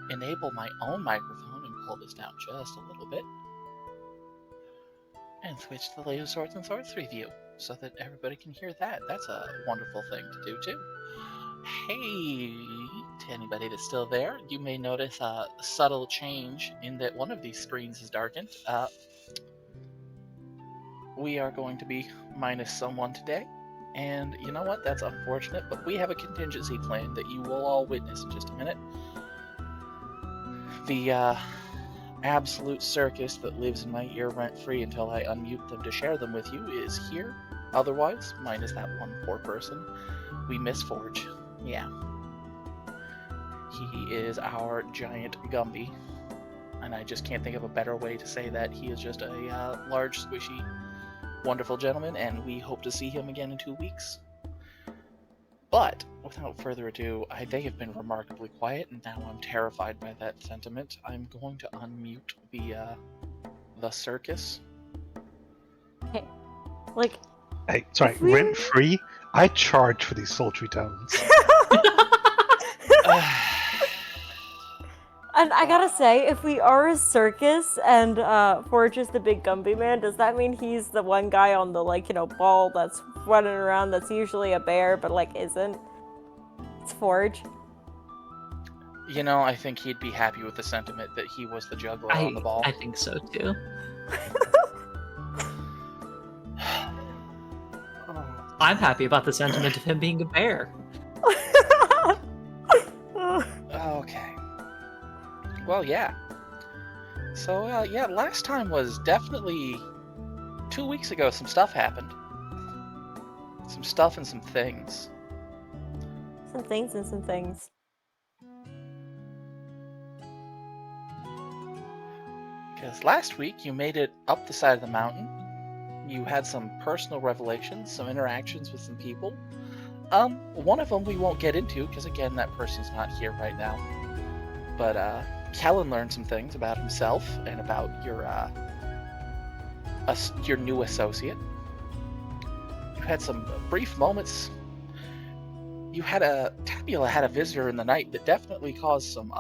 Enable my own microphone and pull this down just a little bit. And switch to the latest Swords and Sorcery view so that everybody can hear that. That's a wonderful thing to do too. Hey, to anybody that's still there, you may notice a subtle change in that one of these screens is darkened. We are going to be minus someone today. And you know what? That's unfortunate, but we have a contingency plan that you will all witness in just a minute. The absolute circus that lives in my ear rent-free until I unmute them to share them with you is here. Otherwise, minus that one poor person, we miss Forge. Yeah. He is our giant Gumby. And I just can't think of a better way to say that. He is just a large, squishy, wonderful gentleman, and we hope to see him again in 2 weeks. But, without further ado, they have been remarkably quiet, and now I'm terrified by that sentiment. I'm going to unmute the circus. Hey, like... Hey, sorry, rent-free? I charge for these sultry tones. And I gotta say, if we are a circus and Forge is the big Gumby man, does that mean he's the one guy on the, like, ball that's running around that's usually a bear, but, like, isn't? It's Forge. I think he'd be happy with the sentiment that he was the juggler on the ball. I think so, too. I'm happy about the sentiment of him being a bear. Okay. Well, yeah. So, last time was definitely 2 weeks ago. Some stuff happened. Some stuff and some things. Some things and some things. Because last week you made it up the side of the mountain. You had some personal revelations, some interactions with some people. One of them we won't get into, because again, that person's not here right now. But, Kellen learned some things about himself and about your new associate. You had some brief moments. Tabula had a visitor in the night that definitely caused some,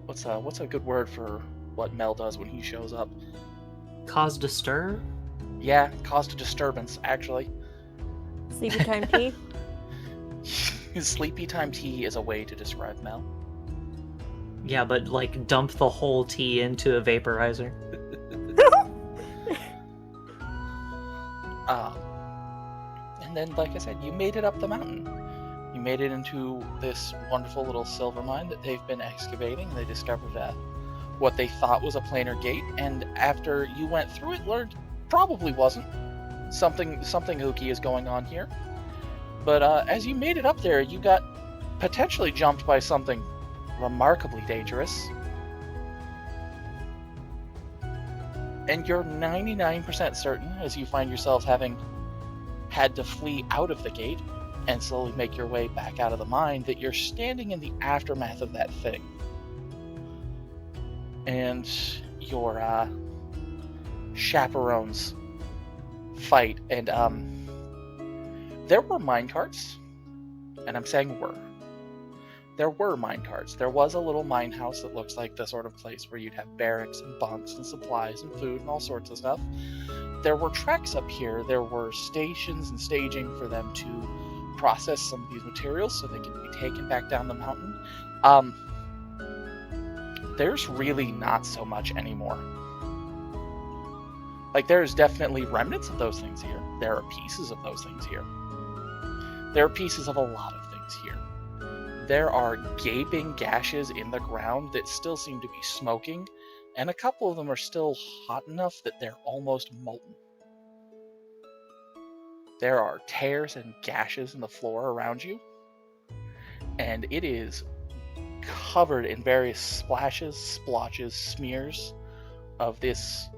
what's a good word for what Mel does when he shows up? Caused a stir? Yeah, caused a disturbance, actually. Sleepy time tea? Sleepy time tea is a way to describe Mel. Yeah, but, like, dump the whole tea into a vaporizer. And then, like I said, you made it up the mountain. You made it into this wonderful little silver mine that they've been excavating. They discovered what they thought was a planar gate, and after you went through it, learned probably wasn't. Something hooky is going on here. But as you made it up there, you got potentially jumped by something remarkably dangerous. And you're 99% certain, as you find yourselves having had to flee out of the gate and slowly make your way back out of the mine, that you're standing in the aftermath of that thing. And your chaperones fight, and there were minecarts, and I'm saying were. There were minecarts. There was a little mine house that looks like the sort of place where you'd have barracks and bunks and supplies and food and all sorts of stuff. There were tracks up here. There were stations and staging for them to process some of these materials so they can be taken back down the mountain. There's really not so much anymore. Like, there's definitely remnants of those things here. There are pieces of those things here. There are pieces of a lot of things here. There are gaping gashes in the ground that still seem to be smoking, and a couple of them are still hot enough that they're almost molten. There are tears and gashes in the floor around you, and it is covered in various splashes, splotches, smears of this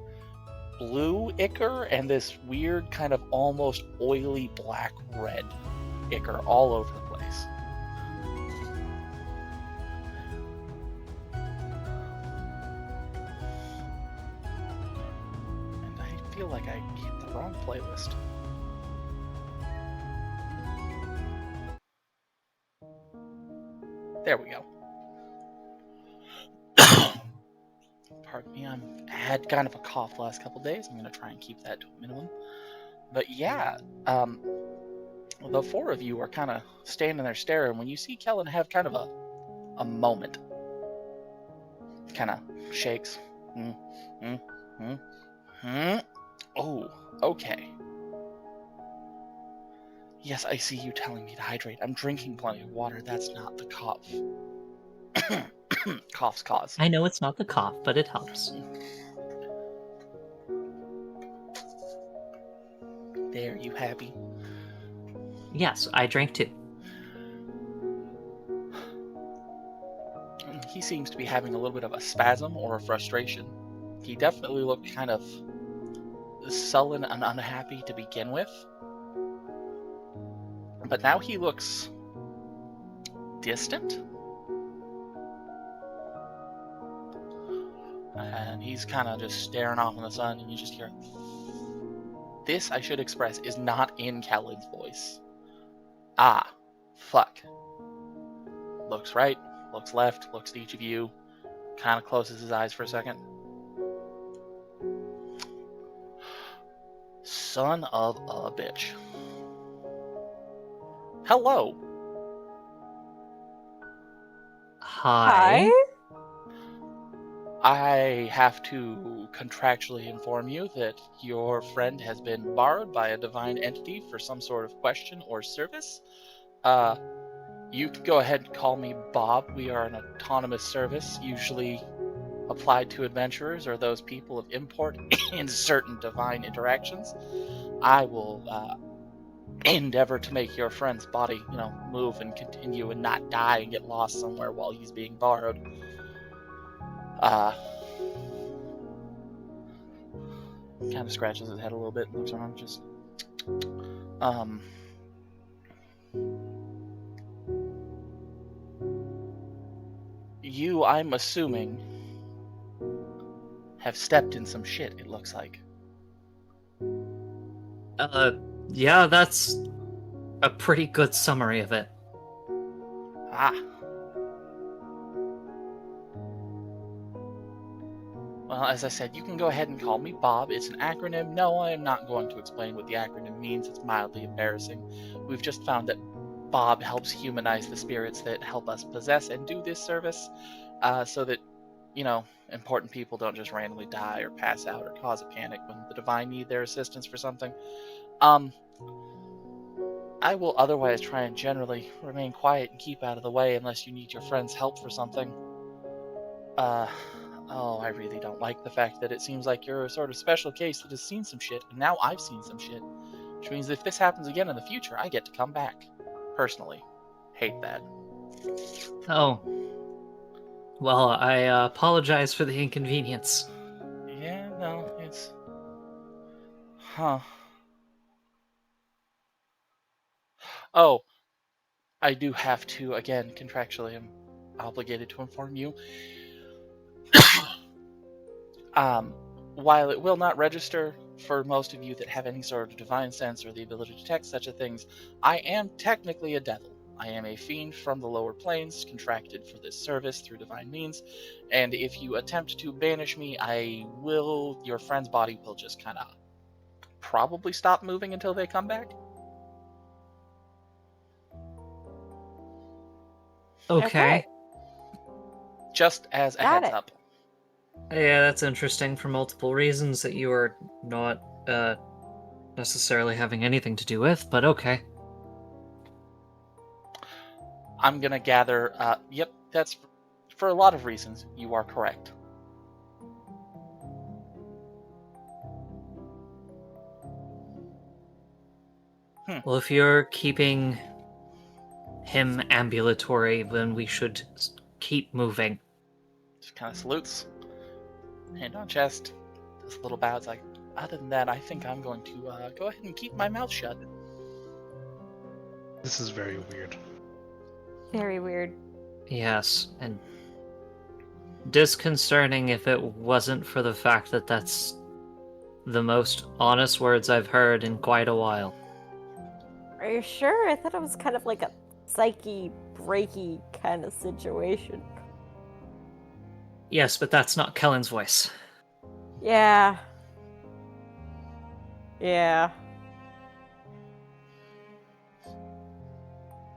blue ichor and this weird kind of almost oily black-red ichor all over the place. And I feel like I hit the wrong playlist. There we go. Pardon me, I've had kind of a cough the last couple days. I'm going to try and keep that to a minimum. But yeah, the four of you are kind of standing there staring when you see Kellen have kind of a moment. Kind of shakes. Oh, okay. Yes, I see you telling me to hydrate. I'm drinking plenty of water. That's not the cough. Cough's cause. I know it's not the cough, but it helps. There, you happy? Yes, I drank too. He seems to be having a little bit of a spasm or a frustration. He definitely looked kind of sullen and unhappy to begin with. But now he looks distant. And he's kind of just staring off in the sun, and you just hear, this, I should express, is not in Kellen's voice. Ah, fuck. Looks right, looks left, looks at each of you, kind of closes his eyes for a second. Son of a bitch. Hello. Hi. I have to contractually inform you that your friend has been borrowed by a divine entity for some sort of question or service. You can go ahead and call me Bob. We are an autonomous service, usually applied to adventurers or those people of import in certain divine interactions. I will endeavor to make your friend's body, move and continue and not die and get lost somewhere while he's being borrowed. Kind of scratches his head a little bit and looks around, just you, I'm assuming, have stepped in some shit, it looks like. Yeah, that's a pretty good summary of it. Ah. Well, as I said, you can go ahead and call me Bob. It's an acronym. No, I am not going to explain what the acronym means. It's mildly embarrassing. We've just found that Bob helps humanize the spirits that help us possess and do this service, so that, important people don't just randomly die or pass out or cause a panic when the divine need their assistance for something. I will otherwise try and generally remain quiet and keep out of the way unless you need your friend's help for something. I really don't like the fact that it seems like you're a sort of special case that has seen some shit, and now I've seen some shit. Which means if this happens again in the future, I get to come back. Personally. Hate that. Oh. Well, I apologize for the inconvenience. Yeah, no, it's... Huh. Oh, I do have to, again, contractually, I'm obligated to inform you. While it will not register for most of you that have any sort of divine sense or the ability to detect such a things, I am technically a devil. I am a fiend from the lower planes, contracted for this service through divine means, and if you attempt to banish me, your friend's body will just kind of probably stop moving until they come back. Okay. Just as a Got heads it. up. Yeah, that's interesting for multiple reasons that you are not necessarily having anything to do with, but okay. I'm gonna gather. Yep, that's for a lot of reasons. You are correct. Well, if you're keeping him ambulatory, then we should keep moving. Just kind of salutes, hand on chest, does a little bow. It's like, other than that, I think I'm going to go ahead and keep my mouth shut. This is very weird. Very weird. Yes, and disconcerting if it wasn't for the fact that that's the most honest words I've heard in quite a while. Are you sure? I thought it was kind of like a psyche breaky kind of situation. Yes, but that's not Kellen's voice. Yeah. Yeah.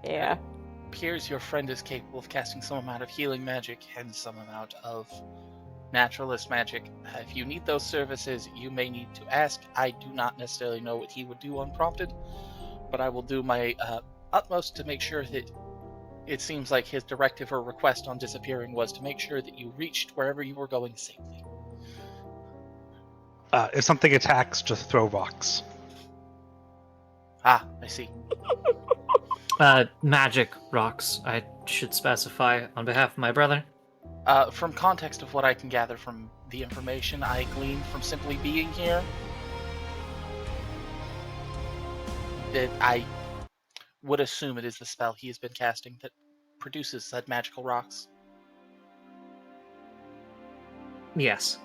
Yeah. Appears your friend is capable of casting some amount of healing magic and some amount of naturalist magic. If you need those services, you may need to ask. I do not necessarily know what he would do unprompted, but I will do my utmost to make sure that it seems like his directive or request on disappearing was to make sure that you reached wherever you were going safely. If something attacks, just throw rocks. Ah, I see. Magic rocks, I should specify on behalf of my brother. From context of what I can gather from the information I gleaned from simply being here, that I would assume it is the spell he has been casting that produces said magical rocks. Yes.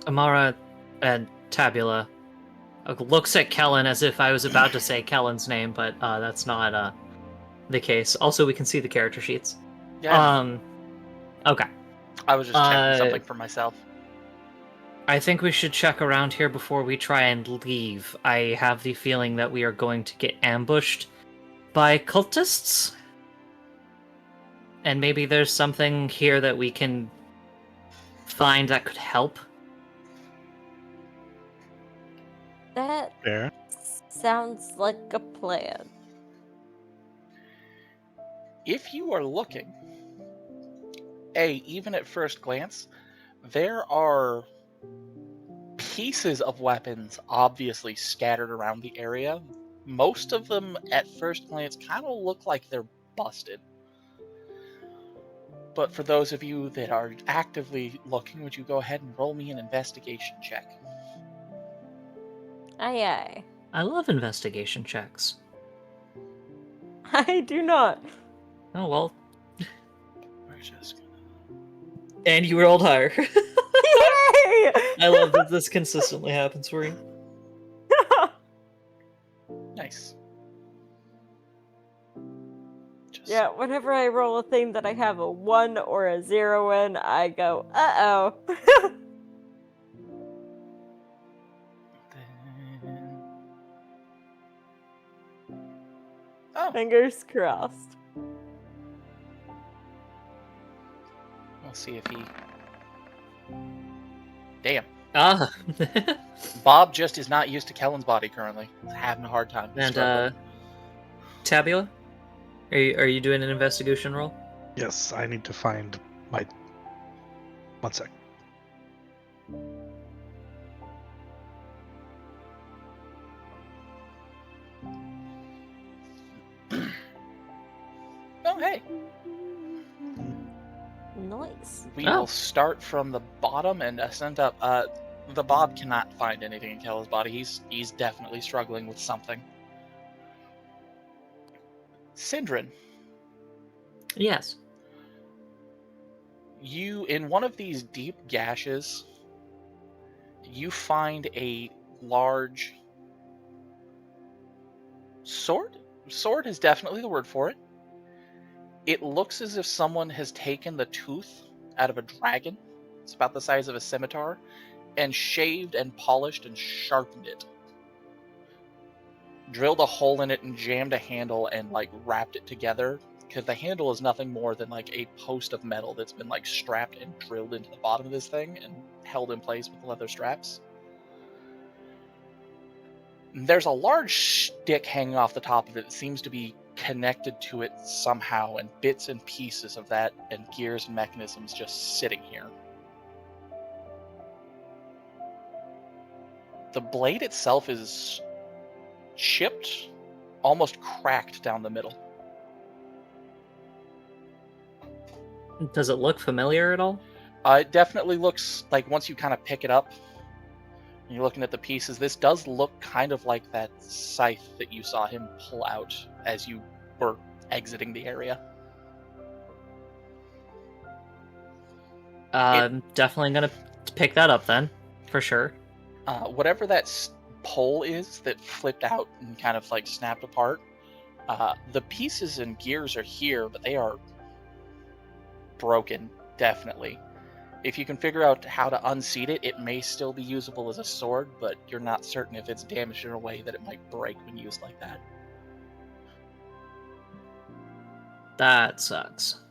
Amara and Tabula looks at Kellen as if I was about to say Kellen's name, but that's not the case. Also, we can see the character sheets. Yeah, Okay. I was just checking something for myself. I think we should check around here before we try and leave. I have the feeling that we are going to get ambushed by cultists. And maybe there's something here that we can find that could help. That Fair. sounds like a plan. If you are looking, even at first glance, there are pieces of weapons obviously scattered around the area. Most of them, at first glance, kind of look like they're busted. But for those of you that are actively looking, would you go ahead and roll me an investigation check? Aye aye. I love investigation checks. I do not. Oh, well. We're just gonna... And you rolled higher. Yay! I love that this consistently happens for you. Nice. Just... Yeah, whenever I roll a thing that I have a 1 or a 0 in, I go, uh-oh. Then... Oh, Fingers crossed. we'll see if he... Damn. Ah. Bob just is not used to Kellen's body currently. He's having a hard time. And, struggling. Tabula? Are you doing an investigation roll? Yes, I need to find my. 1 sec. Oh, hey. Nice. We Oh. will start from the bottom and ascend up. The Bob cannot find anything in Kellen's body. He's definitely struggling with something. Sindrin, Yes. you, in one of these deep gashes, you find a large sword? Sword is definitely the word for it. It looks as if someone has taken the tooth out of a dragon. It's about the size of a scimitar, and shaved and polished and sharpened it. drilled a hole in it and jammed a handle and like wrapped it together, because the handle is nothing more than like a post of metal that's been like strapped and drilled into the bottom of this thing and held in place with leather straps. There's a large stick hanging off the top of it that seems to be connected to it somehow, and bits and pieces of that and gears and mechanisms just sitting here. The blade itself is chipped, almost cracked down the middle. Does it look familiar at all? It definitely looks like, once you kind of pick it up and you're looking at the pieces, this does look kind of like that scythe that you saw him pull out as you were exiting the area. Definitely gonna pick that up then, for sure. Whatever that pole is that flipped out and kind of like snapped apart, the pieces and gears are here, but they are broken, definitely. If you can figure out how to unseat it, it may still be usable as a sword, but you're not certain if it's damaged in a way that it might break when used like that. That sucks.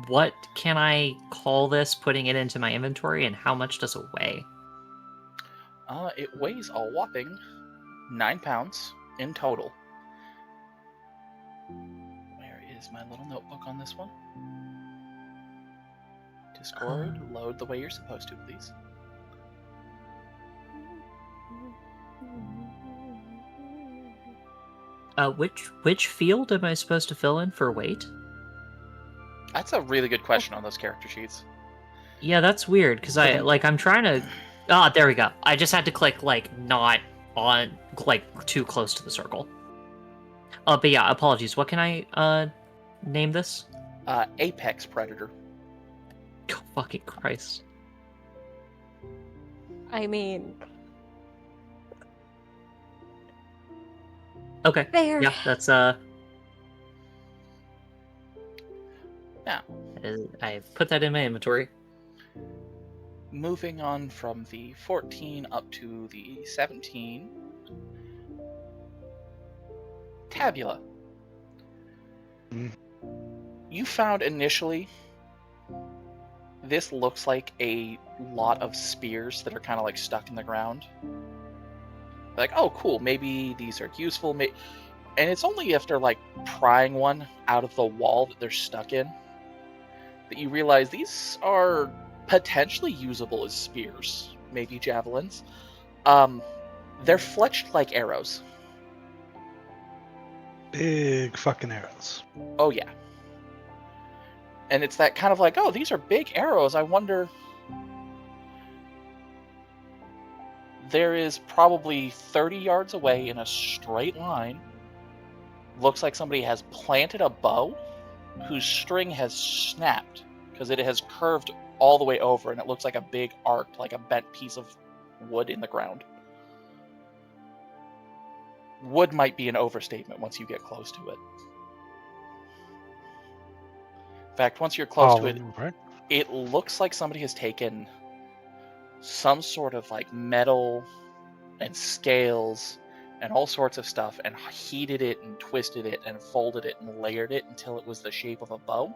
What can I call this, putting it into my inventory, and how much does it weigh? It weighs a whopping 9 pounds in total. Where is my little notebook on this one? Discord, load the way you're supposed to, please. Which field am I supposed to fill in for weight? That's a really good question on those character sheets. Yeah, that's weird, because I'm trying to... Ah, there we go. I just had to click, like, not on, like, too close to the circle. But yeah, apologies. What can I, name this? Apex Predator. Oh, fucking Christ. I mean, Okay. fair. Yeah, that's, Now, I put that in my inventory. moving on from the 14 up to the 17. Tabula. Mm. You found initially, this looks like a lot of spears that are kind of like stuck in the ground. Like, oh cool, maybe these are useful. And it's only after like prying one out of the wall that they're stuck in that you realize these are potentially usable as spears, maybe javelins. They're fletched like arrows. Big fucking arrows. Oh yeah. And it's that kind of like, oh, these are big arrows. I wonder... There is probably 30 yards away in a straight line. Looks like somebody has planted a bow whose string has snapped because it has curved all the way over, and it looks like a big arc, like a bent piece of wood in the ground. Wood might be an overstatement once you get close to it. In fact, once you're close to it, Right. it looks like somebody has taken some sort of like metal and scales and all sorts of stuff and heated it and twisted it and folded it and layered it until it was the shape of a bow.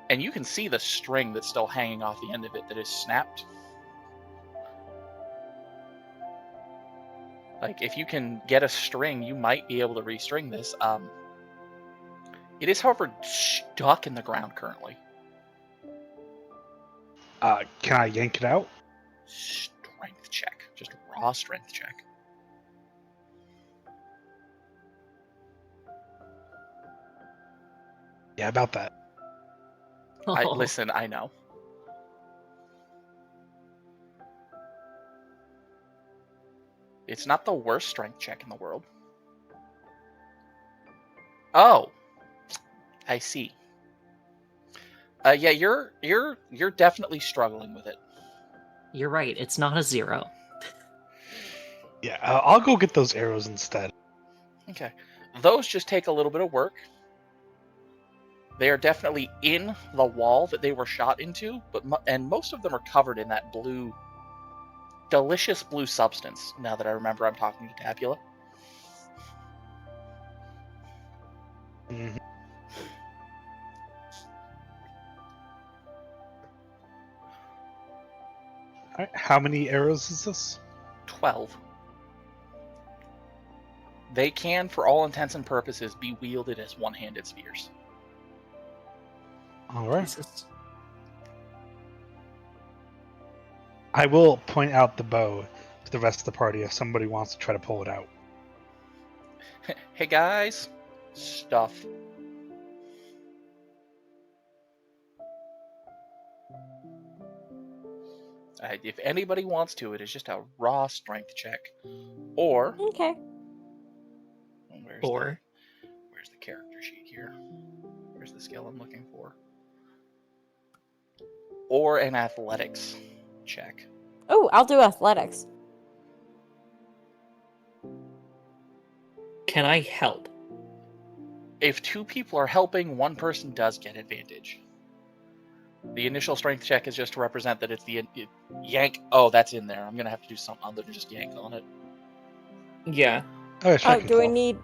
And you can see the string that's still hanging off the end of it that is snapped. Like, if you can get a string, you might be able to restring this. It is, however, stuck in the ground currently. Can I yank it out? Strength check. Just raw strength check. Yeah, about that. Listen, I know. It's not the worst strength check in the world. Oh, I see. Yeah, you're definitely struggling with it. You're right. It's not a 0. Yeah, I'll go get those arrows instead. Okay, those just take a little bit of work. They are definitely in the wall that they were shot into, and most of them are covered in that blue delicious blue substance, now that I remember I'm talking to Tabula. Mhm. Alright, how many arrows is this? 12. They can, for all intents and purposes, be wielded as one-handed spears. Alright. Jesus. I will point out the bow to the rest of the party if somebody wants to try to pull it out. Hey guys, stuff. If anybody wants to, it is just a raw strength check. Or Okay. Or where's the character sheet here? Where's the skill I'm looking for? Or an athletics check. Oh, I'll do athletics. can I help? If two people are helping, one person does get advantage. The initial strength check is just to represent that it's the yank. Oh, that's in there. I'm gonna have to do something other than just yank on it. Yeah. Oh, yeah, sure, I Oh, can do I tell. need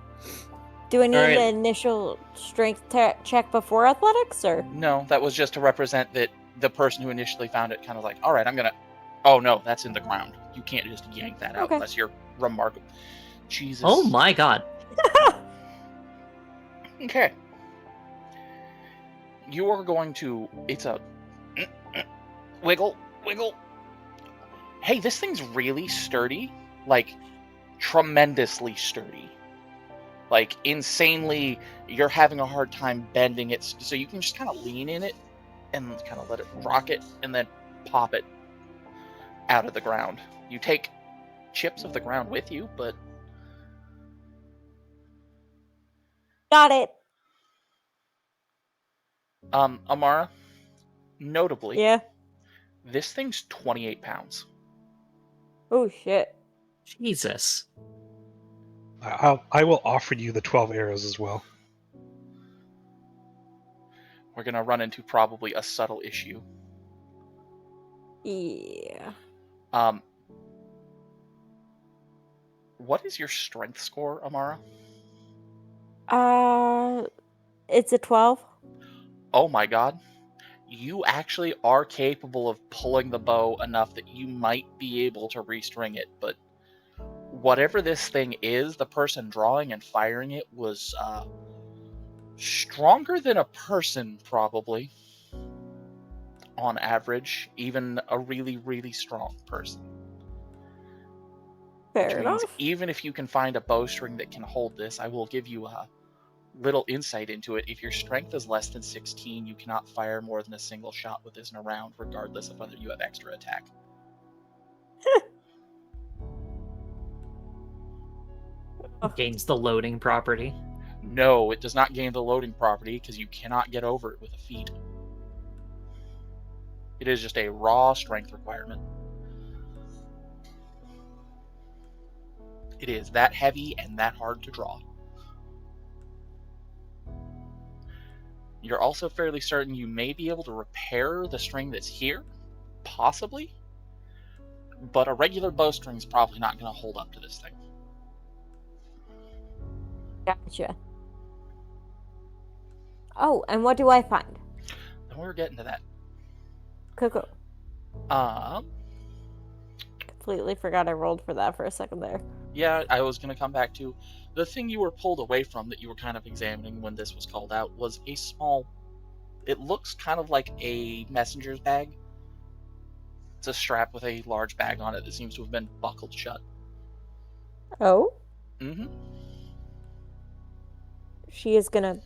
Alright. an initial strength check before athletics, or? No, that was just to represent that the person who initially found it kind of like, all right, I'm gonna. Oh no, that's in the ground. You can't just yank that out Okay. unless you're remarkable. Jesus. Oh my god. Okay. You are going to. It's a wiggle, wiggle. Hey, this thing's really sturdy. Like, tremendously sturdy. Like, insanely, you're having a hard time bending it. So you can just kind of lean in it and kind of let it rock it and then pop it out of the ground. You take chips of the ground with you, but Got it. Amara, notably, Yeah. this thing's 28 pounds. Oh shit. Jesus. I will offer you the 12 arrows as well. We're gonna run into probably a subtle issue. Yeah. What is your strength score, Amara? It's a 12. Oh my god. You actually are capable of pulling the bow enough that you might be able to restring it, but whatever this thing is, the person drawing and firing it was stronger than a person, probably, on average, even a really, really strong person. Which Fair means enough. even if you can find a bowstring that can hold this, I will give you a little insight into it. If your strength is less than 16, you cannot fire more than a single shot with this in a round, regardless of whether you have extra attack. Gains the loading property. No, it does not gain the loading property because you cannot get over it with a feat. It is just a raw strength requirement. It is that heavy and that hard to draw. You're also fairly certain you may be able to repair the string that's here, possibly, but a regular bowstring is probably not going to hold up to this thing. Gotcha. Oh, and what do I find? And we're getting to that. Coco. Um, Completely forgot I rolled for that for a second there. yeah, I was going to come back to the thing you were pulled away from that you were kind of examining when this was called out was a small. It looks kind of like a messenger's bag. It's a strap with a large bag on it that seems to have been buckled shut. Oh? Mm-hmm. She is gonna,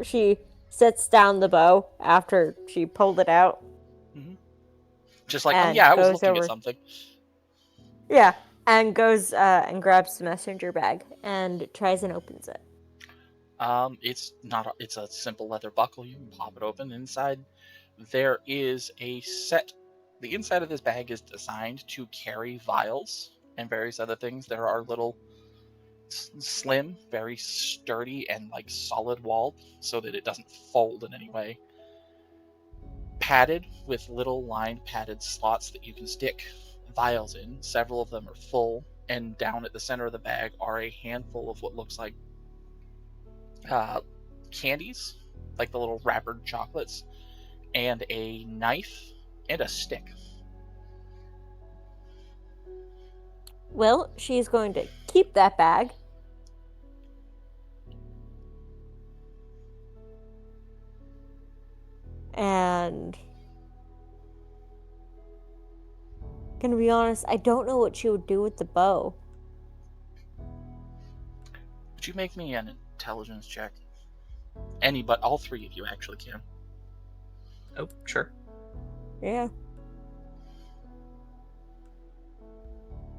she sets down the bow after she pulled it out. Mm-hmm. Just like, oh And yeah, I was goes looking over. at something. Yeah, and goes and grabs the messenger bag and tries and opens it. It's not. It's a simple leather buckle. You can pop it open. Inside, there is a set. The inside of this bag is designed to carry vials and various other things. There are little slim, very sturdy, and like solid walled, so that it doesn't fold in any way. Padded with little lined padded slots that you can stick vials in. Several of them are full, and down at the center of the bag are a handful of what looks like candies, like the little wrappered chocolates, and a knife and a stick. Well, she's going to keep that bag. And gonna be honest, I don't know what she would do with the bow. Would you make me an intelligence check? But all three of you actually can. Oh, sure. Yeah.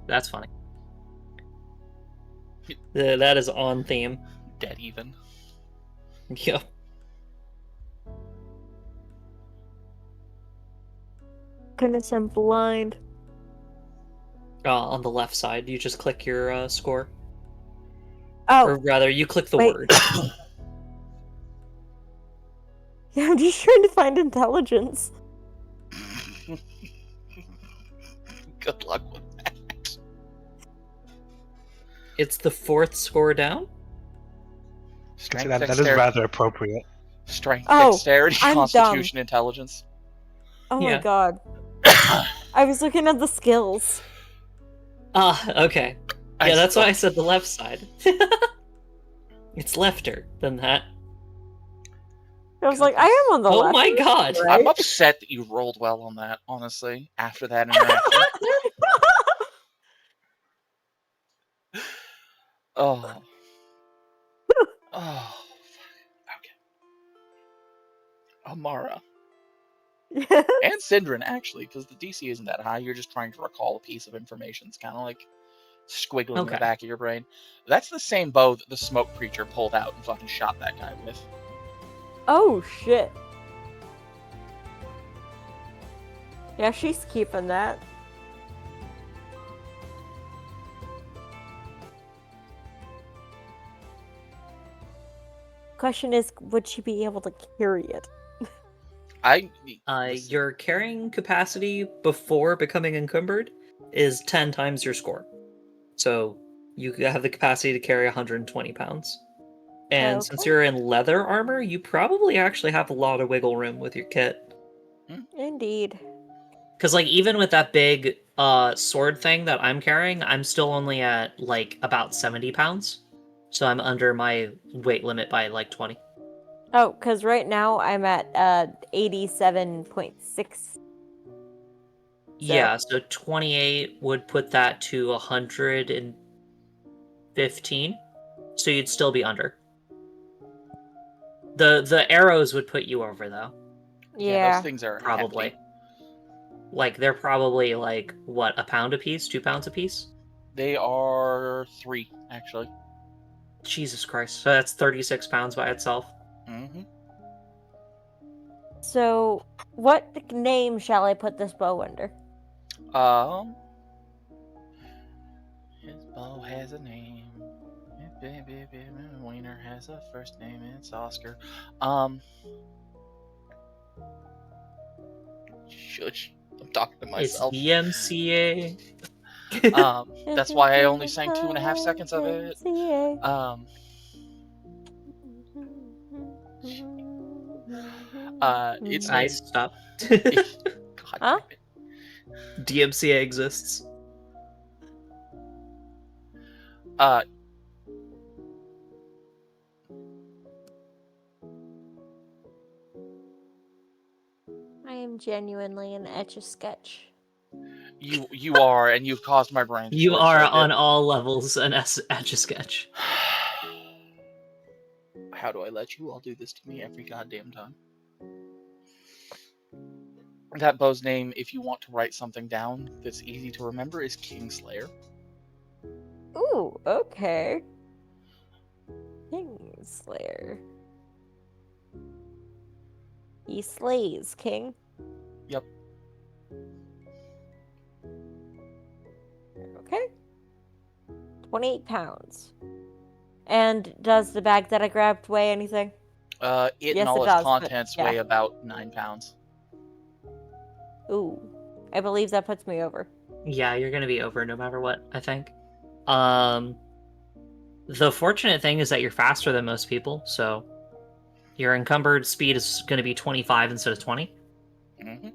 That's funny. That is on theme. Dead even. Yep. Goodness, I'm blind. On the left side, you just click your score. Oh, Or rather, you click the wait. word. Yeah, I'm just trying to find intelligence. Good luck with that. It's the fourth score down? Strength, That is dexterity, rather appropriate. strength, Oh, dexterity, I'm constitution, intelligence. Oh Yeah. my god. I was looking at the skills. Okay. Yeah, that's why I said the left side. It's lefter than that. I was like, I am on the left. Oh my god! Right? I'm upset that you rolled well on that, honestly, after that interaction. Oh. Oh. Okay. Amara. Yeah. And Syndrin, actually, because the DC isn't that high. You're just trying to recall a piece of information. It's kind of like squiggling in the Okay. back of your brain. That's the same bow that the smoke creature pulled out and fucking shot that guy with. Oh shit. Yeah, she's keeping that. Question is, would she be able to carry it? Your carrying capacity before becoming encumbered is 10 times your score. So you have the capacity to carry 120 pounds. And since Okay. you're in leather armor, you probably actually have a lot of wiggle room with your kit. Indeed. Because, like, even with that big sword thing that I'm carrying, I'm still only at, like, about 70 pounds. So I'm under my weight limit by, like, 20. Oh, because right now I'm at 87.6. Yeah, so 28 would put that to 115. So you'd still be under. The arrows would put you over, though. Yeah, those things are Probably. hefty. Like, they're probably, like, what, a pound a piece? 2 pounds a piece? They are 3, actually. Jesus Christ. So that's 36 pounds by itself. Mm-hmm. So, what name shall I put this bow under? His bow has a name. His baby wiener has a first name. It's Oscar. Shush. I'm talking to myself. It's DMCA. That's why I only sang 2.5 seconds of it. It's I named. stop. God Huh? damn it. DMCA exists. I am genuinely an etch-a-sketch. You are, and you've caused my brain to You short are circuit. on all levels an Etch-a-Sketch. How do I let you all do this to me every goddamn time? That bow's name, if you want to write something down that's easy to remember, is Kingslayer. Ooh, okay. Kingslayer. He slays, King. Yep. Okay. 28 pounds. And does the bag that I grabbed weigh anything? It Yes, and all it its does, but contents yeah. weigh about 9 pounds. Ooh. I believe that puts me over. Yeah, you're gonna be over no matter what, I think. The fortunate thing is that you're faster than most people, so your encumbered speed is gonna be 25 instead of 20. Hmm.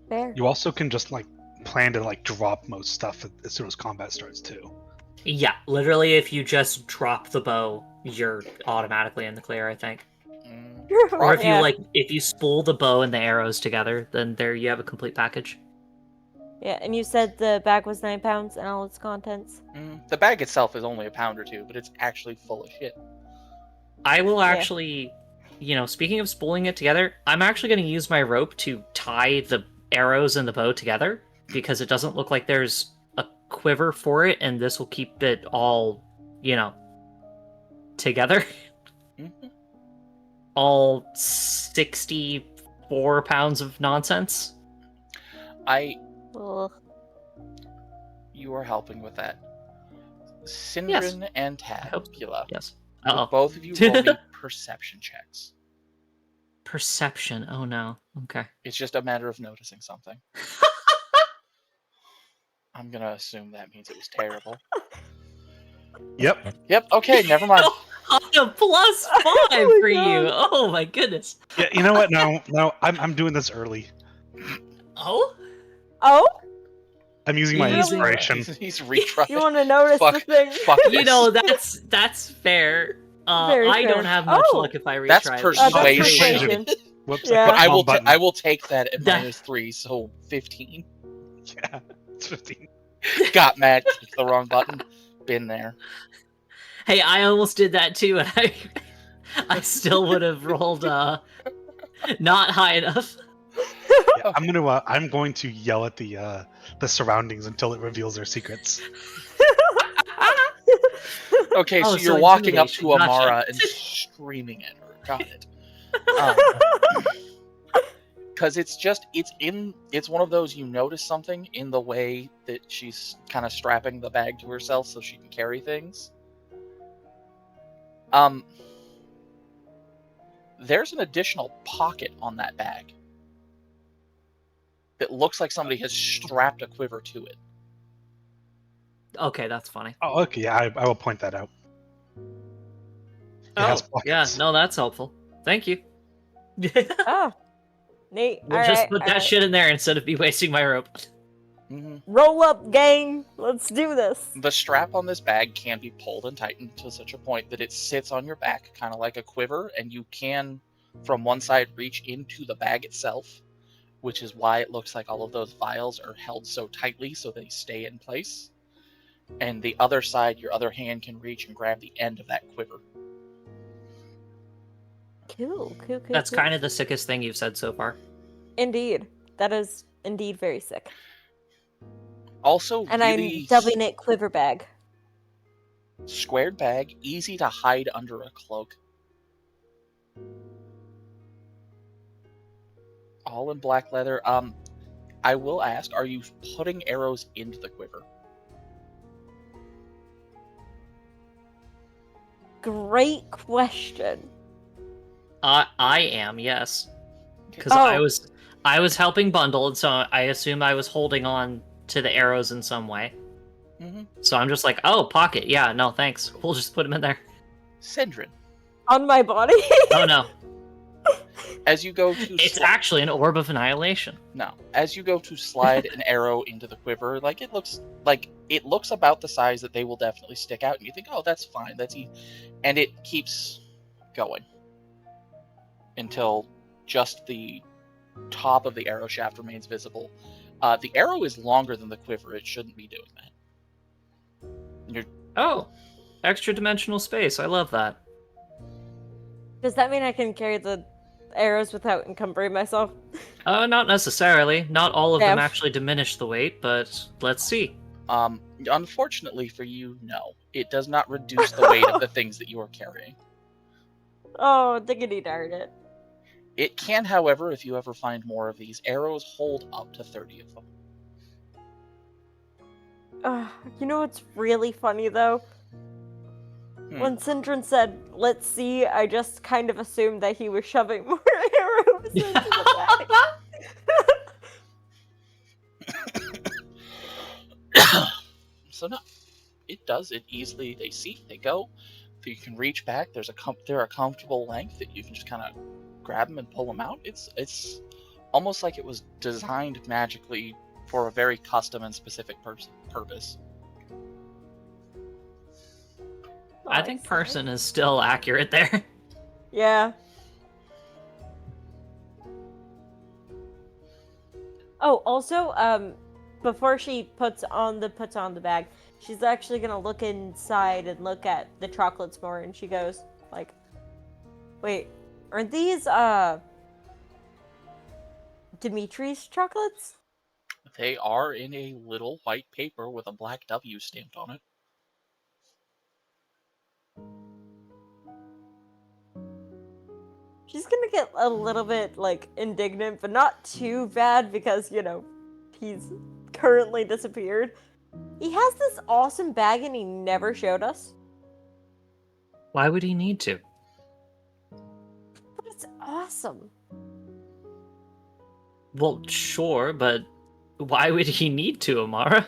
Fair. You also can just like plan to like drop most stuff as soon as combat starts too. Yeah, literally, if you just drop the bow, you're automatically in the clear, I think. Or if you Yeah. if you spool the bow and the arrows together, then there you have a complete package. Yeah, and you said the bag was 9 pounds and all its contents. The bag itself is only a pound or two, but it's actually full of shit. I will Yeah. actually, speaking of spooling it together, I'm actually going to use my rope to tie the arrows and the bow together because it doesn't look like there's a quiver for it, and this will keep it all, together. Mhm. All 64 pounds of nonsense. Ugh. You are helping with that. Sindrin and hope so. Tabula. Yes. Will Uh-oh. both of you roll me perception checks. Perception. Oh no. Okay. It's just a matter of noticing something. I'm gonna assume that means it was terrible. Yep. Yep, okay, never mind. On a plus 5 Oh for my you. God. Oh my goodness. Yeah. You know what? No. I'm doing this early. Oh? Oh? I'm using my You're using- inspiration. He's retrying. You want to notice Fuck. the thing? Fuck You this. know, that's fair. Very I fair. don't have much Oh! luck if I retry. That's this. persuasion. persuasion. Whoops. Yeah. I But clicked I the will wrong button. I will take that at That- -3, so 15. Yeah. It's 15. Got mad, clicked the wrong button. Been there. Hey, I almost did that too, and I still would have rolled not high enough. Yeah, I'm going to yell at the surroundings until it reveals their secrets. Okay, so Oh, you're so walking up to intimidation, gotcha. Amara and screaming at her. Got it. Because it's one of those, you notice something in the way that she's kind of strapping the bag to herself so she can carry things. There's an additional pocket on that bag that looks like somebody has strapped a quiver to it. Okay, that's funny. Oh, okay. Yeah, I will point that out. It has Yeah, pockets. no, that's helpful. Thank you. Oh. Neat. We'll All just right, put all that right. shit in there instead of me wasting my rope. Mm-hmm. Roll up, gang. Let's do this. The strap on this bag can be pulled and tightened to such a point that it sits on your back, kind of like a quiver, and you can, from one side, reach into the bag itself, which is why it looks like all of those vials are held so tightly so they stay in place. And the other side, your other hand can reach and grab the end of that quiver. Cool. That's kind of the sickest thing you've said so far. Indeed. That is indeed very sick. Also, And really I'm dubbing it quiver bag. squared bag, easy to hide under a cloak. All in black leather. I will ask, are you putting arrows into the quiver? Great question. I am, yes. Because Oh. I was helping bundle, and so I assume I was holding on to the arrows in some way. Mm-hmm. So I'm just like, oh, pocket. Yeah, no, thanks. We'll just put them in there. Sindrin, On my body? Oh no, as you go to it's actually an orb of annihilation. as you go to slide an arrow into the quiver, it looks about the size that they will definitely stick out, and you think, oh, that's fine, that's easy, and it keeps going until just the top of the arrow shaft remains visible. The arrow is longer than the quiver. It shouldn't be doing that. Oh, extra dimensional space. I love that. Does that mean I can carry the arrows without encumbering myself? Not necessarily. Not all of them Damn. actually diminish the weight, but let's see. Unfortunately for you, no. It does not reduce the weight of the things that you are carrying. Oh, diggity darn it. It can, however, if you ever find more of these, arrows hold up to 30 of them. You know what's really funny, though? When Sindrin said, let's see, I just kind of assumed that he was shoving more arrows into the bag. So no, it does it easily. They see, they go. You can reach back. They're a comfortable length that you can just kind of grab them and pull them out. It's almost like it was designed magically for a very custom and specific purpose. I think Nice, person nice. is still accurate there. Yeah. Oh, also, before she puts on the bag, she's actually gonna look inside and look at the chocolates more, and she goes, like, wait, aren't these, Dimitri's chocolates? They are in a little white paper with a black W stamped on it. She's gonna get a little bit, like, indignant, but not too bad because, you know, he's currently disappeared. He has this awesome bag and he never showed us. Why would he need to? But it's awesome. Well, sure, but why would he need to, Amara?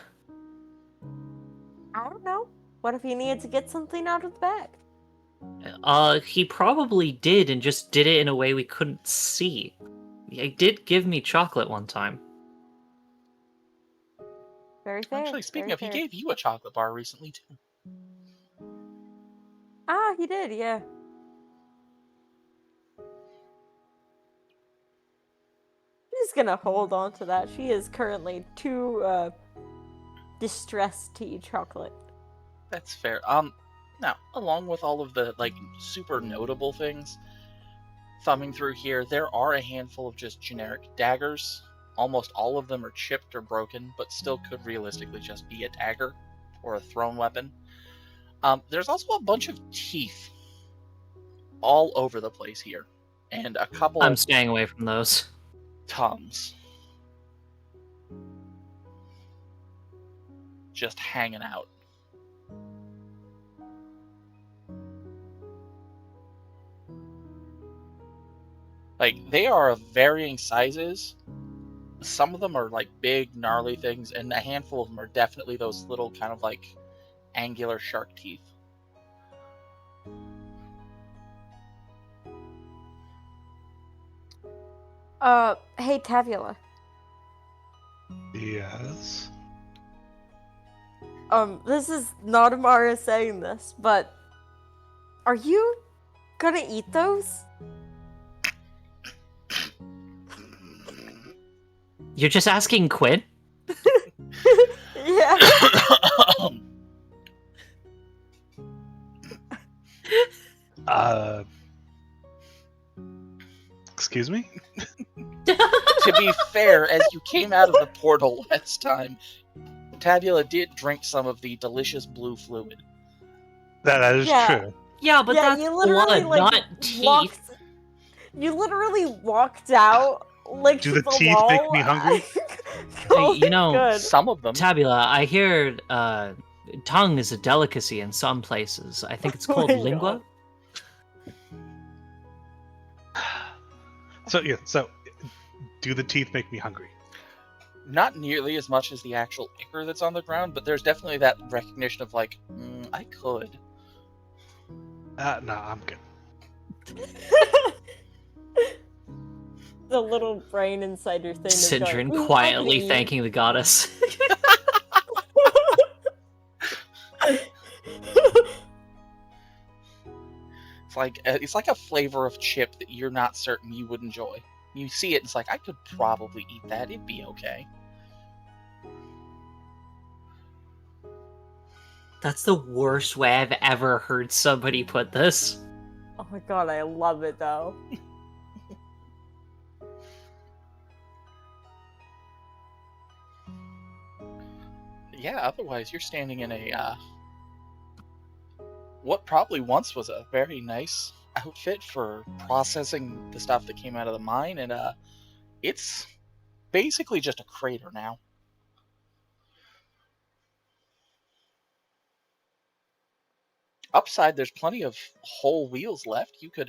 I don't know. What if he needed to get something out of the bag? He probably did and just did it in a way we couldn't see. He did give me chocolate one time. Very fair. Actually, speaking very of, fair. he gave you a chocolate bar recently too. Ah, he did, yeah. She's gonna hold on to that. She is currently too distressed to eat chocolate. That's fair. Now, along with all of the like super notable things, thumbing through here, there are a handful of just generic daggers. Almost all of them are chipped or broken, but still could realistically just be a dagger or a thrown weapon. There's also a bunch of teeth all over the place here, and a couple I'm staying away from those. tongues just hanging out. Like, they are of varying sizes. Some of them are like big, gnarly things, and a handful of them are definitely those little kind of like angular shark teeth. Hey, Tavula. Yes. This is not Amara saying this, but are you gonna eat those? You're just asking Quinn? Yeah. Excuse me? To be fair, as you came out of the portal last time, Tabula did drink some of the delicious blue fluid. That is Yeah. true. Yeah, but Yeah, that's you literally, blood, like, not teeth. You literally walked out, licked Do the the teeth wall. make me hungry? Called You it know, good. Some of them. Tabula, I hear tongue is a delicacy in some places. I think it's Oh called my lingua. God. So do the teeth make me hungry? Not nearly as much as the actual ichor that's on the ground, but there's definitely that recognition of like, I could. No, I'm good. The little brain inside your thing is going, Sidrin "Ooh, I'm quietly gonna eat." thanking the goddess. It's like a flavor of chip that you're not certain you would enjoy. You see it, it's like, I could probably eat that. It'd be okay. That's the worst way I've ever heard somebody put this. Oh my god, I love it though. Yeah, otherwise you're standing in a what probably once was a very nice outfit for processing the stuff that came out of the mine, and it's basically just a crater now. Upside, there's plenty of whole wheels left. You could,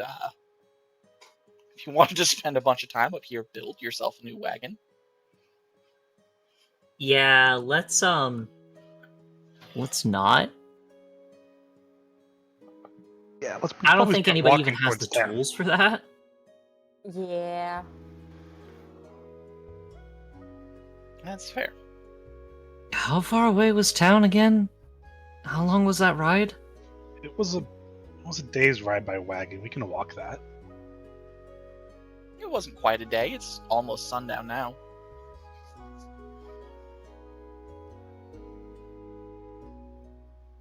if you wanted to spend a bunch of time up here, build yourself a new wagon. Yeah, let's Let's not. Yeah, let's. I don't probably think start anybody walking even has the towards town. tools for that. Yeah. That's fair. How far away was town again? How long was that ride? It was a day's ride by wagon. We can walk that. It wasn't quite a day. It's almost sundown now.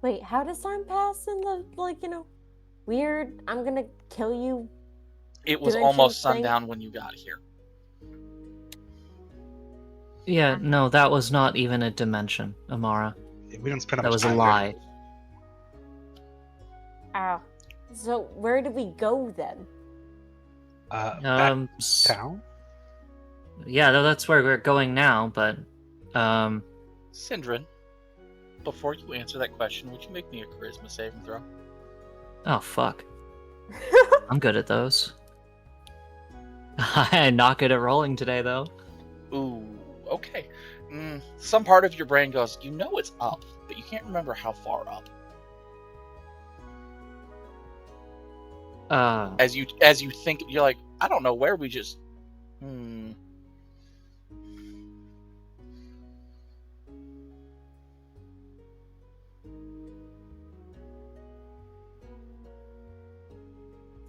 Wait, how does time pass in the, weird, I'm gonna kill you? It was Dimension almost thing? sundown when you got here. Yeah, no, that was not even a dimension, Amara. We didn't spend that That much was a time lie. Ow. So, where do we go then? Back town. Yeah, that's where we're going now, but Syndrin, before you answer that question, would you make me a charisma saving throw? oh fuck. I'm good at those. I'm not good at rolling today though. Ooh, okay. Some part of your brain goes, you know it's up, but you can't remember how far up. As you think, you're like, I don't know where we just.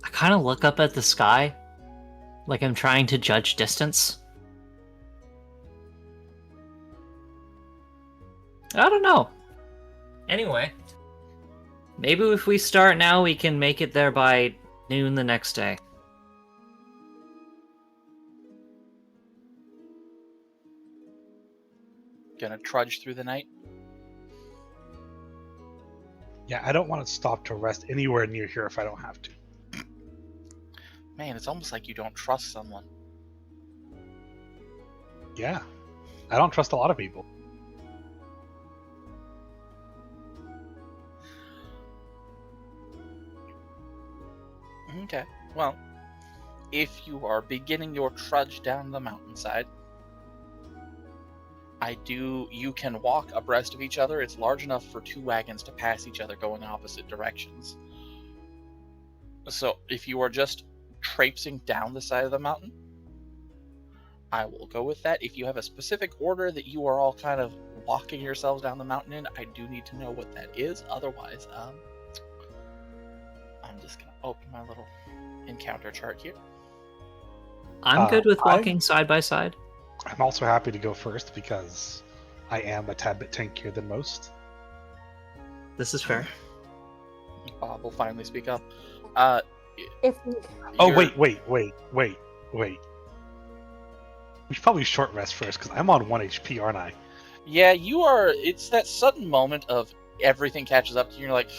I kind of look up at the sky, like I'm trying to judge distance. I don't know. Anyway, maybe if we start now, we can make it there by noon the next day. Gonna trudge through the night. Yeah, I don't want to stop to rest anywhere near here if I don't have to. Man, it's almost like you don't trust someone. Yeah, I don't trust a lot of people. Okay, well, if you are beginning your trudge down the mountainside, you can walk abreast of each other. It's large enough for two wagons to pass each other going opposite directions. So if you are just traipsing down the side of the mountain, I will go with that. If you have a specific order that you are all kind of walking yourselves down the mountain in, I do need to know what that is. Otherwise, I'm just going to open my little encounter chart here. I'm good with walking side by side. I'm also happy to go first because I am a tad bit tankier than most. This is fair. Bob will finally speak up. If we... Oh, wait. We should probably short rest first because I'm on 1 HP, aren't I? Yeah, you are. It's that sudden moment of everything catches up to you. You're like,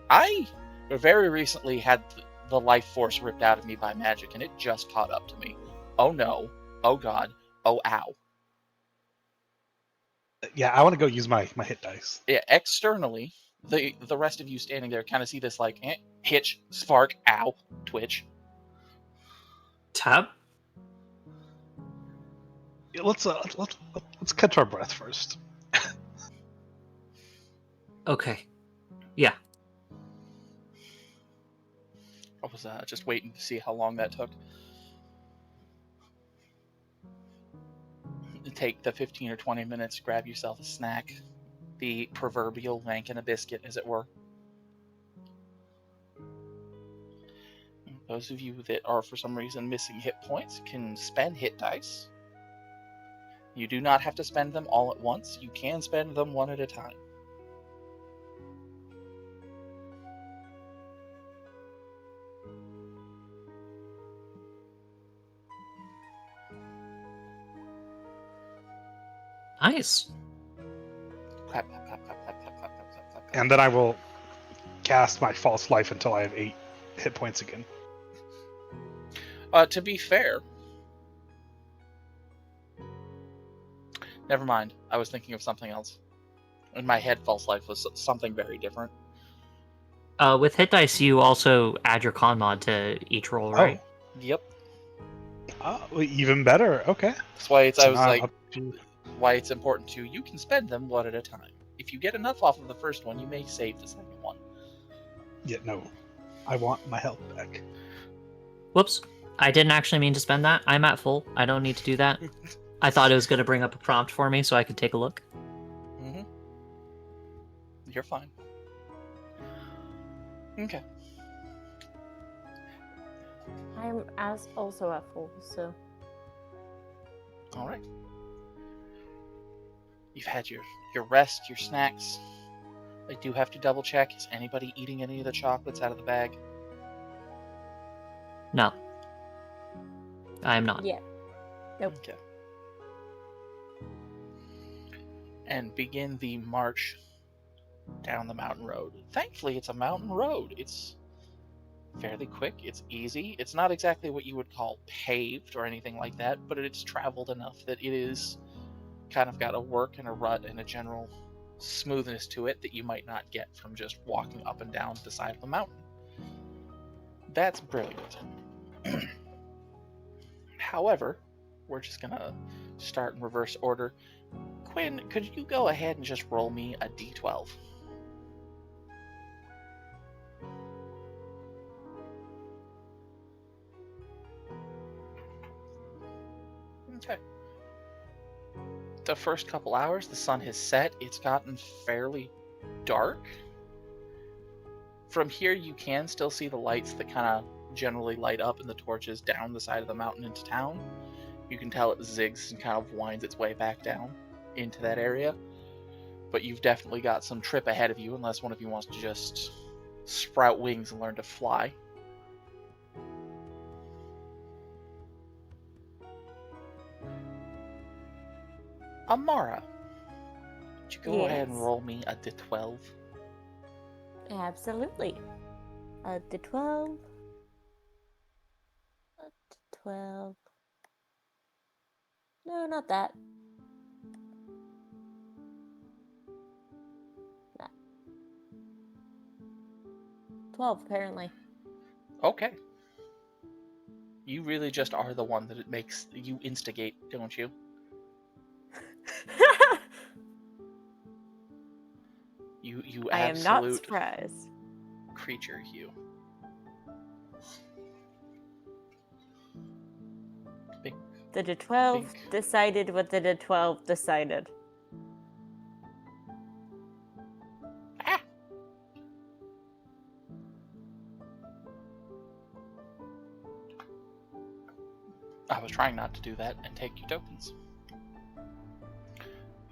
I very recently had the life force ripped out of me by magic, and it just caught up to me. Oh no. Oh god. Oh ow. Yeah, I want to go use my hit dice. Yeah, externally, the rest of you standing there kind of see this like hitch, spark, ow, twitch. Tab? Yeah, let's catch our breath first. Okay. Yeah. I was just waiting to see how long that took. Take the 15 or 20 minutes, grab yourself a snack. The proverbial wank and a biscuit, as it were. Those of you that are, for some reason, missing hit points can spend hit dice. You do not have to spend them all at once. You can spend them one at a time. Nice. Clap, clap, clap, clap, clap, clap, clap, clap, clap, clap. And then I will cast my false life until I have 8 hit points again. To be fair... Never mind. I was thinking of something else. In my head, false life was something very different. With hit dice, you also add your con mod to each roll, right? Yep. Oh, even better. Okay. That's why So now I'm up to- why it's important to you can spend them one at a time. if you get enough off of the first one, you may save the second one. Yeah, no. I want my health back. Whoops. I didn't actually mean to spend that. I'm at full. I don't need to do that. I thought it was going to bring up a prompt for me so I could take a look. Mm-hmm. You're fine. Okay. I'm also at full, so. All right. You've had your rest, your snacks. I do have to double check. Is anybody eating any of the chocolates out of the bag? No. I am not. Yeah. Nope. Okay. And begin the march down the mountain road. Thankfully, it's a mountain road. It's fairly quick. It's easy. It's not exactly what you would call paved or anything like that, but it's traveled enough that it is kind of got a work and a rut and a general smoothness to it that you might not get from just walking up and down the side of a mountain. That's brilliant. However, we're just gonna start in reverse order. Quinn, could you go ahead and just roll me a d12? Okay. The first couple hours, the sun has set. It's gotten fairly dark. From here, you can still see the lights that kind of generally light up in the torches down the side of the mountain into town. You can tell it zigs and kind of winds its way back down into that area. But you've definitely got some trip ahead of you, unless one of you wants to just sprout wings and learn to fly. Amara, would you go ahead and Yes. roll me a d12? Absolutely. The 12. 12. No, not that. No. 12, apparently. Okay. You really just are the one that it makes you instigate, don't you? You I am not absolute surprised. creature, you. Bink, The 12 bink. decided what the 12 decided. Ah! I was trying not to do that and take your tokens.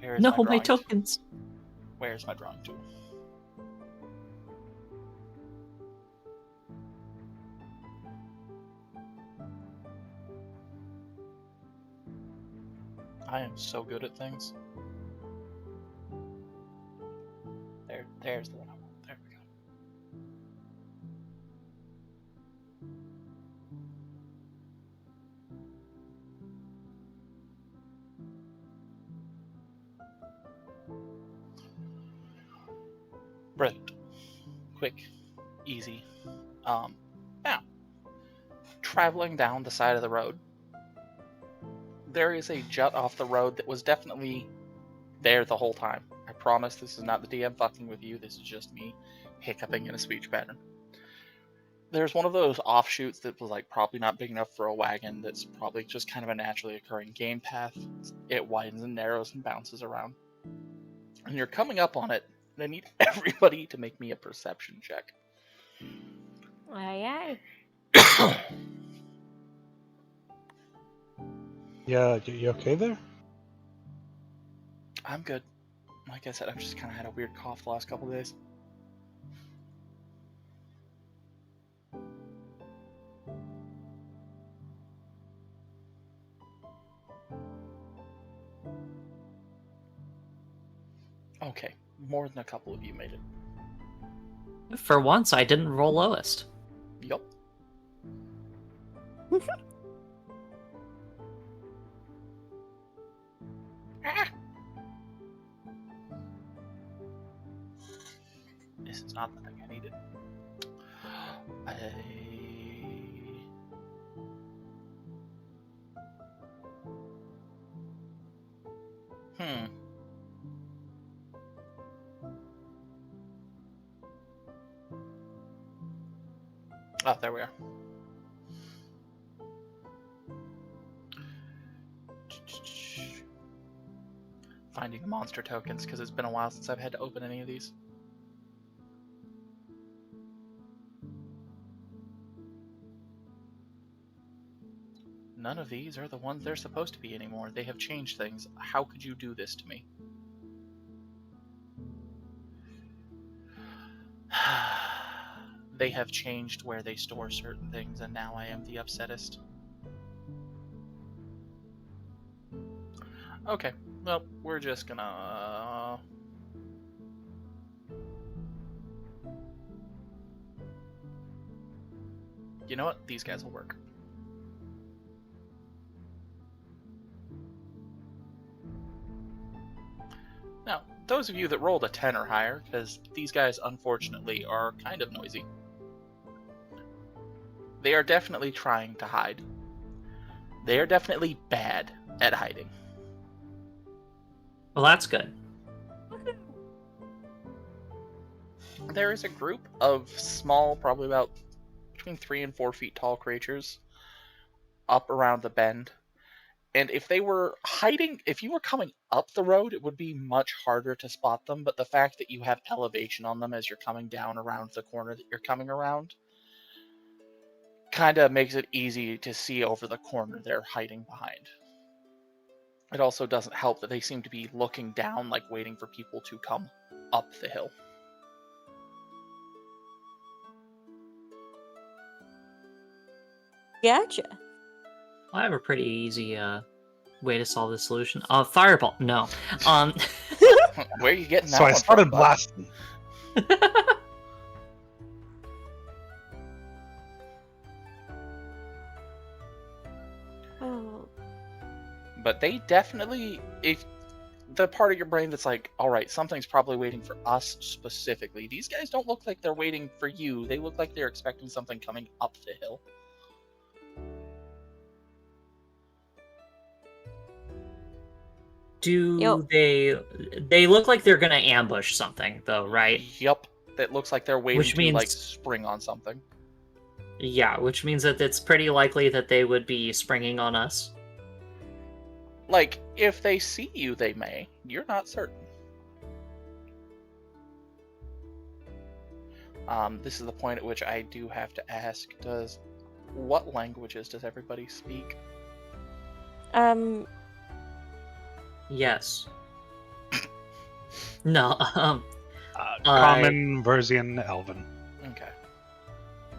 Where is No, my my drawing? tokens. Where's my drawing tool? I am so good at things. There's the one I want. There we go. Brilliant. Quick, easy. Now, traveling down the side of the road, there is a jut off the road that was definitely there the whole time. I promise this is not the DM fucking with you. This is just me hiccuping in a speech pattern. There's one of those offshoots that was like probably not big enough for a wagon. That's probably just kind of a naturally occurring game path. It widens and narrows and bounces around. And you're coming up on it, and I need everybody to make me a perception check. Aye, Yeah, you okay there? I'm good. Like I said, I've just kind of had a weird cough the last couple of days. Okay, more than a couple of you made it. For once, I didn't roll lowest. Yup. Ah! This is not the thing I needed. Oh, there we are. Finding the monster tokens, because it's been a while since I've had to open any of these. None of these are the ones they're supposed to be anymore. They have changed things. How could you do this to me? They have changed where they store certain things, and now I am the upsettest. Okay, well, we're just gonna... You know what? These guys will work. Now, those of you that rolled a 10 or higher, because these guys unfortunately are kind of noisy, they are definitely trying to hide. They are definitely bad at hiding. Well, that's good. There is a group of small, probably about between 3 and 4 feet tall creatures up around the bend. And if they were hiding, if you were coming up the road, it would be much harder to spot them. But the fact that you have elevation on them as you're coming down around the corner that you're coming around kind of makes it easy to see over the corner they're hiding behind. It also doesn't help that they seem to be looking down, like waiting for people to come up the hill. Gotcha. I have a pretty easy way to solve this solution. Fireball. No. Where are you getting that So I one started from, bud? blasting. Oh. But they definitely, if the part of your brain that's like, all right, something's probably waiting for us specifically. These guys don't look like they're waiting for you. They look like they're expecting something coming up the hill. Do they look like they're gonna ambush something though, right? Yup. That looks like they're waiting Which to like means- spring on something. Yeah, which means that it's pretty likely that they would be springing on us. Like, if they see you, they may. You're not certain. This is the point at which I do have to ask, what languages does everybody speak? Yes. No. Common, Versian, Elven. Okay.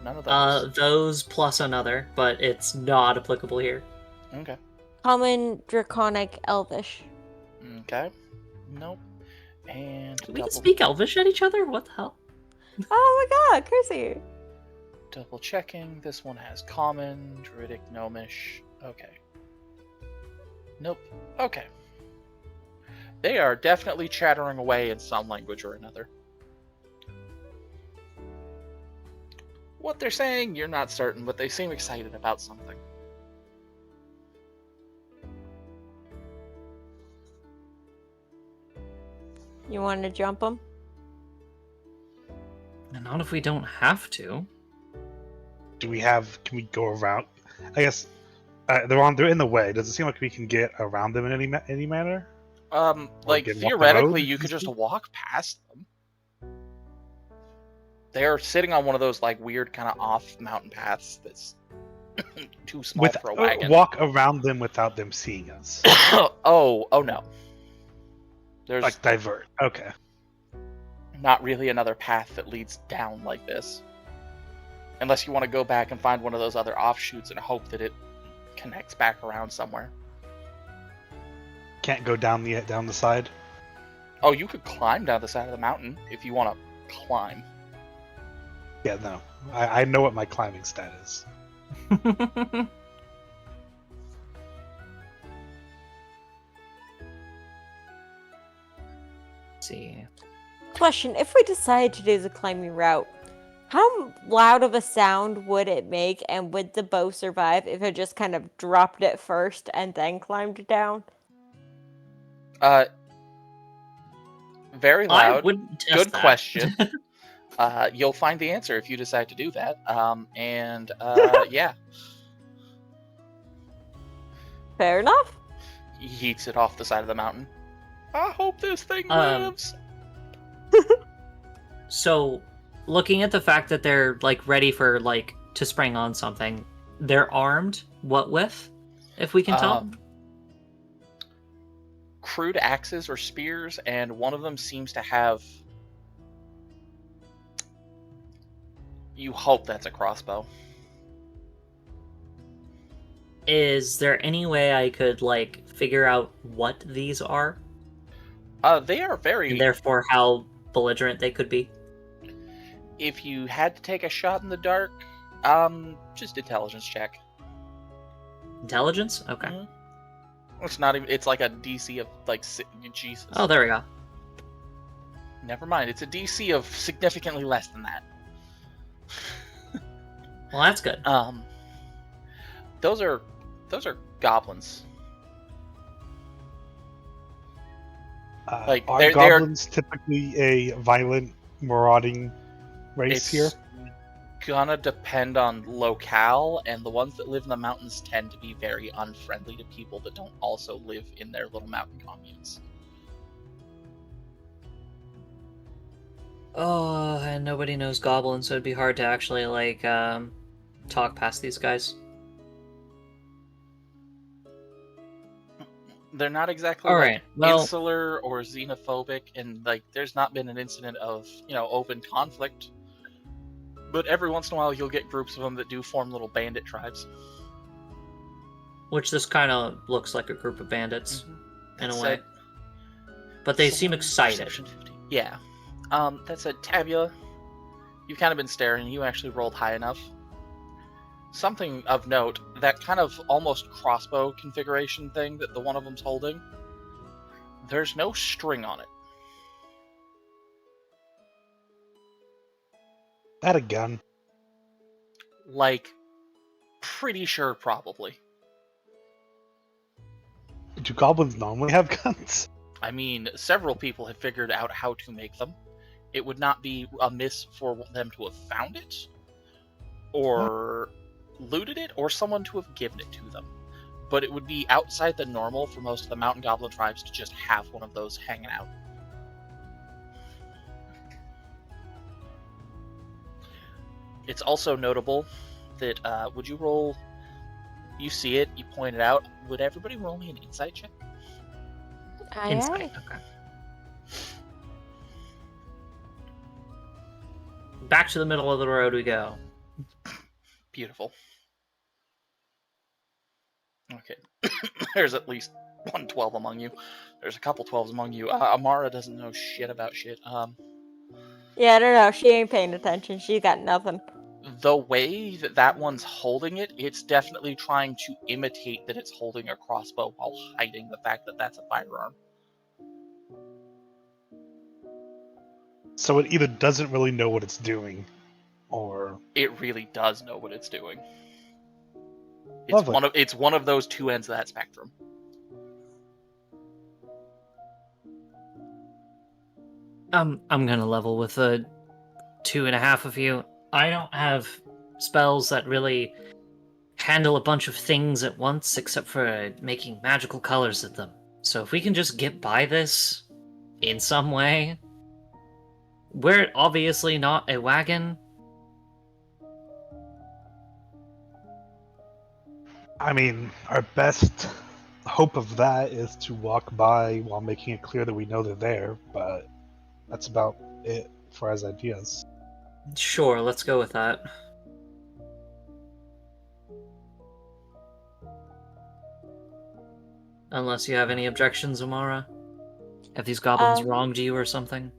None of those. Those plus another, but it's not applicable here. Okay. Common, Draconic, Elvish. Okay. Nope. And We can speak Elvish at each other? What the hell? Oh my god, crazy. double checking. This one has common, druidic, gnomish. Okay. Nope. Okay. They are definitely chattering away in some language or another. What they're saying, you're not certain, but they seem excited about something. You want to jump them? Not if we don't have to. Can we go around? I guess they're in the way. Does it seem like we can get around them in any manner? Like, get off the theoretically, road? you could just walk past them. They're sitting on one of those, like, weird kind of off mountain paths that's too small for a wagon. Walk around them without them seeing us. oh no. There's Like divert. Okay. not really another path that leads down like this. Unless you want to go back and find one of those other offshoots and hope that it connects back around somewhere. Can't go down the side. Oh, you could climb down the side of the mountain if you want to climb. Yeah, no. I know what my climbing stat is. See. Question, if we decide to do the climbing route, how loud of a sound would it make, and would the bow survive if it just kind of dropped it first and then climbed down? Very I loud. wouldn't test Good that. question. You'll find the answer if you decide to do that. Yeah, Fair enough. he yeets it off the side of the mountain. I hope this thing Um, lives. So, looking at the fact that they're like ready for like to spring on something, they're armed. What with, if we can tell? Crude axes or spears, and one of them seems to have. You hope that's a crossbow. Is there any way I could like figure out what these are, They are very. and therefore how belligerent they could be? If you had to take a shot in the dark, just intelligence check. Intelligence? Okay. Mhm. It's not even. It's like a DC of like Jesus. Oh, there we go. Never mind. It's a DC of significantly less than that. Well, that's good. Those are goblins. Like, are they're goblins typically a violent, marauding race here? It's gonna depend on locale, and the ones that live in the mountains tend to be very unfriendly to people that don't also live in their little mountain communes. Oh, and nobody knows goblins, so it'd be hard to actually like talk past these guys. They're not exactly All like right, well- insular or xenophobic, and like there's not been an incident of open conflict. But every once in a while, you'll get groups of them that do form little bandit tribes. Which this kind of looks like a group of bandits in a That way, said, but they seem someone- excited. Perception 50. Yeah. That said, Tabula, you've kind of been staring. You actually rolled high enough. Something of note, that kind of almost crossbow configuration thing that the one of them's holding, there's no string on it. That a gun? Like, pretty sure probably. Do goblins normally have guns? I mean, several people have figured out how to make them. It would not be amiss for them to have found it, or looted it, or someone to have given it to them. But it would be outside the normal for most of the mountain goblin tribes to just have one of those hanging out. It's also notable that, would you roll... You see it, you point it out. Would everybody roll me an insight check? Insight. Okay. Back to the middle of the road we go. Beautiful. Okay. There's at least one 12 among you. There's a couple 12s among you. Amara doesn't know shit about shit. Yeah, I don't know. She ain't paying attention. She got nothing. The way that that one's holding it, it's definitely trying to imitate that it's holding a crossbow while hiding the fact that that's a firearm. So it either doesn't really know what it's doing, or It really does know what it's doing. Lovely. It's one of those two ends of that spectrum. I'm gonna level with a 2.5 of you. I don't have spells that really handle a bunch of things at once, except for making magical colors at them. So if we can just get by this in some way, we're obviously not a wagon. I mean, our best hope of that is to walk by while making it clear that we know they're there, but that's about it for as ideas. Sure, let's go with that. Unless you have any objections, Amara? Have these goblins wronged you or something?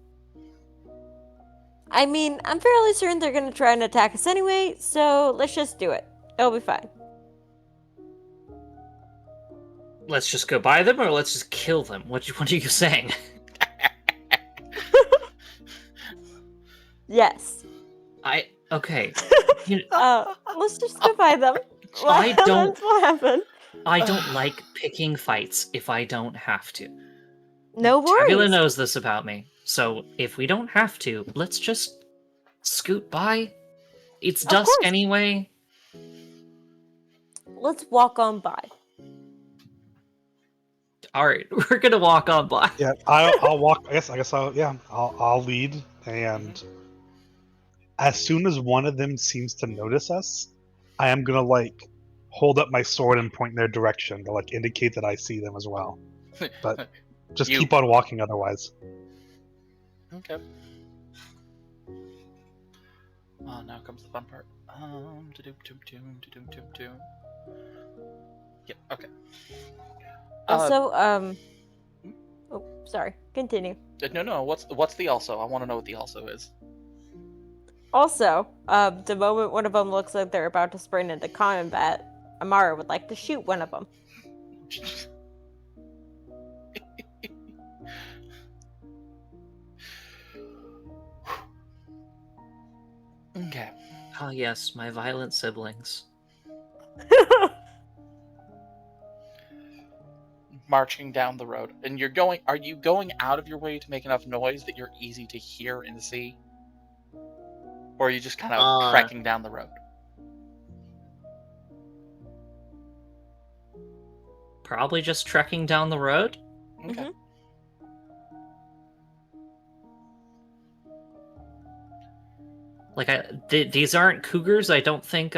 I mean, I'm fairly certain they're gonna try and attack us anyway, so let's just do it. It'll be fine. Let's just go by them, or let's just kill them? What are you saying? Yes. Okay. Let's just go by them. I don't- That's what happened. I don't like picking fights if I don't have to. No Tabula worries. knows this about me, so if we don't have to, let's just scoot by? It's Of dusk course. anyway. Let's walk on by. All right, we're gonna walk on by. Yeah, I'll walk. I'll lead, and as soon as one of them seems to notice us, I am gonna like hold up my sword and point in their direction to like indicate that I see them as well. But just You. keep on walking otherwise. Okay. Oh, now comes the fun part. Yep. Okay. Also, oh, sorry. Continue. No. What's the also? I want to know what the also is. Also, the moment one of them looks like they're about to sprint into combat, Amara would like to shoot one of them. Okay. Ah, yes, my violent siblings. Marching down the road, and are you going out of your way to make enough noise that you're easy to hear and see, or are you just kind of trekking down the road? Probably just trekking down the road. Okay. Mhm. Like, these aren't cougars. I don't think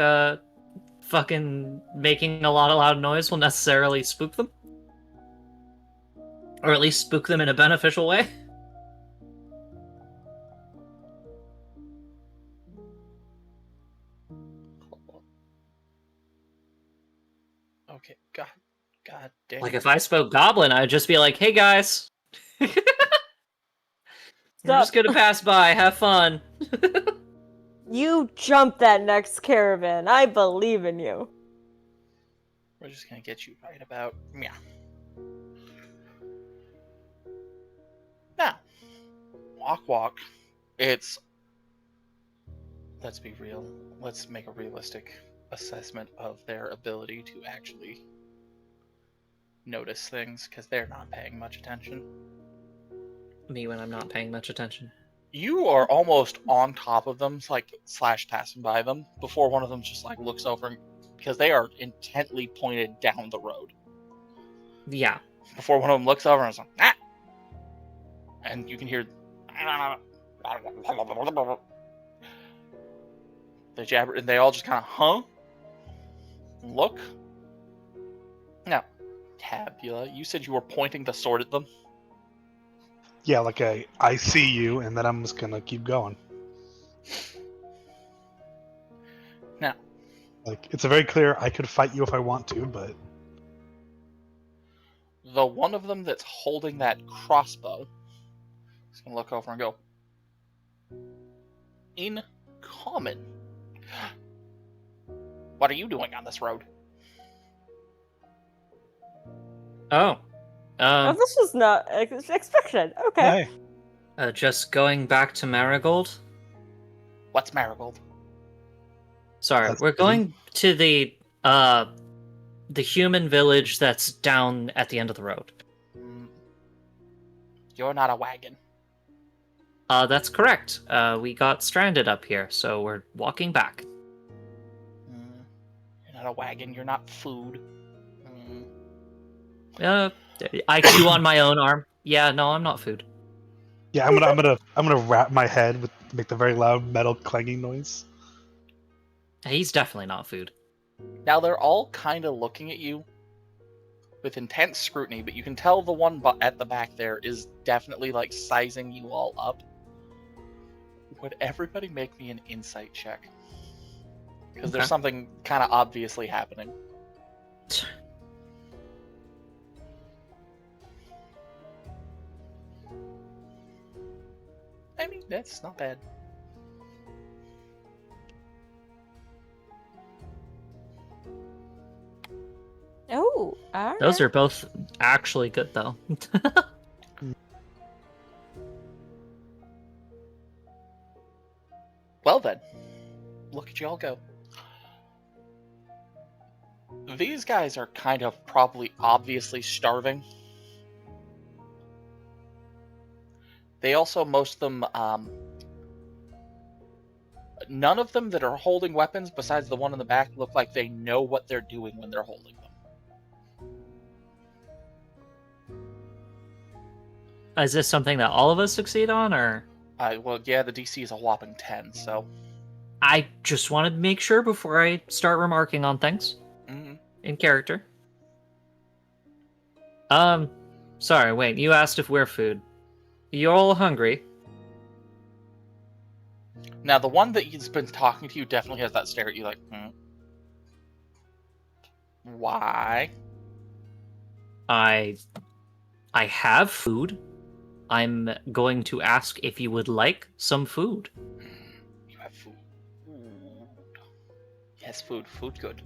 fucking making a lot of loud noise will necessarily spook them, or at least spook them in a beneficial way. Okay. God damn. Like, if I spoke Goblin, I'd just be like, "Hey guys, we're just Stop. gonna pass by, have fun." You jump that next caravan. I believe in you. We're just gonna get you right about now. Walk. It's. Let's be real. Let's make a realistic assessment of their ability to actually notice things, because they're not paying much attention. Me when I'm not paying much attention. You are almost on top of them, like slash passing by them, before one of them just like looks over, because they are intently pointed down the road. Yeah. Before one of them looks over and is like, ah! And you can hear the jabber, and they all just kind of look. Now, Tabula, you said you were pointing the sword at them. Yeah, like I see you, and then I'm just gonna keep going. Now, Like it's a very clear. I could fight you if I want to, but the one of them that's holding that crossbow is gonna look over and go, in common. What are you doing on this road? Oh. Oh, this was not expected. Okay. hey, Just going back to Marigold. What's Marigold? Sorry, That's we're good. going to the human village that's down at the end of the road. You're not a wagon. That's correct. We got stranded up here, so we're walking back. You're not a wagon. You're not food. I chew on my own arm. Yeah, no, I'm not food. Yeah, I'm gonna wrap my head with make the very loud metal clanging noise. He's definitely not food. Now they're all kind of looking at you with intense scrutiny, but you can tell the one at the back there is definitely like sizing you all up. Would everybody make me an insight check? Because there's something kind of obviously happening. I mean, that's not bad. Oh, alright. Those are both actually good, though. Well then, look at y'all go. These guys are kind of probably obviously starving. They also, most of them, None of them that are holding weapons, besides the one in the back, look like they know what they're doing when they're holding them. Is this something that all of us succeed on, or? Well, yeah, the DC is a whopping 10, so... I just want to make sure before I start remarking on things Mhm. in character. Sorry, wait, you asked if we're food. You're all hungry. Now, the one that has been talking to you definitely has that stare at you like, Why? I have food. I'm going to ask if you would like some food. You have food. Food. Yes, food. Food good.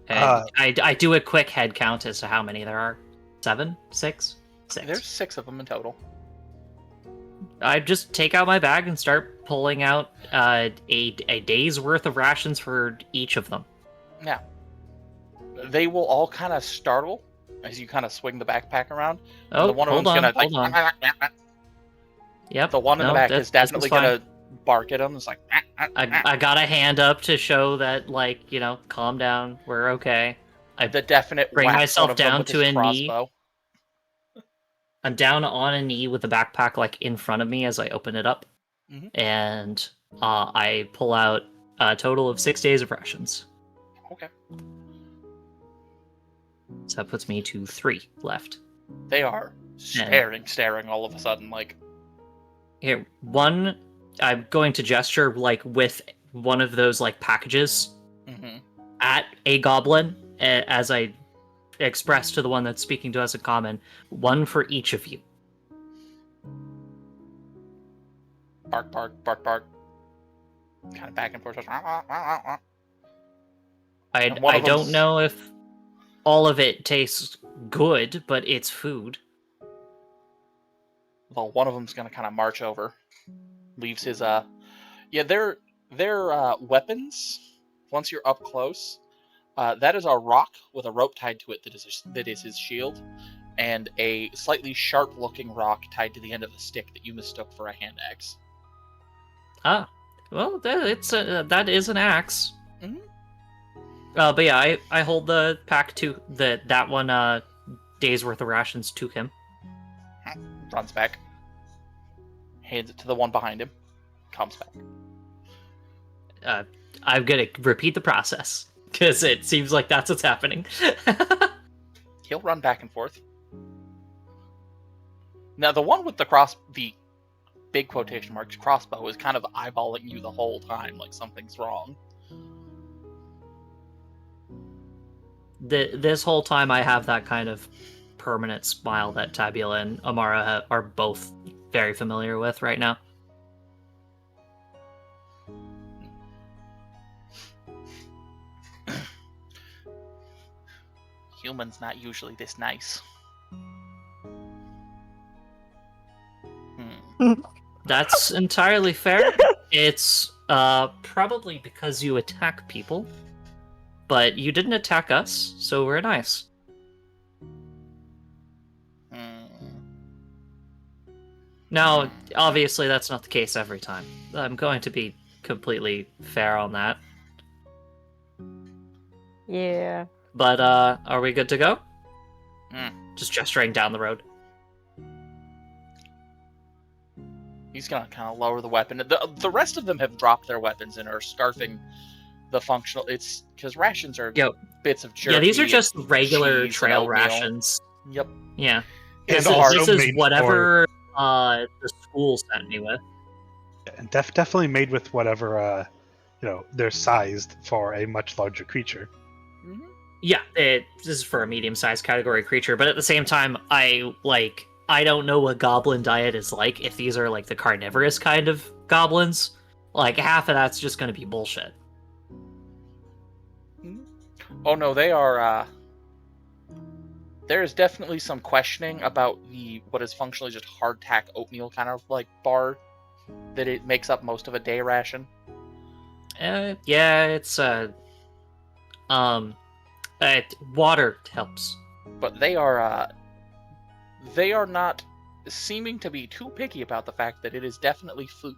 And I do a quick head count as to how many there are. 7? 6? 6. There's 6 of them in total. I just take out my bag and start pulling out a day's worth of rations for each of them. Now, they will all kind of startle as you kind of swing the backpack around. And Oh, the one of hold them's on, gonna like. hold on. Yep. The one in the back is definitely gonna bark at him. It's like. I got a hand up to show that, like, calm down. We're okay. The definite bring whack myself one of them down with to his a knee. crossbow. I'm down on a knee with the backpack like in front of me as I open it up, and I pull out a total of 6 days of rations. Okay. So that puts me to 3 left. They are staring all of a sudden like. Here, one. I'm going to gesture like with one of those like packages at a goblin as I express to the one that's speaking to us in common. One for each of you. Bark, bark, bark, bark. Kind of back and forth. I don't know if all of it tastes good, but it's food. Well, one of them's gonna kind of march over, leaves his their weapons. Once you're up close, that is a rock with a rope tied to it that is his shield, and a slightly sharp-looking rock tied to the end of a stick that you mistook for a hand axe. Ah, well, that is an axe. But yeah, I hold the pack to that one day's worth of rations to him. Runs back, hands it to the one behind him, comes back. I'm gonna repeat the process because it seems like that's what's happening. He'll run back and forth. Now, the one with the big quotation marks crossbow is kind of eyeballing you the whole time, like something's wrong. This whole time, I have that kind of permanent smile that Tabula and Amara are both very familiar with right now. Humans not usually this nice. That's entirely fair. It's probably because you attack people, but you didn't attack us, so we're nice. Now, obviously, that's not the case every time. I'm going to be completely fair on that. Yeah. But, are we good to go? Just gesturing down the road. He's gonna kind of lower the weapon. The rest of them have dropped their weapons and are scarfing the functional. It's because rations are bits of jerky. Yeah, these are just regular cheese, trail rations. Yep. Yeah. And This is whatever the school sent me with. And definitely made with whatever they're sized for a much larger creature. Yeah, this is for a medium-sized category creature, but at the same time, I don't know what goblin diet is like. If these are like the carnivorous kind of goblins, like half of that's just going to be bullshit. Oh no, they are. There is definitely some questioning about what is functionally just hardtack oatmeal kind of like bar that it makes up most of a day ration. Yeah, it's water helps. But they are not seeming to be too picky about the fact that it is definitely food.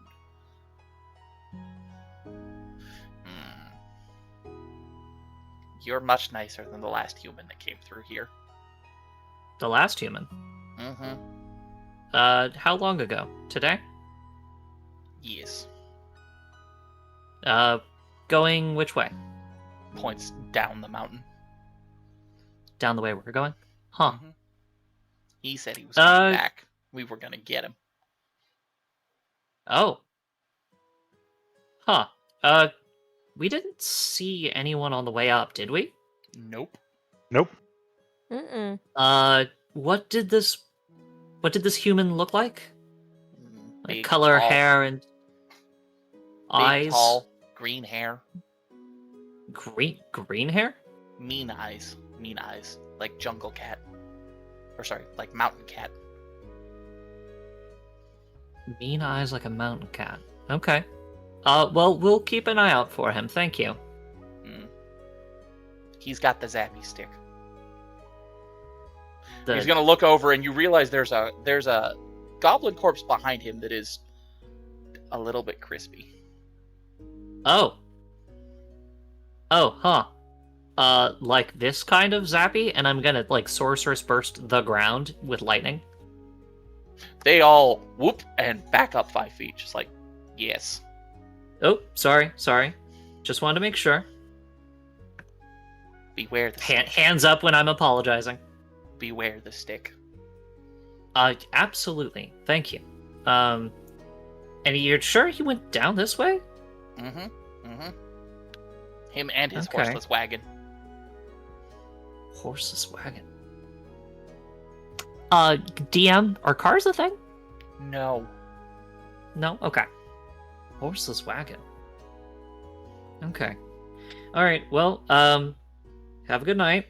You're much nicer than the last human that came through here. The last human. Mm-hmm. How long ago? Today? Yes. Going which way? Points down the mountain. Down the way we're going? Huh. Mm-hmm. He said he was coming Uh, back. We were gonna get him. Oh. Huh. We didn't see anyone on the way up, did we? Nope. Nope. Mm-mm. What did this human look like? Like Big, color, tall, hair, and eyes? Big, tall, green hair. Green hair? Mean eyes. Mean eyes. Like jungle cat. Or sorry, like mountain cat. Mean eyes like a mountain cat. Okay. Well, we'll keep an eye out for him. Thank you. He's got the zappy stick. The- He's gonna look over, and you realize there's a goblin corpse behind him that is a little bit crispy. Oh. Oh, huh. Like this kind of zappy, and I'm gonna, like, sorceress burst the ground with lightning. They all whoop and back up 5 feet, just like, yes. Oh, sorry. Just wanted to make sure. Beware the stick. Hands up when I'm apologizing. Beware the stick. Absolutely. Thank you. And you're sure he went down this way? Mm-hmm. Him and his Okay. horseless wagon. Horseless wagon. DM, are cars a thing? No. No? Okay. Horseless wagon. Okay. Alright, well, have a good night.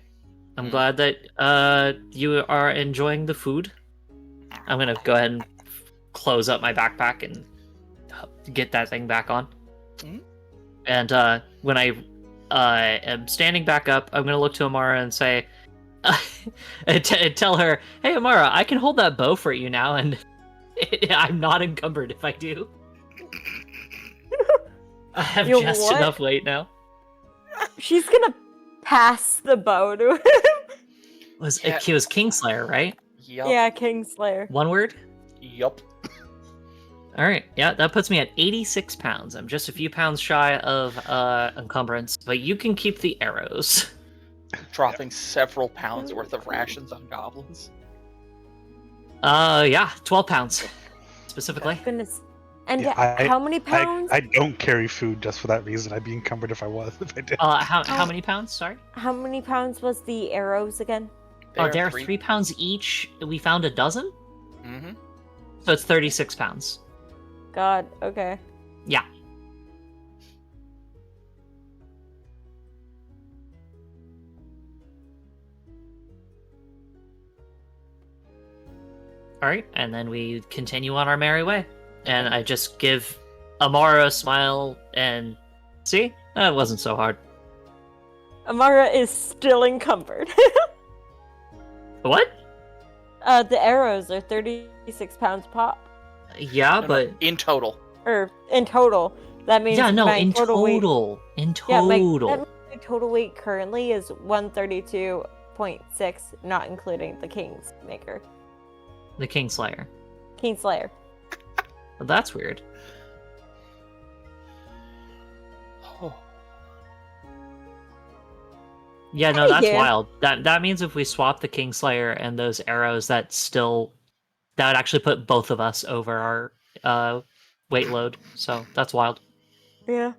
I'm glad that, you are enjoying the food. I'm gonna go ahead and close up my backpack and get that thing back on. Mhm. And, when I, am standing back up, I'm gonna look to Amara and say, and tell her, "Hey, Amara, I can hold that bow for you now, and I'm not encumbered if I do. I have You just what? enough weight now." She's gonna pass the bow to him. It was Yeah. Kingslayer, right? Yup. Yeah, Kingslayer. One word? Yup. All right, yeah, that puts me at 86 pounds. I'm just a few pounds shy of encumbrance, but you can keep the arrows. Dropping several pounds worth of rations on goblins. Yeah, 12 pounds specifically. Goodness. And Yeah, how many pounds? I don't carry food just for that reason. I'd be encumbered if I did. How many pounds? Sorry. How many pounds was the arrows again? They're 3 pounds each. We found a dozen, Mm-hmm. so it's 36 pounds. God, okay. Yeah. All right, and then we continue on our merry way. And I just give Amara a smile and see, that wasn't so hard. Amara is still encumbered. What? The arrows are 36 pounds pop. Yeah, but in total. Or in total. That means yeah, no, my in total weight. total, in Yeah, that total. means my total weight currently is 132.6, not including the Kingmaker. The Kingslayer. Kingslayer. Well, that's weird. Oh. Yeah, no, that's Yeah. wild. That means if we swap the Kingslayer and those arrows, that would actually put both of us over our weight load. So that's wild. Yeah.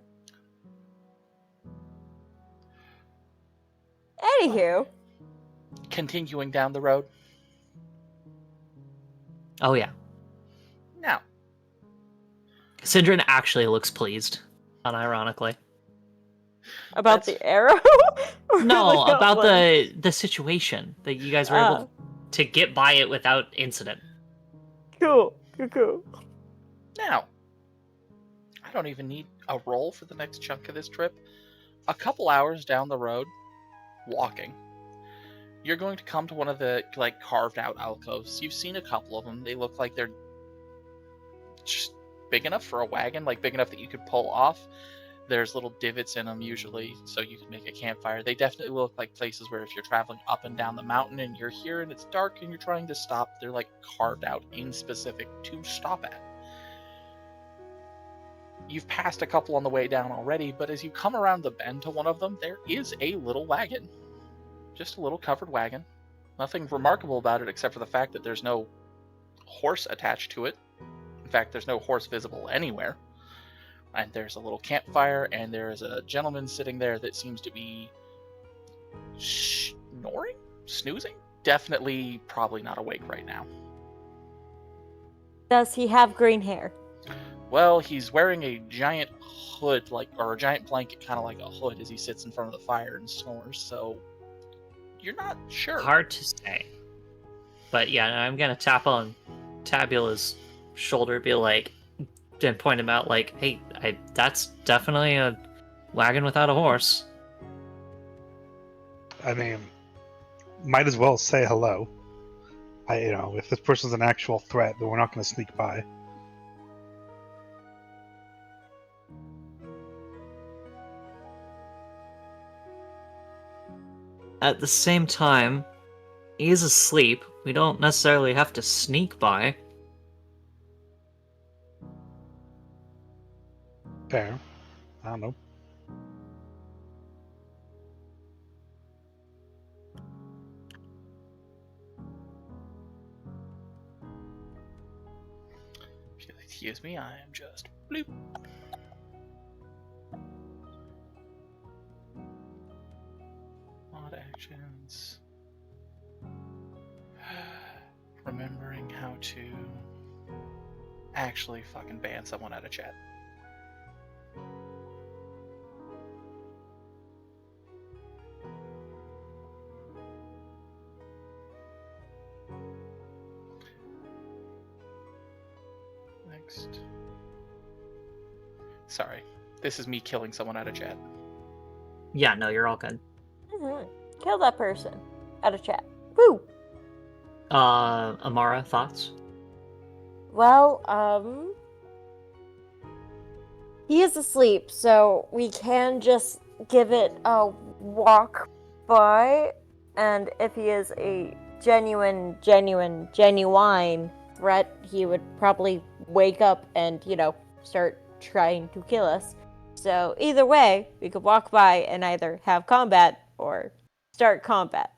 Anywho. Continuing down the road. Oh yeah. Now, Syndrin actually looks pleased, unironically. About That's- the arrow? Or No, the about goblin? the situation that you guys were able to get by it without incident. Cool. now, I don't even need a roll for the next chunk of this trip. A couple hours down the road, walking, you're going to come to one of the carved out alcoves. You've seen a couple of them. They look like they're just big enough for a wagon, like big enough that you could pull off. There's little divots in them usually, so you can make a campfire. They definitely look like places where if you're traveling up and down the mountain and you're here and it's dark and you're trying to stop, they're like carved out in specific to stop at. You've passed a couple on the way down already, but as you come around the bend to one of them, there is a little wagon. Just a little covered wagon. Nothing remarkable about it except for the fact that there's no horse attached to it. In fact, there's no horse visible anywhere. And there's a little campfire, and there is a gentleman sitting there that seems to be snoring? Snoozing? Definitely probably not awake right now. Does he have green hair? Well, he's wearing a giant hood, or a giant blanket, kind of like a hood, as he sits in front of the fire and snores, so you're not sure. Hard to say. But yeah, I'm gonna tap on Tabula's shoulder, be like, and point him out, like, hey, that's definitely a wagon without a horse. I mean, might as well say hello. If this person's an actual threat, then we're not going to sneak by. At the same time, he's asleep. We don't necessarily have to sneak by. Fair. I don't know. Excuse me, I am just bloop. Mod actions. Remembering how to actually fucking ban someone out of chat. Next. Sorry, this is me killing someone out of chat. Yeah, no, you're all good. Mm-hmm. Kill that person out of chat. Woo! Amara, thoughts? Well, he is asleep, so we can just give it a walk by, and if he is a genuine threat, he would probably wake up and, start trying to kill us. So either way, we could walk by and either have combat or start combat.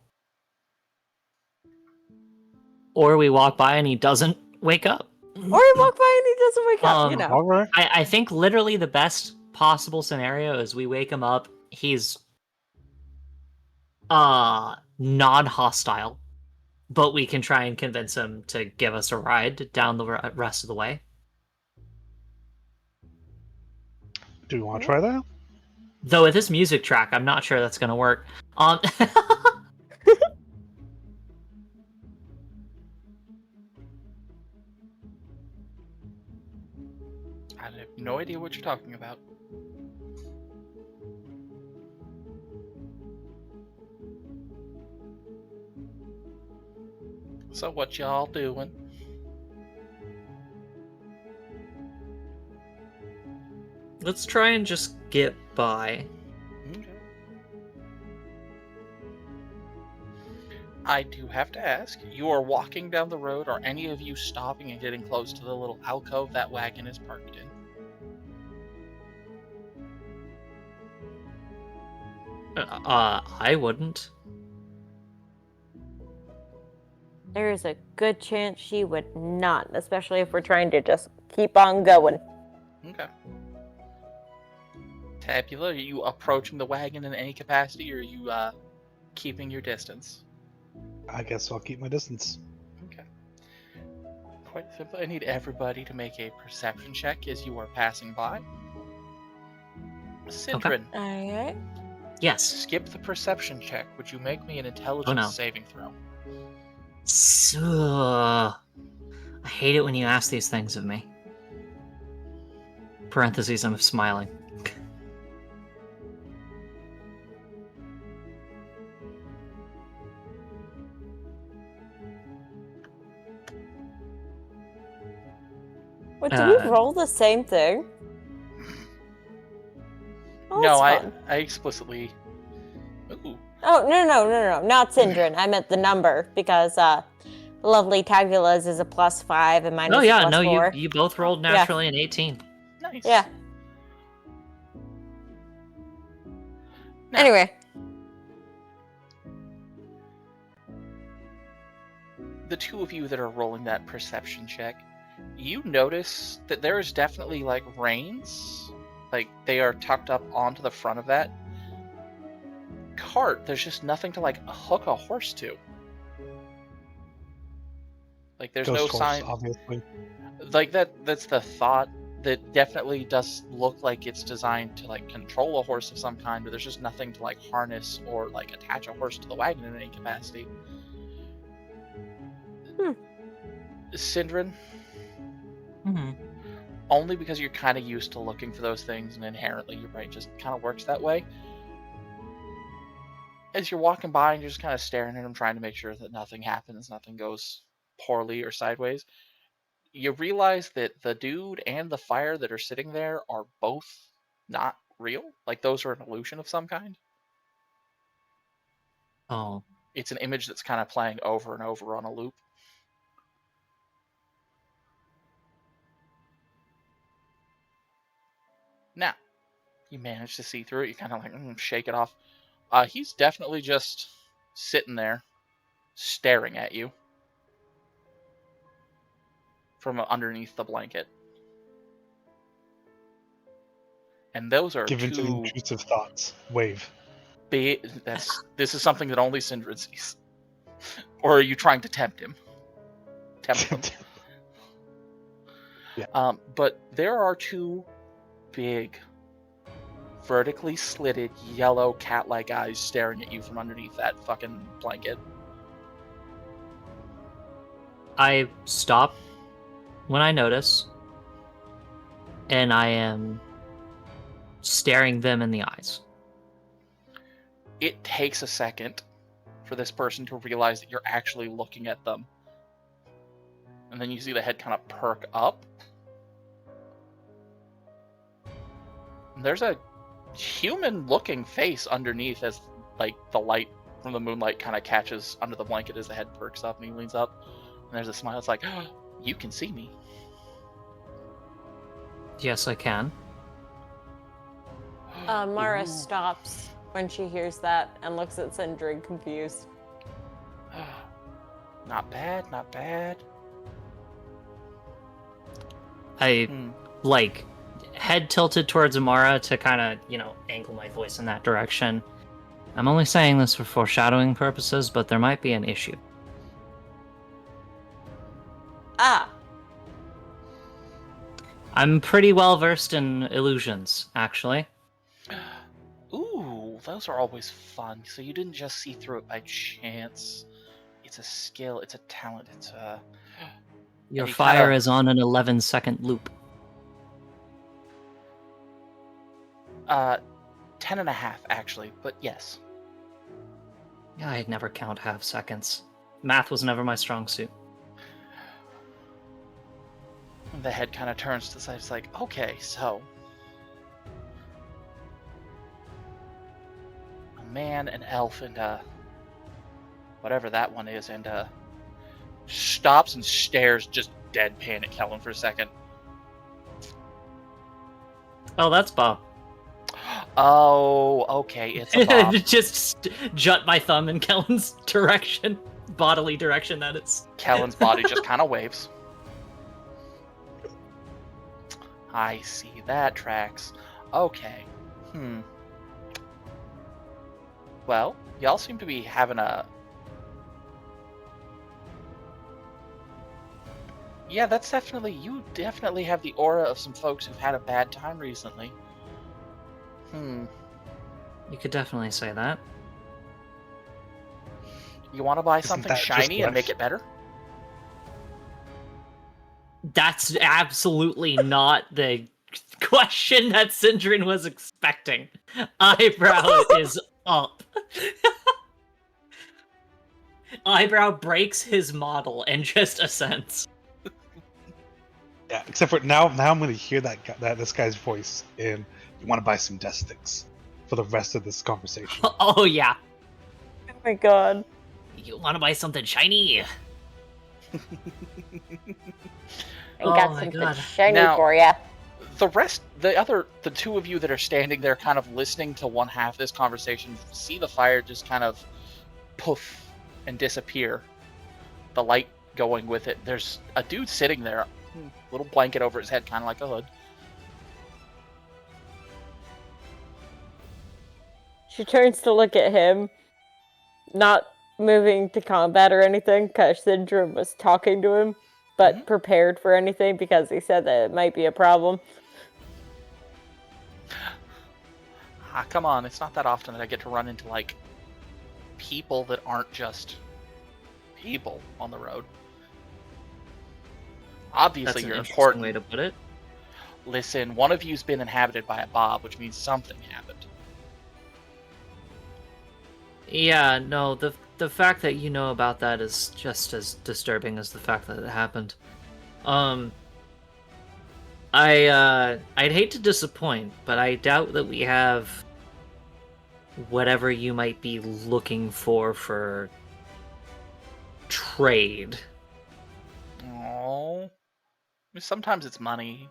Or we walk by and he doesn't wake up. Or he walk by and he doesn't wake up, All right. I think literally the best possible scenario is we wake him up, he's non-hostile, but we can try and convince him to give us a ride down the rest of the way. Do you want to try that? Though with this music track, I'm not sure that's gonna work. I have no idea what you're talking about. So what y'all doing? Let's try and just get by. Okay. I do have to ask, you are walking down the road, are any of you stopping and getting close to the little alcove that wagon is parked in? I wouldn't. There is a good chance she would not, especially if we're trying to just keep on going. Okay. Tabula, are you approaching the wagon in any capacity, or are you keeping your distance? I guess I'll keep my distance. Okay. Quite simple. I need everybody to make a perception check as you are passing by. Sidrin, Alright. Yes. skip the perception check. Would you make me an intelligence saving throw? So, I hate it when you ask these things of me. Parentheses, I'm smiling. Wait, did we roll the same thing? No, That's I fun. explicitly. Ooh. Oh, no, not Syndrin. I meant the number, because lovely Tagula's is a +5 and mine Oh is a yeah, no, +4. you both rolled naturally an 18. Nice. Yeah. Now, Anyway. the two of you that are rolling that perception check, you notice that there is definitely like reins, like they are tucked up onto the front of that cart. There's just nothing to like hook a horse to. Like there's no Ghost horse, sign. obviously. Like that's the thought. That definitely does look like it's designed to like control a horse of some kind, but there's just nothing to like harness or like attach a horse to the wagon in any capacity. Syndrin, Mm-hmm. only because you're kind of used to looking for those things and inherently your brain just kind of works that way. As you're walking by and you're just kind of staring at them, trying to make sure that nothing happens, nothing goes poorly or sideways, you realize that the dude and the fire that are sitting there are both not real. Like those are an illusion of some kind. Oh. It's an image that's kind of playing over and over on a loop. Now, you manage to see through it. You kind of like shake it off. He's definitely just sitting there, staring at you from underneath the blanket. And those are Give into the two intrusive thoughts. Wave. big. This is something that only Syndrin sees. Or are you trying to tempt him? Tempt them. Yeah. But there are two big, vertically slitted, yellow cat-like eyes staring at you from underneath that fucking blanket. I stop when I notice, and I am staring them in the eyes. It takes a second for this person to realize that you're actually looking at them. And then you see the head kind of perk up. And there's a human-looking face underneath as like the light from the moonlight kind of catches under the blanket as the head perks up and he leans up. And there's a smile. It's like, oh, you can see me. Yes, I can. Mara Ooh. stops when she hears that and looks at Syndrin confused. Not bad, not bad. I like head tilted towards Amara to kind of, angle my voice in that direction. I'm only saying this for foreshadowing purposes, but there might be an issue. Ah. I'm pretty well versed in illusions, actually. Ooh, those are always fun. So you didn't just see through it by chance. It's a skill, it's a talent, it's a... Your you fire kinda- is on an 11-second loop. 10 and a half, actually, but yes. Yeah, I'd never count half seconds. Math was never my strong suit. And the head kind of turns to the side. It's like, okay, so... a man, an elf, and whatever that one is, and stops and stares just deadpan at Kellen for a second. Oh, that's Bob. Oh, okay, it's a Bob. Just jut my thumb in Kellen's direction. Bodily direction, that is. Kellen's body just kind of waves. I see, that tracks. Okay. Well, y'all seem to be having a... Yeah, that's definitely... You definitely have the aura of some folks who've had a bad time recently. You could definitely say that. You want to buy Isn't something that just shiny and life? make it better? That's absolutely not the question that Syndrin was expecting. Eyebrow is up. Eyebrow breaks his model and just assents. Yeah, except for now I'm going to hear that this guy's voice, and you want to buy some death sticks. for the rest of this conversation. Oh yeah. Oh my god. You want to buy something shiny? I Oh got my something God. shiny Now- for ya. The two of you that are standing there kind of listening to one half of this conversation, see the fire just kind of poof and disappear. The light going with it. There's a dude sitting there, little blanket over his head, kind of like a hood. She turns to look at him, not moving to combat or anything, because Syndrome was talking to him, but Mhm. prepared for anything because he said that it might be a problem. Ah, come on, it's not that often that I get to run into, like, people that aren't just people on the road. Obviously, That's an you're interesting important. way to put it. Listen, one of you's been inhabited by a Bob, which means something happened. Yeah, no, the fact that you know about that is just as disturbing as the fact that it happened. I'd hate to disappoint, but I doubt that we have whatever you might be looking for trade. Oh, sometimes it's money.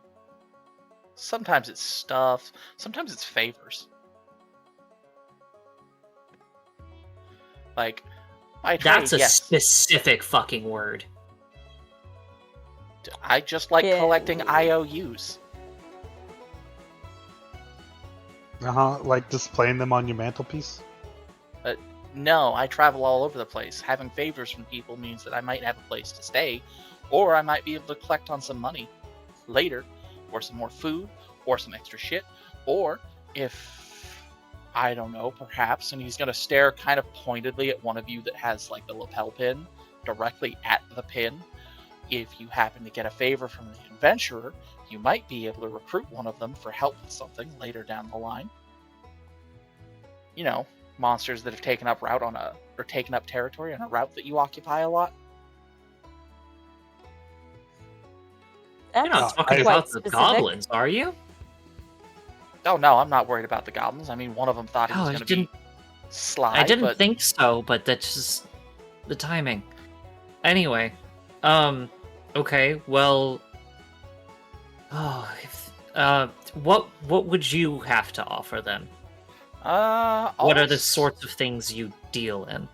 Sometimes it's stuff. Sometimes it's favors. Like, by trade, That's a yes. specific fucking word. I just like Yeah, collecting indeed. IOUs. Like displaying them on your mantelpiece. No, I travel all over the place. Having favors from people means that I might have a place to stay, or I might be able to collect on some money later, or some more food, or some extra shit, or if, I don't know, perhaps, and he's going to stare kind of pointedly at one of you that has like the lapel pin directly at the pin. If you happen to get a favor from the adventurer, you might be able to recruit one of them for help with something later down the line. You know, monsters that have taken up territory on a route that you occupy a lot. That's You're not No, talking I- about quite the specific. goblins, are you? Oh no, I'm not worried about the goblins. I mean, one of them thought he was Oh, going to be sly, I didn't but think so, but that's just the timing. Anyway, okay, well, what would you have to offer then? What are the sorts of things you deal in?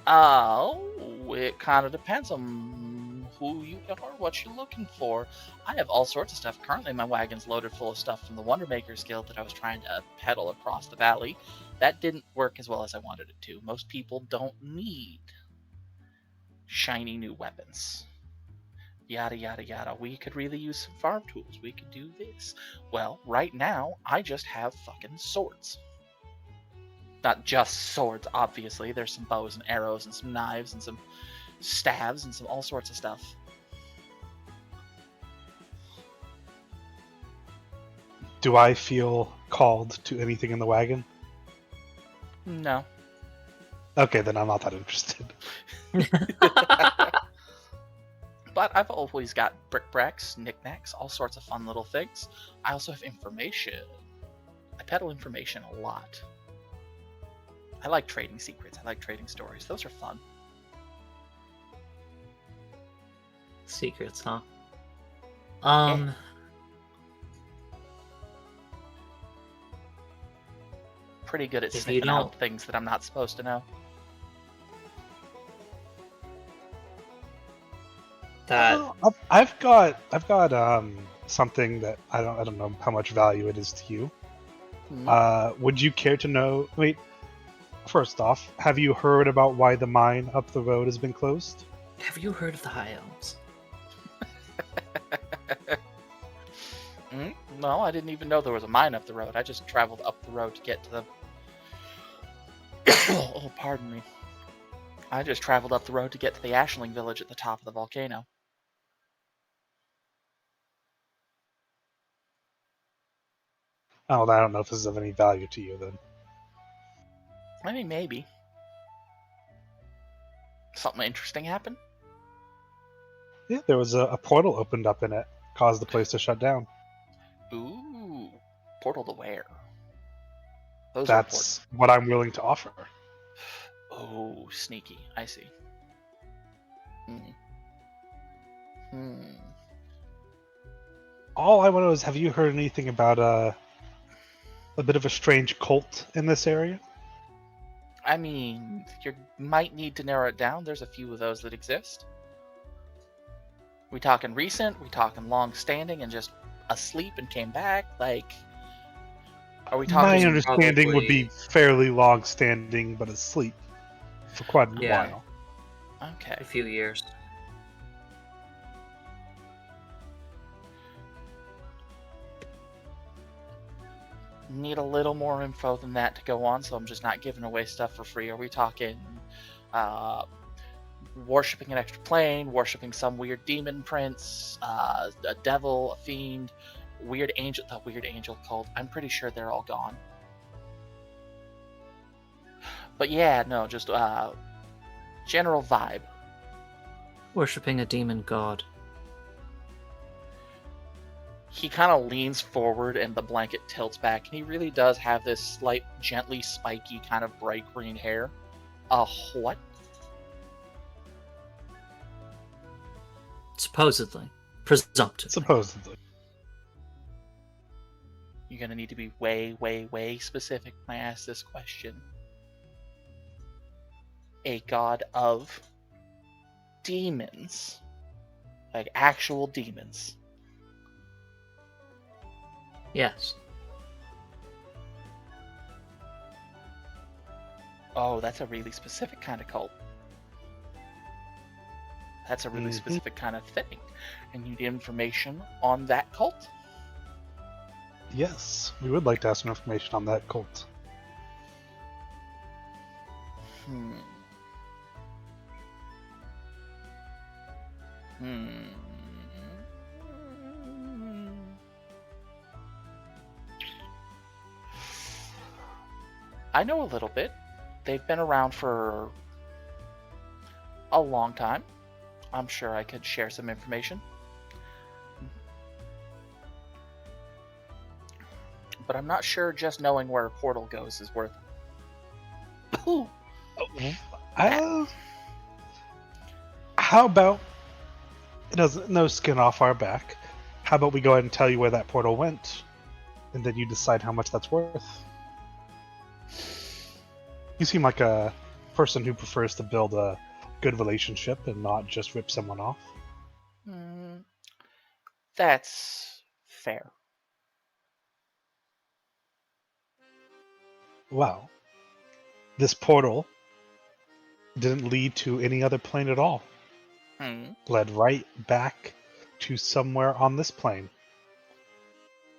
It kind of depends on who you are, what you're looking for. I have all sorts of stuff. Currently, my wagon's loaded full of stuff from the Wondermaker's Guild that I was trying to peddle across the valley. That didn't work as well as I wanted it to. Most people don't need shiny new weapons. Yada, yada, yada. We could really use some farm tools. We could do this. Well, right now, I just have fucking swords. Not just swords, obviously. There's some bows and arrows and some knives and some staves and some all sorts of stuff. Do I feel called to anything in the wagon? No. Okay, then I'm not that interested. But I've always got brick-bracks, knickknacks, all sorts of fun little things. I also have information. I peddle information a lot. I like trading secrets. I like trading stories. Those are fun. Secrets, huh? Pretty good at If you sniffing out don't- things that I'm not supposed to know. That Well, I've got something that I don't know how much value it is to you. Would you care to know? Wait, first off, have you heard about why the mine up the road has been closed? have you heard of the High Elves? No, I didn't even know there was a mine up the road. I just traveled up the road to get to the... Oh, pardon me. I just traveled up the road to get to the Ashling village at the top of the volcano. Oh, I don't know if this is of any value to you then. I mean, maybe. Something interesting happened? Yeah, there was a portal opened up in it, caused the place to shut down. Ooh. Portal to where? Those are important. That's what I'm willing to offer. Oh, sneaky. I see. All I want to know is, have you heard anything about a bit of a strange cult in this area? I mean, you might need to narrow it down. There's a few of those that exist. We talking recent? We talking long-standing and just asleep and came back? Like, are we talking? My understanding would be probably- fairly long-standing, but asleep for quite a Yeah. while. Okay. A few years. Need a little more info than that to go on, so I'm just not giving away stuff for free. Are we talking worshipping an extra plane, worshipping some weird demon prince, a devil, a fiend, the weird angel cult? I'm pretty sure they're all gone. But yeah, no, just general vibe. Worshipping a demon god. He kind of leans forward and the blanket tilts back, and he really does have this slight, gently spiky, kind of bright green hair. What? Supposedly. Presumptively. Supposedly. You're gonna need to be way, way, way specific when I ask this question. A god of demons. Like actual demons. Yes. Oh, that's a really specific kind of cult. That's a really specific kind of thing. And you need information on that cult? Yes, we would like to have some information on that cult. I know a little bit. They've been around for a long time. I'm sure I could share some information. But I'm not sure just knowing where a portal goes is worth it. How about, no skin off our back, how about we go ahead and tell you where that portal went, and then you decide how much that's worth? You seem like a person who prefers to build a good relationship and not just rip someone off. That's fair. Well, this portal didn't lead to any other plane at all. Led right back to somewhere on this plane.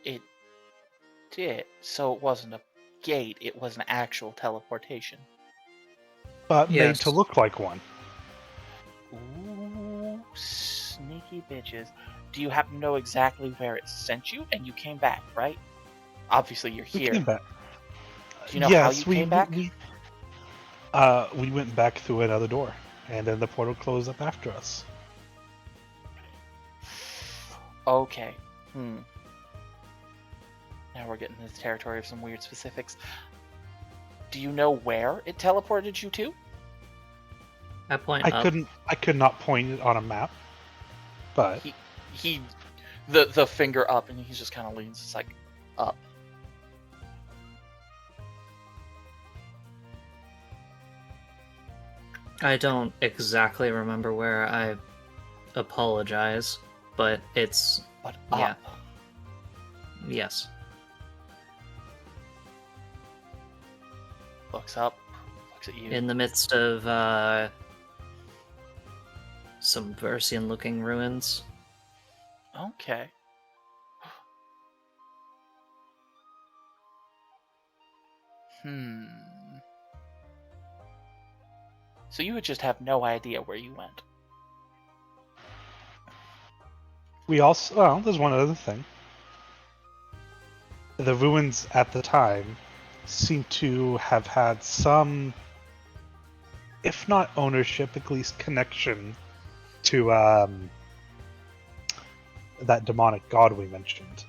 It did. So it wasn't a gate, it was an actual teleportation. But Yes. made to look like one. Ooh, sneaky bitches. Do you happen to know exactly where it sent you? And you came back, right? Obviously, you're We here. came back. Do you know how you came back? We went back through another door, and then the portal closed up after us. Okay. Now we're getting into the territory of some weird specifics. Do you know where it teleported you to? I point I up. could not point it on a map, but The finger up, and he just kind of leans. It's like up. I don't exactly remember where. I apologize, but it's But Yeah. up. yes. Looks up. Looks at you. In the midst of some Versian-looking ruins. Okay. So you would just have no idea where you went. we also... Well, there's one other thing. The ruins at the time seem to have had some, if not ownership, at least connection to that demonic god we mentioned.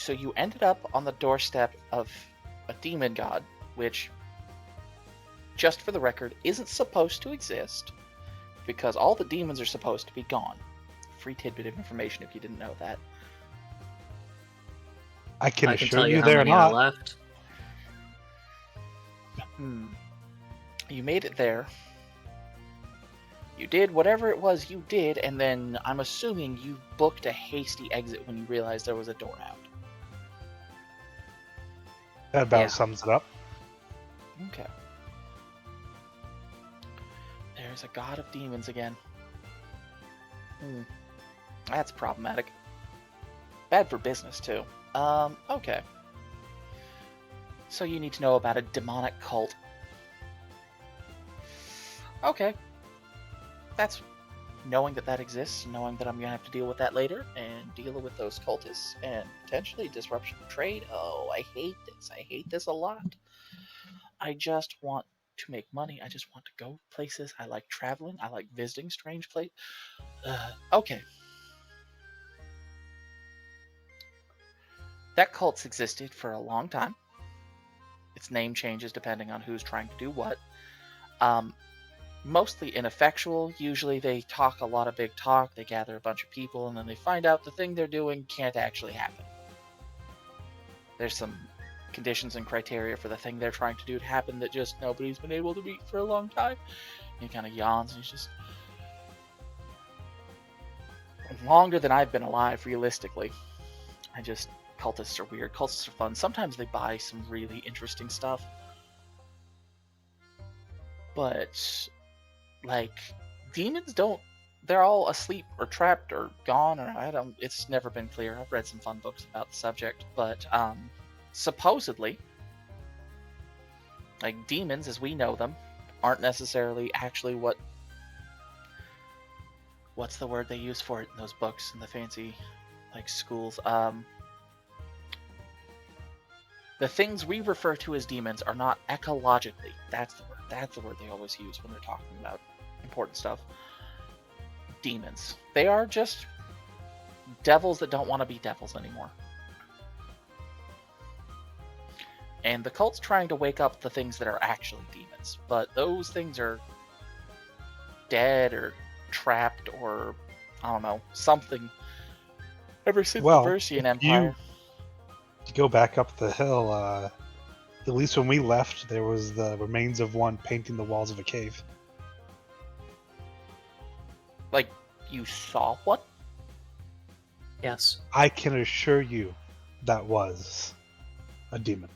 So you ended up on the doorstep of a demon god, which, just for the record, isn't supposed to exist, because all the demons are supposed to be gone. Free tidbit of information if you didn't know that. I can I can assure tell you you how they're many are not. left. You made it there. You did whatever it was you did, and then I'm assuming you booked a hasty exit when you realized there was a door out. That about Yeah. sums it up. Okay. There's a god of demons again. That's problematic. Bad for business, too. Okay. So you need to know about a demonic cult. Okay. That's knowing that exists, knowing that I'm going to have to deal with that later, and deal with those cultists, and potentially disruption of trade. Oh, I hate this. I hate this a lot. I just want to make money. I just want to go places. I like traveling. I like visiting strange places. Okay. That cult's existed for a long time. Its name changes depending on who's trying to do what. Mostly ineffectual. Usually they talk a lot of big talk, they gather a bunch of people, and then they find out the thing they're doing can't actually happen. There's some conditions and criteria for the thing they're trying to do to happen that just nobody's been able to meet for a long time. And he kind of yawns, and he's just... Longer than I've been alive, realistically. Cultists are weird. Cultists are fun. Sometimes they buy some really interesting stuff. But... like, demons don't, they're all asleep or trapped or gone, or it's never been clear. I've read some fun books about the subject, but supposedly, like, demons as we know them aren't necessarily actually what's the word they use for it in those books in the fancy, like, schools? The things we refer to as demons are not ecologically. That's the word they always use when they're talking about important stuff. Demons. They are just devils that don't want to be devils anymore. And the cult's trying to wake up the things that are actually demons. But those things are dead or trapped or, I don't know, something. Ever since the Versian Empire. You go back up the hill, at least when we left, there was the remains of one painting the walls of a cave. Like, you saw what? Yes. I can assure you that was a demon.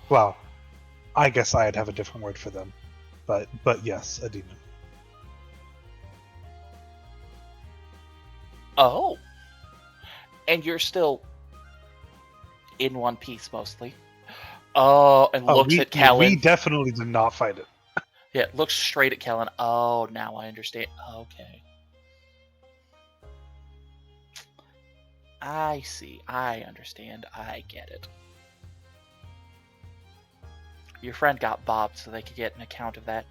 Well, I guess I'd have a different word for them. But yes, a demon. Oh. And you're still in one piece, mostly. Oh, and looks at Kellen. We definitely did not fight it. Yeah, looks straight at Kellen. Oh, now I understand. Okay. I see. I understand. I get it. Your friend got bobbed so they could get an account of that.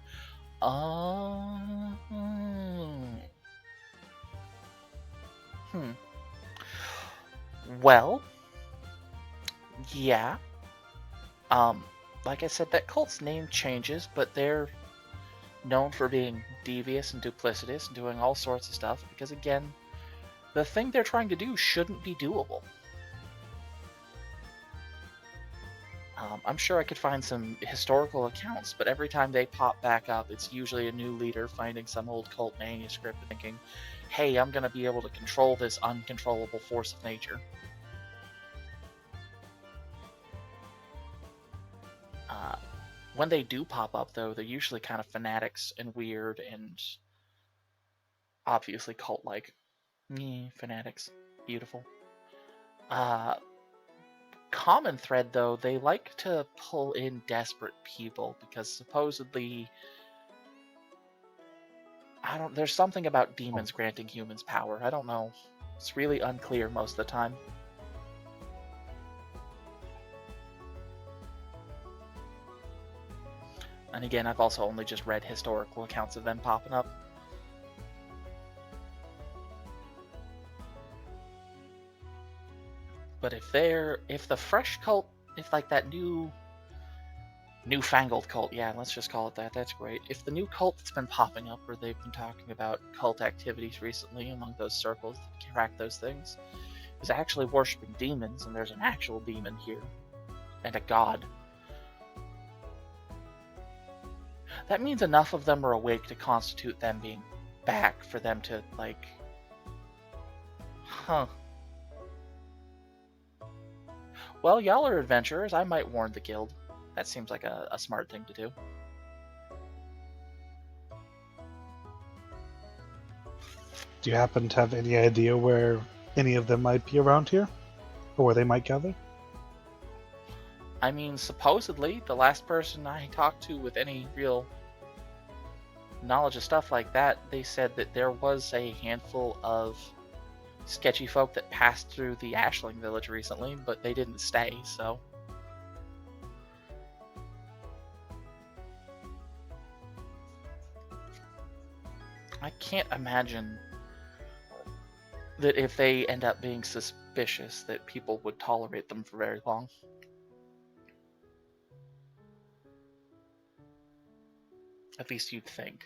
Well, yeah. Like I said, that cult's name changes, but they're known for being devious and duplicitous and doing all sorts of stuff because, again, the thing they're trying to do shouldn't be doable. I'm sure I could find some historical accounts, but every time they pop back up, it's usually a new leader finding some old cult manuscript and thinking, hey, I'm going to be able to control this uncontrollable force of nature. When they do pop up, though, they're usually kind of fanatics and weird and obviously cult-like. Fanatics. Beautiful. Common thread, though, they like to pull in desperate people because supposedly... there's something about demons granting humans power. I don't know. It's really unclear most of the time. And again, I've also only just read historical accounts of them popping up. But if the fresh cult, if like that newfangled cult, yeah, let's just call it that. That's great. If the new cult that's been popping up, or they've been talking about cult activities recently among those circles that track those things, is actually worshiping demons, and there's an actual demon here, and a god, that means enough of them are awake to constitute them being back for them to, like, huh. Well, y'all are adventurers. I might warn the guild. That seems like a smart thing to do. Do you happen to have any idea where any of them might be around here? Or where they might gather? I mean, supposedly, the last person I talked to with any real knowledge of stuff like that, they said that there was a handful of sketchy folk that passed through the Ashling village recently, but they didn't stay, so... I can't imagine that if they end up being suspicious that people would tolerate them for very long. At least you'd think.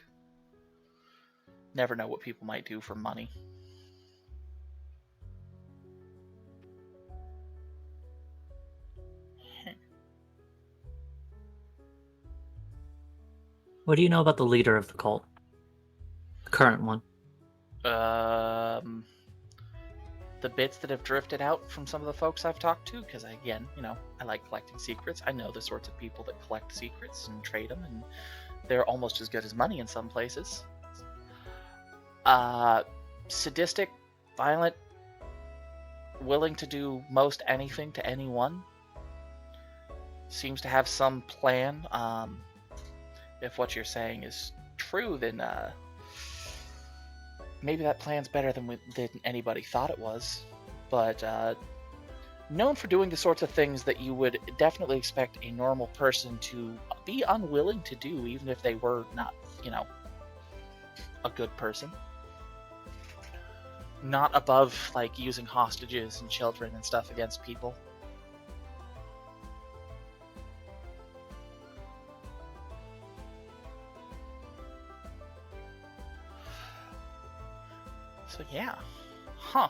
Never know what people might do for money. What do you know about the leader of the cult? The current one. The bits that have drifted out from some of the folks I've talked to, because again, I like collecting secrets. I know the sorts of people that collect secrets and trade them, and they're almost as good as money in some places. Sadistic, violent, willing to do most anything to anyone. Seems to have some plan. If what you're saying is true, then maybe that plan's better than anybody thought it was. But known for doing the sorts of things that you would definitely expect a normal person to be unwilling to do, even if they were not, a good person. Not above, like, using hostages and children and stuff against people. So yeah. Huh.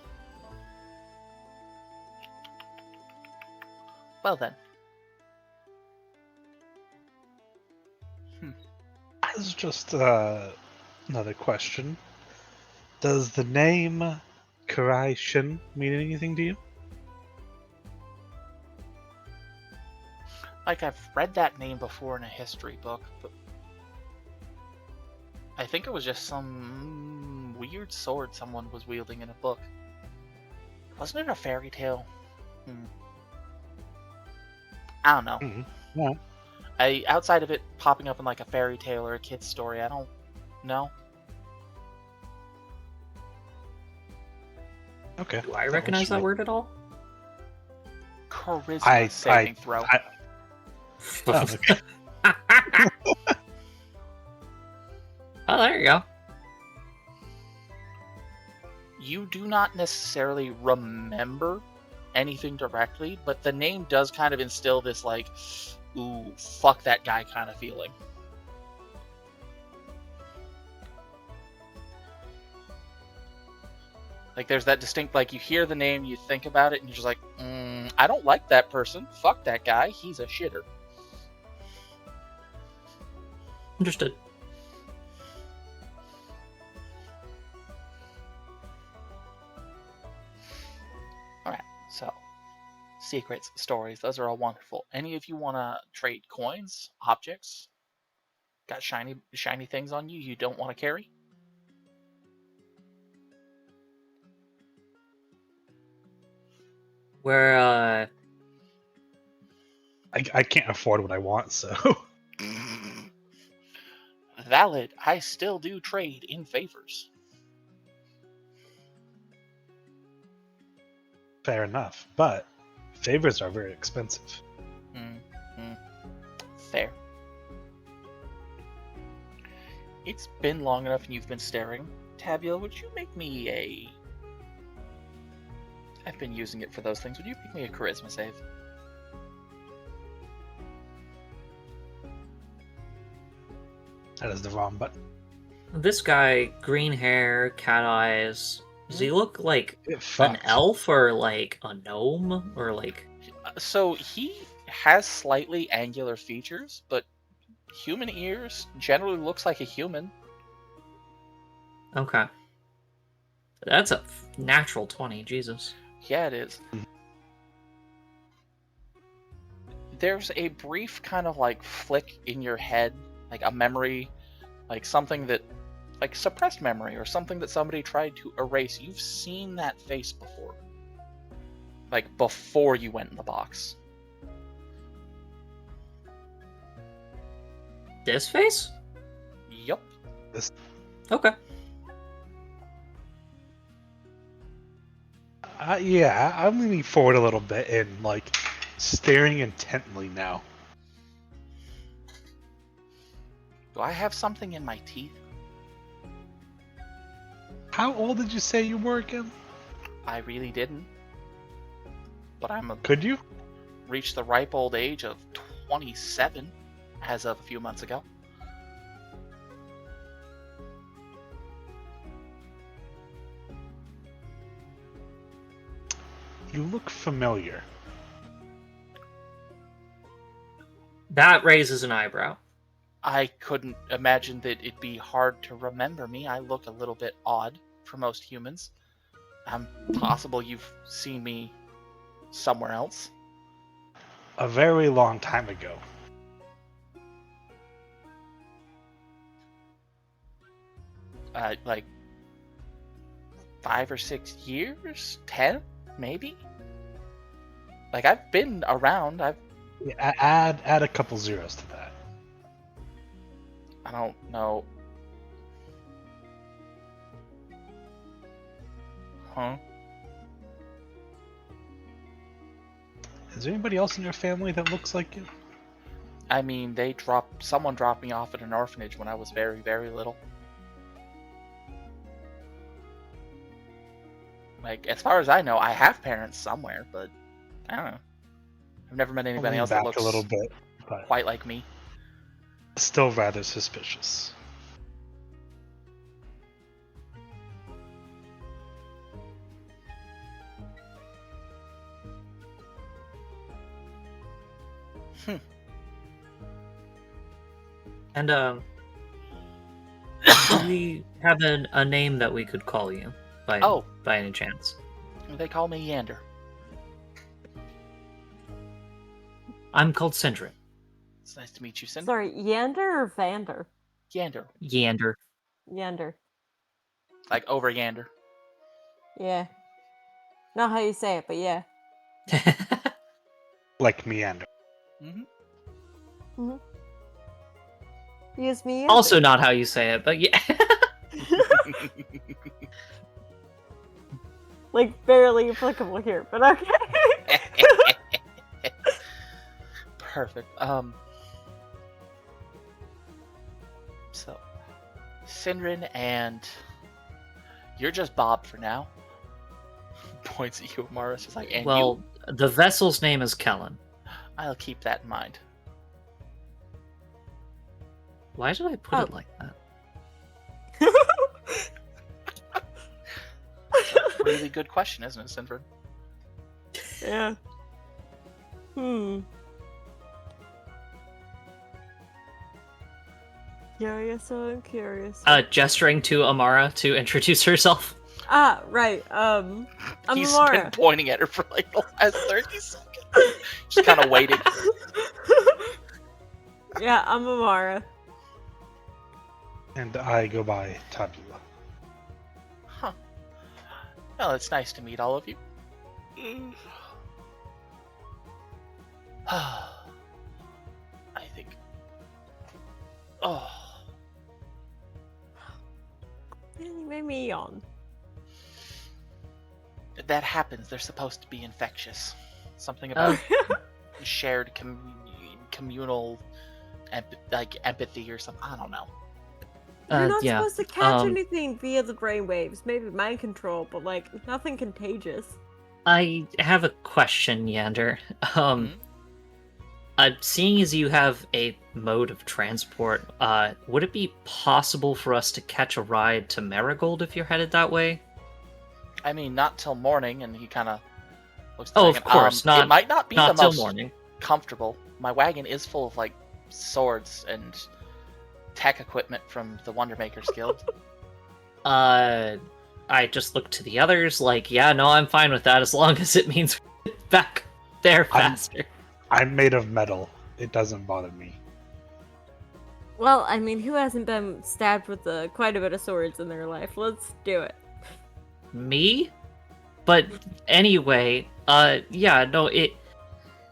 Well then. As just another question. Does the name Karai Shin mean anything to you? Like, I've read that name before in a history book, but I think it was just some weird sword someone was wielding in a book. Wasn't it a fairy tale? I don't know. Mm-hmm. Yeah. Outside of it popping up in like a fairy tale or a kid's story, I don't know. Okay. Do I recognize that word at all? Charisma saving throw. Oh, okay. Oh, there you go. You do not necessarily remember anything directly, but the name does kind of instill this, like, ooh, fuck that guy kind of feeling. Like, there's that distinct, like, you hear the name, you think about it, and you're just like, I don't like that person. Fuck that guy. He's a shitter. Understood. Alright, so, secrets, stories, those are all wonderful. Any of you want to trade coins, objects? Got shiny things on you don't want to carry? We're, I can't afford what I want, so. Valid. I still do trade in favors. Fair enough, but favors are very expensive. Fair. It's been long enough and you've been staring. Tabula, would you make me I've been using it for those things. Would you make me a charisma save? That is the wrong button. This guy, green hair, cat eyes. Does he look like Get an fucked. elf or like a gnome or like? So he has slightly angular features, but human ears generally looks like a human. Okay, that's a natural 20. Jesus. Yeah, it is. There's a brief kind of like flick in your head, like a memory, like something that, like suppressed memory or something that somebody tried to erase. You've seen that face before. Like before you went in the box. This face? Yup. Okay. Yeah, I'm leaning forward a little bit and like staring intently now. Do I have something in my teeth? How old did you say you were again? I really didn't. But Could you? reached the ripe old age of 27 as of a few months ago. You look familiar. That raises an eyebrow. I couldn't imagine that it'd be hard to remember me. I look a little bit odd for most humans. Possible you've seen me somewhere else. A very long time ago. Like 5 or 6 years? 10? Maybe? Like, I've been around. Yeah, add a couple zeros to that. I don't know. Huh? Is there anybody else in your family that looks like you? I mean, someone dropped me off at an orphanage when I was very, very little. Like, as far as I know, I have parents somewhere, but I don't know. I've never met anybody Lean else that back looks a little bit, but quite like me. still rather suspicious. And do we have a name that we could call you by any chance? They call me Yander. I'm called Sindrin. It's nice to meet you, Cinder. Sorry, Yander or Vander? Yander. Yander. Yander. Like over Yander. Yeah. Not how you say it, but yeah. Like meander. Mm-hmm. Use me. Also not how you say it, but yeah. Like, barely applicable here, but okay. Perfect. So, Sindrin, and you're just Bob for now. Points at you, Amara. She's like, and Well, the vessel's name is Kellen. I'll keep that in mind. Why did I put it like that? Really good question, isn't it, Sindrin? Yeah. Curious, I'm curious. Gesturing to Amara to introduce herself. Ah, right. I'm He's Amara. been pointing at her for like the last 30 seconds. Just kind of waiting. Yeah, I'm Amara. And I go by Tabula. Huh. Well, it's nice to meet all of you. I think. Oh. You made me yawn. That happens. They're supposed to be infectious. Something about shared communal empathy or something. I don't know. You're not Yeah. supposed to catch anything via the brainwaves. Maybe mind control, but like nothing contagious. I have a question, Yander. Seeing as you have a mode of transport, would it be possible for us to catch a ride to Marigold if you're headed that way? I mean, not till morning, and he kind of looks. Oh, of course, it might not be the not till most morning. comfortable. My wagon is full of like swords and tech equipment from the Wondermakers Guild. I just looked to the others, like, yeah, no, I'm fine with that as long as it means back there faster. I'm made of metal. It doesn't bother me. Well, I mean, who hasn't been stabbed with quite a bit of swords in their life? Let's do it. Me? But anyway, yeah, no,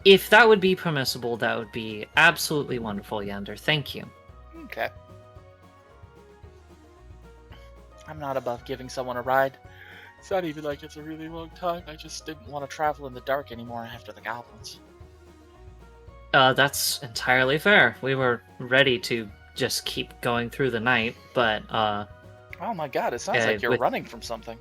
if that would be permissible, that would be absolutely wonderful, Yander. Thank you. Okay. I'm not above giving someone a ride. It's not even like it's a really long time. I just didn't want to travel in the dark anymore after the goblins. That's entirely fair. We were ready to just keep going through the night, but, Oh my god, it sounds like you're running from something.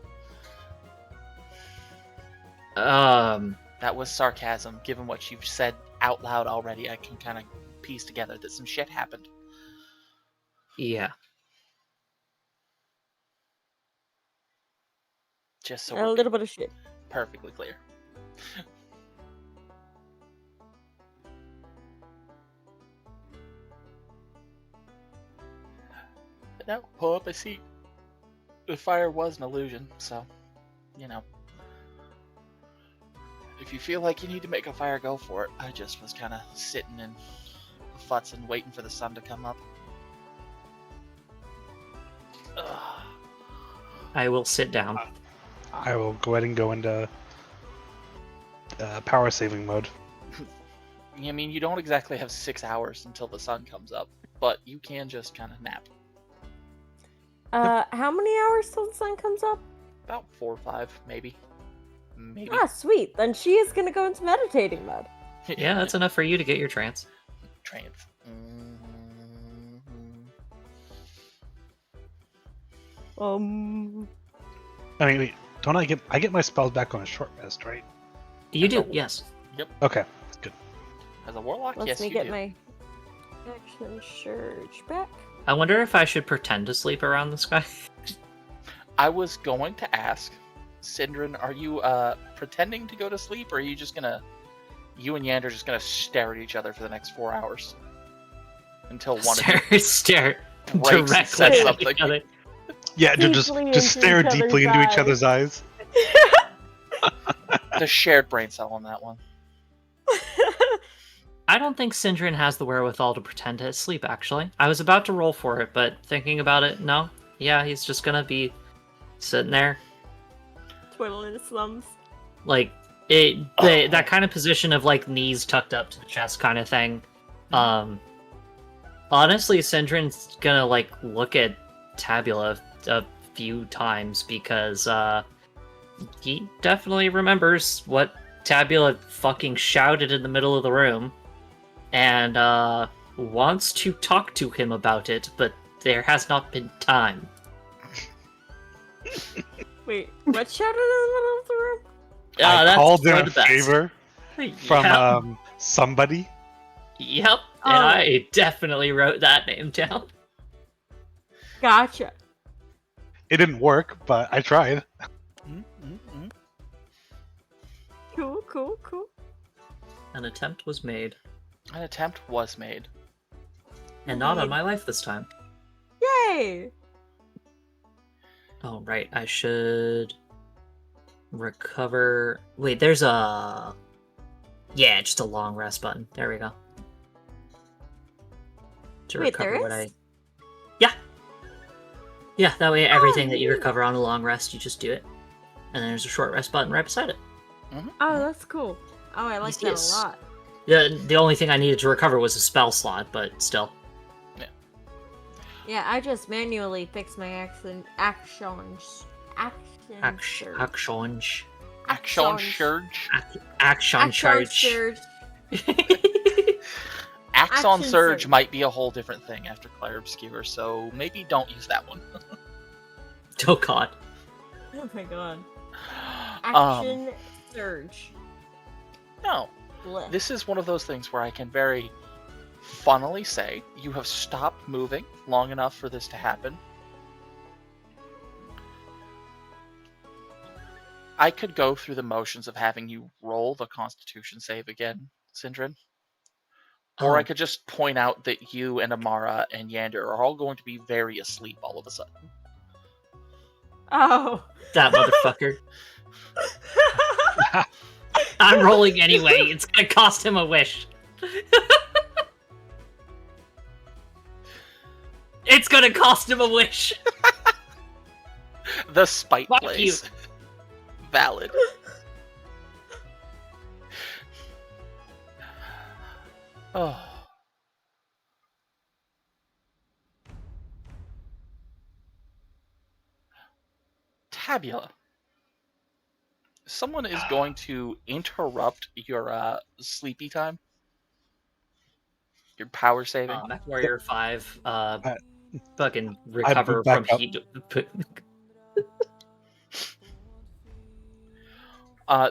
That was sarcasm. Given what you've said out loud already, I can kind of piece together that some shit happened. Yeah. Just so A little bit of shit. perfectly clear. But no, pull up a seat. The fire was an illusion, so, you know. If you feel like you need to make a fire, go for it. I just was kind of sitting and futzing, waiting for the sun to come up. Ugh. I will sit down. I will go ahead and go into power saving mode. I mean, you don't exactly have 6 hours until the sun comes up, but you can just kind of nap. How many hours till the sun comes up? About 4 or 5, maybe. Maybe. Ah, sweet. Then she is gonna go into meditating mode. Yeah, that's enough for you to get your trance. Trance. I mean, wait, don't I get my spells back on a short rest, right? You do, yes. Okay, that's good. As a warlock, Let yes, me you get do. my action surge back. I wonder if I should pretend to sleep around this guy. I was going to ask, Syndrin, are you pretending to go to sleep, or are you just gonna, you and Yander just gonna stare at each other for the next 4 hours until one of you Stare breaks and directly says at something? each other. Yeah, to Deeply just stare into each deeply other's into each other's eyes. The shared brain cell on that one. I don't think Syndrin has the wherewithal to pretend to sleep, actually. I was about to roll for it, but thinking about it, no. Yeah, he's just gonna be sitting there. Twiddling his thumbs. Like, that kind of position of, like, knees tucked up to the chest kind of thing. Honestly, Syndrin's gonna, like, look at Tabula a few times because, he definitely remembers what Tabula fucking shouted in the middle of the room. And, wants to talk to him about it, but there has not been time. Wait, what shouted in the middle of the room? I called in for a the best. favor from somebody. Yep, and I definitely wrote that name down. Gotcha. It didn't work, but I tried. Cool. An attempt was made. An attempt was made. And not on my life this time. Yay! Oh, right, I should recover... Wait, there's a... Yeah, just a long rest button. There we go. To Wait, recover there what is? Yeah, that way everything that you neat. recover on a long rest, you just do it. And then there's a short rest button right beside it. Oh, that's cool. Oh, I like that Yes. a lot. The only thing I needed to recover was a spell slot, but still. Yeah, I just manually fixed my actions. Action Action Actions. surge. Action charge. surge. Axon Action surge surge. might be a whole different thing after Claire Obscure, so maybe don't use that one. Oh god. Oh my god. Um, Action surge. No. Blech. This is one of those things where I can very funnily say you have stopped moving long enough for this to happen. I could go through the motions of having you roll the Constitution save again, Sindrin. Or I could just point out that you and Amara and Yander are all going to be very asleep all of a sudden. Oh. That motherfucker. I'm rolling anyway. It's gonna cost him a wish. It's gonna cost him a wish. The spite Fuck plays. you. Valid. Oh. Tabula. Someone is going to interrupt your sleepy time. Your power saving. MechWarrior 5, fucking I recover boot back from up. heat.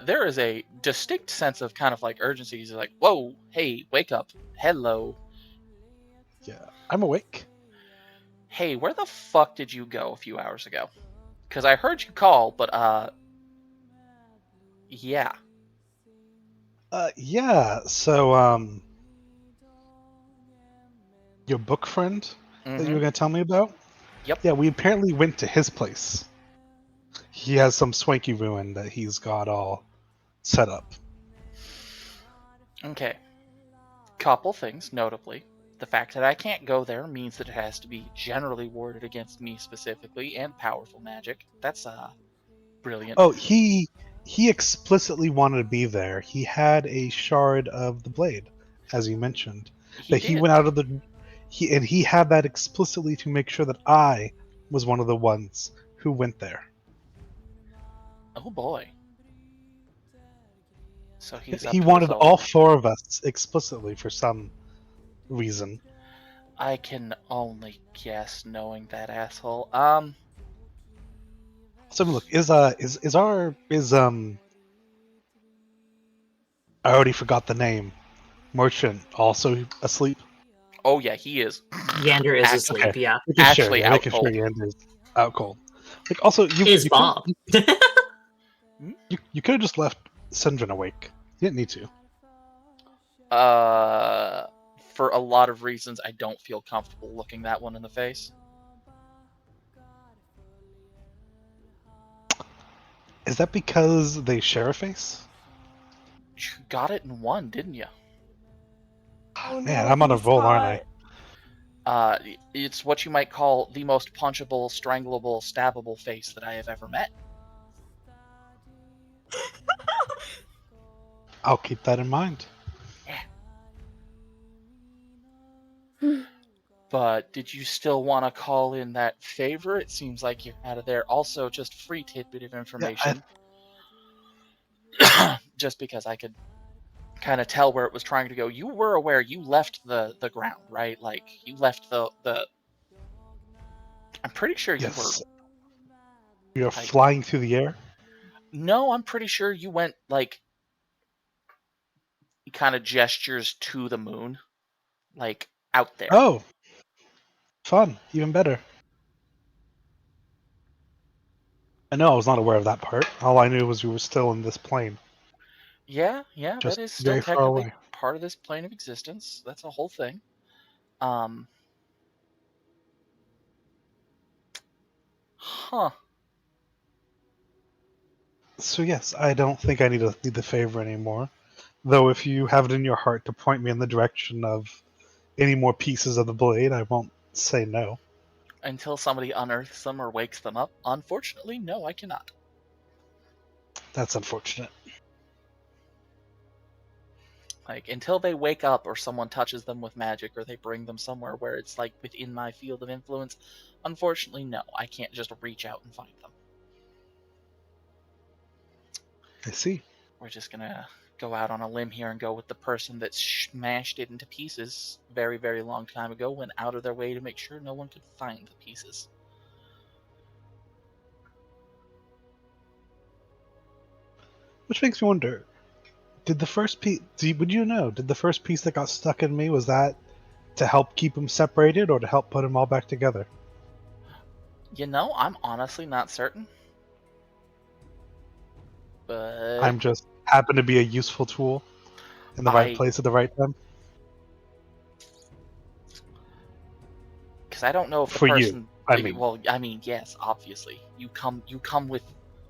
There is a distinct sense of kind of like urgency. He's like, whoa, hey, wake up. Hello. Yeah, I'm awake. Hey, where the fuck did you go a few hours ago? Because I heard you call, but, yeah. Yeah. So, your book friend that you were gonna tell me about? Yep. Yeah, we apparently went to his place. He has some swanky ruin that he's got all set up. Okay. Couple things, notably. The fact that I can't go there means that it has to be generally warded against me specifically and powerful magic. That's, brilliant. Oh, he explicitly wanted to be there. He had a shard of the blade, as you mentioned. He That he did. went out of the he had that explicitly to make sure that I was one of the ones who went there. Oh boy. So he's up He to his wanted old. all four of us explicitly for some reason. I can only guess knowing that asshole. So look, is I already forgot the name. Merchant also asleep? Oh yeah, he is. Yander is Act- asleep, Okay. yeah. Actually out Making sure cold. Yander's out cold. Like also Is Bob. you could have just left Sindrin awake. You didn't need to. For a lot of reasons, I don't feel comfortable looking that one in the face. Is that because they share a face? You got it in one, didn't you? Oh Man, no, I'm on a he's roll, aren't hot. I? It's what you might call the most punchable, strangleable, stabbable face that I have ever met. I'll keep that in mind. But did you still want to call in that favor? It seems like you're out of there. Also, just free tidbit of information. Just because I could kind of tell where it was trying to go. You were aware you left the ground, right? Like, you left the... I'm pretty sure you were... Yes. You're like, flying through the air? no, I'm pretty sure you went, like, kind of gestures to the moon. Like, out there. Oh. Fun. Even better. I know I was not aware of that part. All I knew was we were still in this plane. Yeah, that Just is still very far technically away. part of this plane of existence. That's a whole thing. Huh. So yes, I don't think I need the favor anymore. Though if you have it in your heart to point me in the direction of any more pieces of the blade, I won't say no. Until somebody unearths them or wakes them up. Unfortunately, no, I cannot. That's unfortunate. Like, until they wake up or someone touches them with magic or they bring them somewhere where it's, like, within my field of influence, unfortunately, no, I can't just reach out and find them. I see. We're just gonna go out on a limb here and go with the person that smashed it into pieces very, very long time ago, went out of their way to make sure no one could find the pieces. Which makes me wonder, did the first piece, would you know, did the first piece that got stuck in me, was that to help keep them separated or to help put them all back together? You know, I'm honestly not certain. But I'm just happen to be a useful tool in the right I, place at the right time? because I don't know if the For you, person. I mean. Well, I mean, yes, obviously, you come with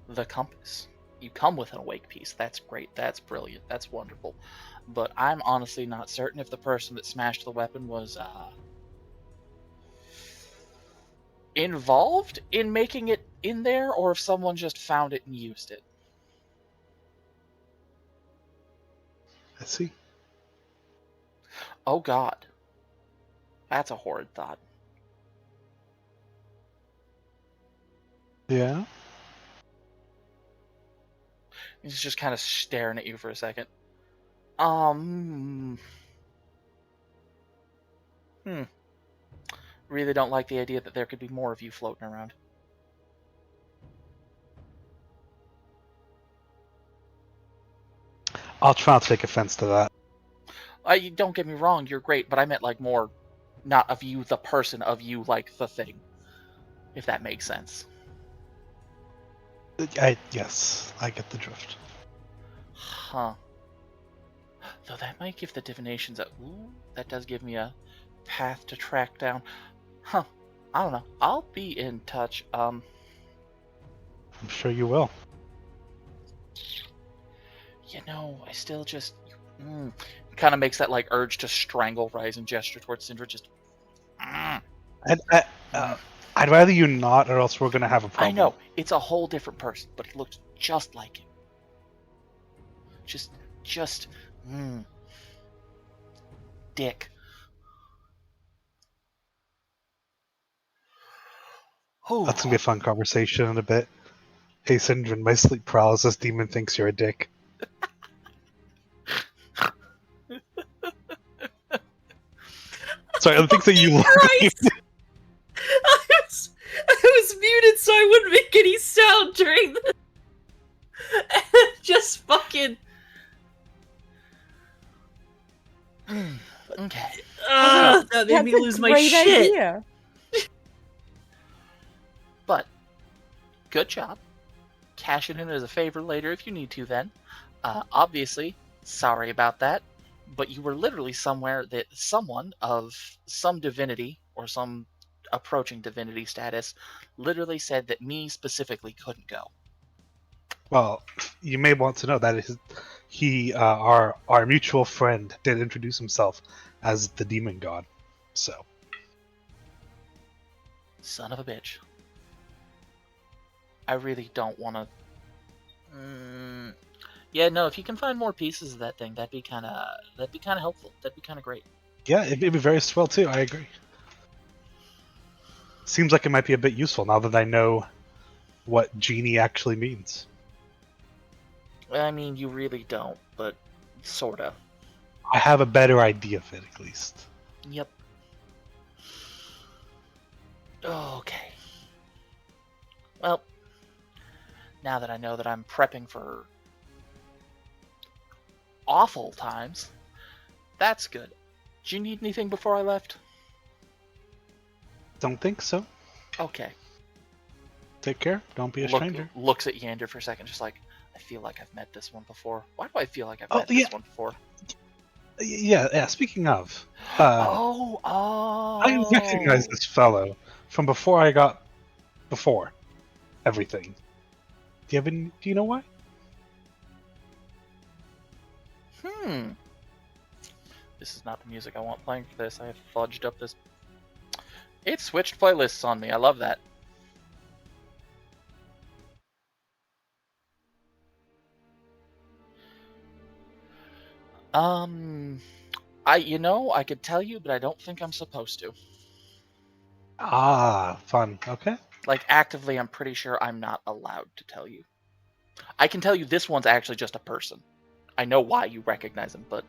the compass. You come with an awake piece. That's great. That's brilliant. That's wonderful. But I'm honestly not certain if the person that smashed the weapon was involved in making it in there, or if someone just found it and used it. I see. Oh God, that's a horrid thought. Yeah? He's just kind of staring at you for a second. Hmm. Really don't like the idea that there could be more of you floating around. I'll try not to take offense to that. Don't get me wrong, you're great, but I meant like more, not of you, the person, of you, like the thing. If that makes sense. Yes, I get the drift. Huh. Though that might give the divinations a. Ooh, that does give me a path to track down. Huh. I don't know. I'll be in touch. I'm sure you will. You know, I still just. Kind of makes that like urge to strangle rise and gesture towards Syndra. Just. Mm, I'd, I, mm. I'd rather you not, or else we're gonna have a I problem. know it's a whole different person, but he looks just like him. Just. Dick. That's gonna be a fun conversation in a bit. Hey, Syndra, my sleep paralysis demon thinks you're a dick. Sorry, the things that you Christ! I was muted so I wouldn't make any sound during the. Just fucking. Okay. That made That's me a lose my great shit. idea. But good job. Cash it in as a favor later if you need to. Then, obviously, sorry about that. But you were literally somewhere that someone of some divinity or some approaching divinity status literally said that me specifically couldn't go. Well, you may want to know that our mutual friend, did introduce himself as the demon god. So, Son of a bitch. I really don't want to. Yeah, no. If you can find more pieces of that thing, that'd be kind of helpful. That'd be kind of great. yeah, it'd be very swell too. I agree. Seems like it might be a bit useful now that I know what genie actually means. I mean, you really don't, but sorta. I have a better idea of it, at least. Yep. Okay. Well, now that I know that I'm prepping for awful times, that's good. Do you need anything before I left? Don't think so. Okay. Take care. Don't be a stranger. Looks at Yander for a second, just like, I feel like I've met this one before. Why do I feel like I've Oh, met yeah. this one before? Yeah. Speaking of, Oh. I recognize this fellow from before everything. Do you know why? This is not the music I want playing for this. I have fudged up this. It switched playlists on me. I love that. I could tell you, but I don't think I'm supposed to. Ah, fun. Okay. Like, actively, I'm pretty sure I'm not allowed to tell you. I can tell you this one's actually just a person. I know why you recognize him, but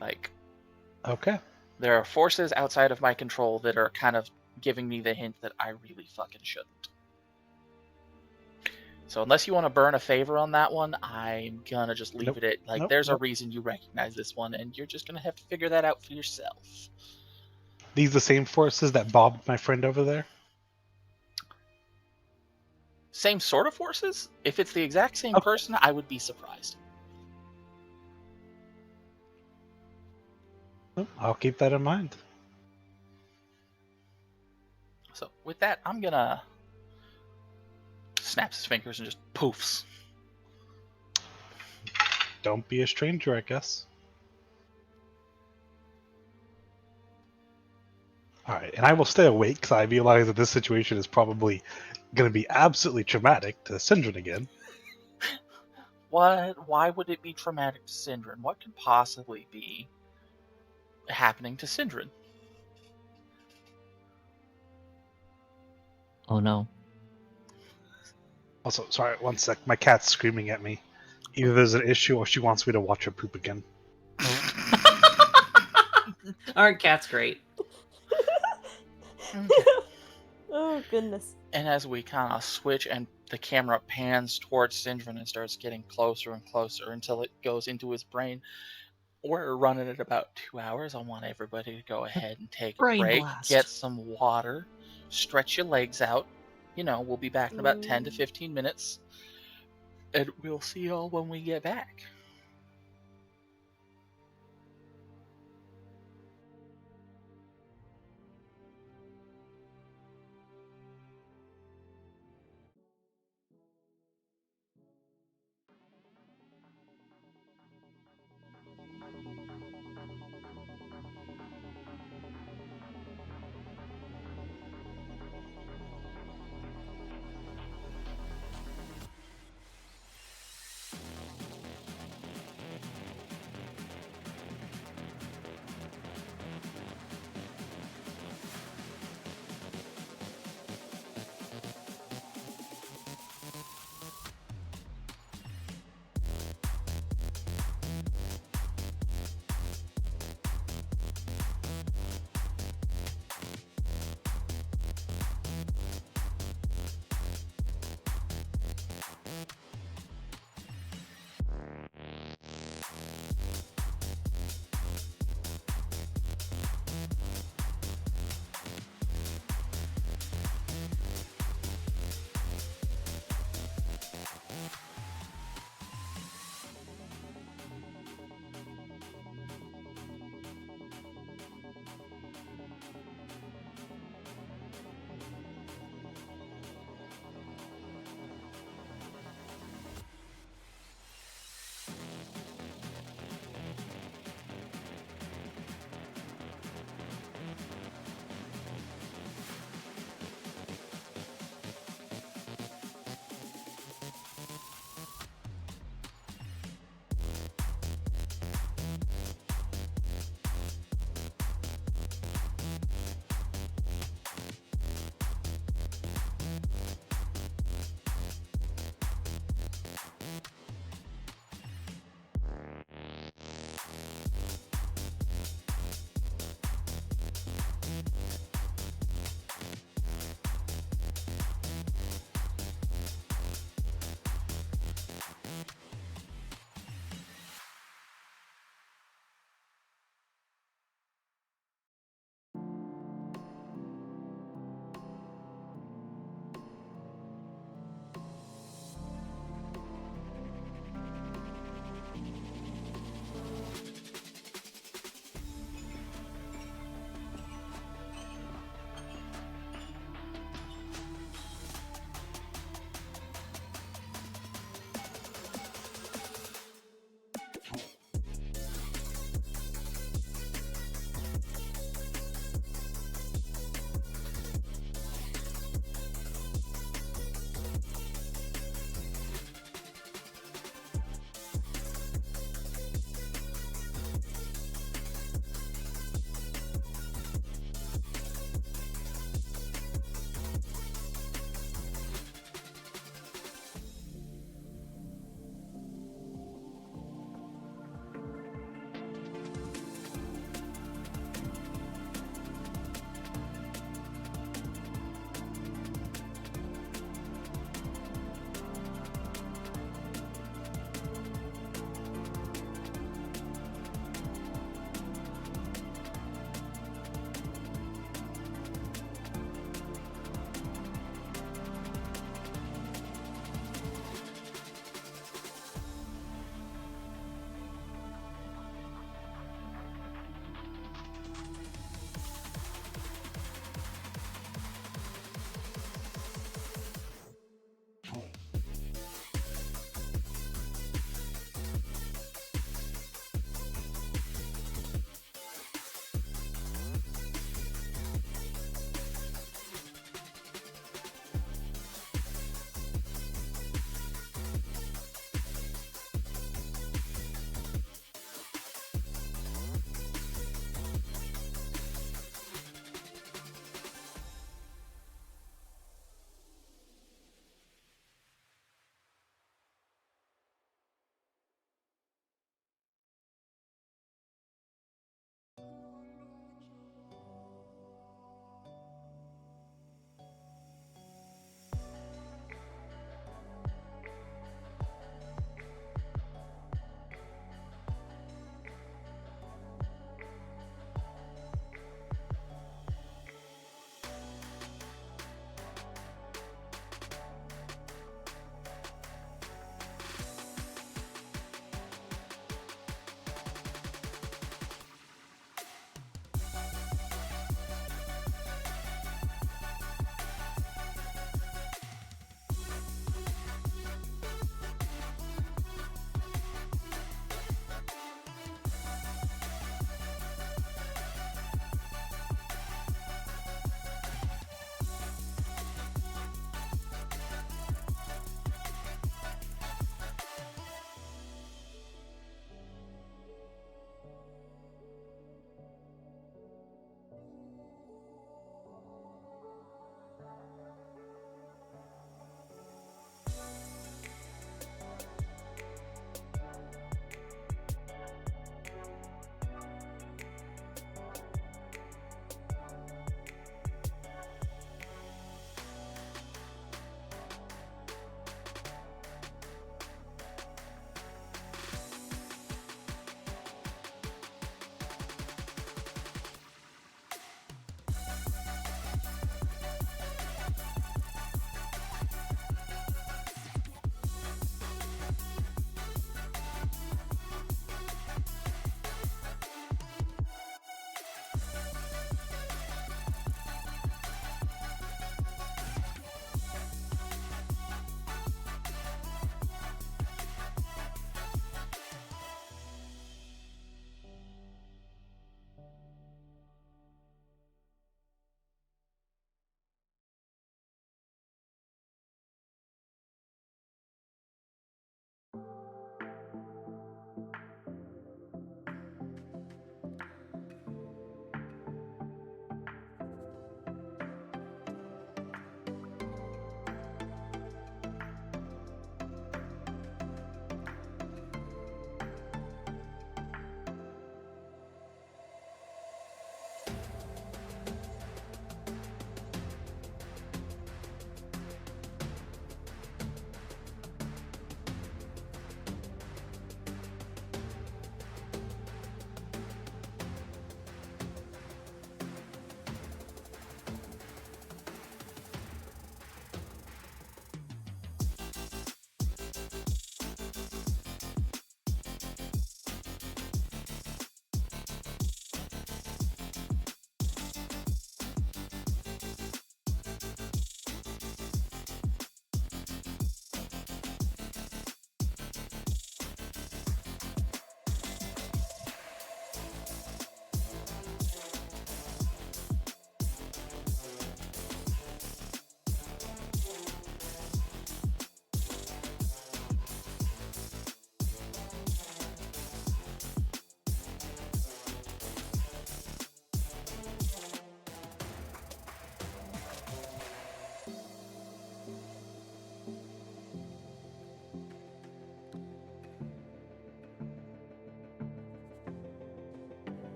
like, Okay. there are forces outside of my control that are kind of giving me the hint that I really fucking shouldn't. So unless you want to burn a favor on that one, I'm gonna just leave Nope. it at like Nope, there's a nope. reason you recognize this one, and you're just gonna have to figure that out for yourself. These the same forces that bobbed my friend over there? Same sort of forces? If it's the exact same Okay. person, I would be surprised. Well, I'll keep that in mind. So with that, I'm gonna snaps his fingers and just poofs. Don't be a stranger, I guess. Alright, and I will stay awake because I realize that this situation is probably going to be absolutely traumatic to Syndrome again. What? Why would it be traumatic to Syndrin? What could possibly be happening to Syndrin? Oh no. Also, sorry, one sec. My cat's screaming at me. Either there's an issue or she wants me to watch her poop again. Aren't cats great? Okay. Oh goodness. And as we kind of switch and the camera pans towards Syndrin and starts getting closer and closer until it goes into his brain, we're running at about 2 hours. I want everybody to go ahead and take a Brain break, blast. get some water, stretch your legs out. We'll be back in about 10 to Mm. 15 minutes. And we'll see y'all when we get back.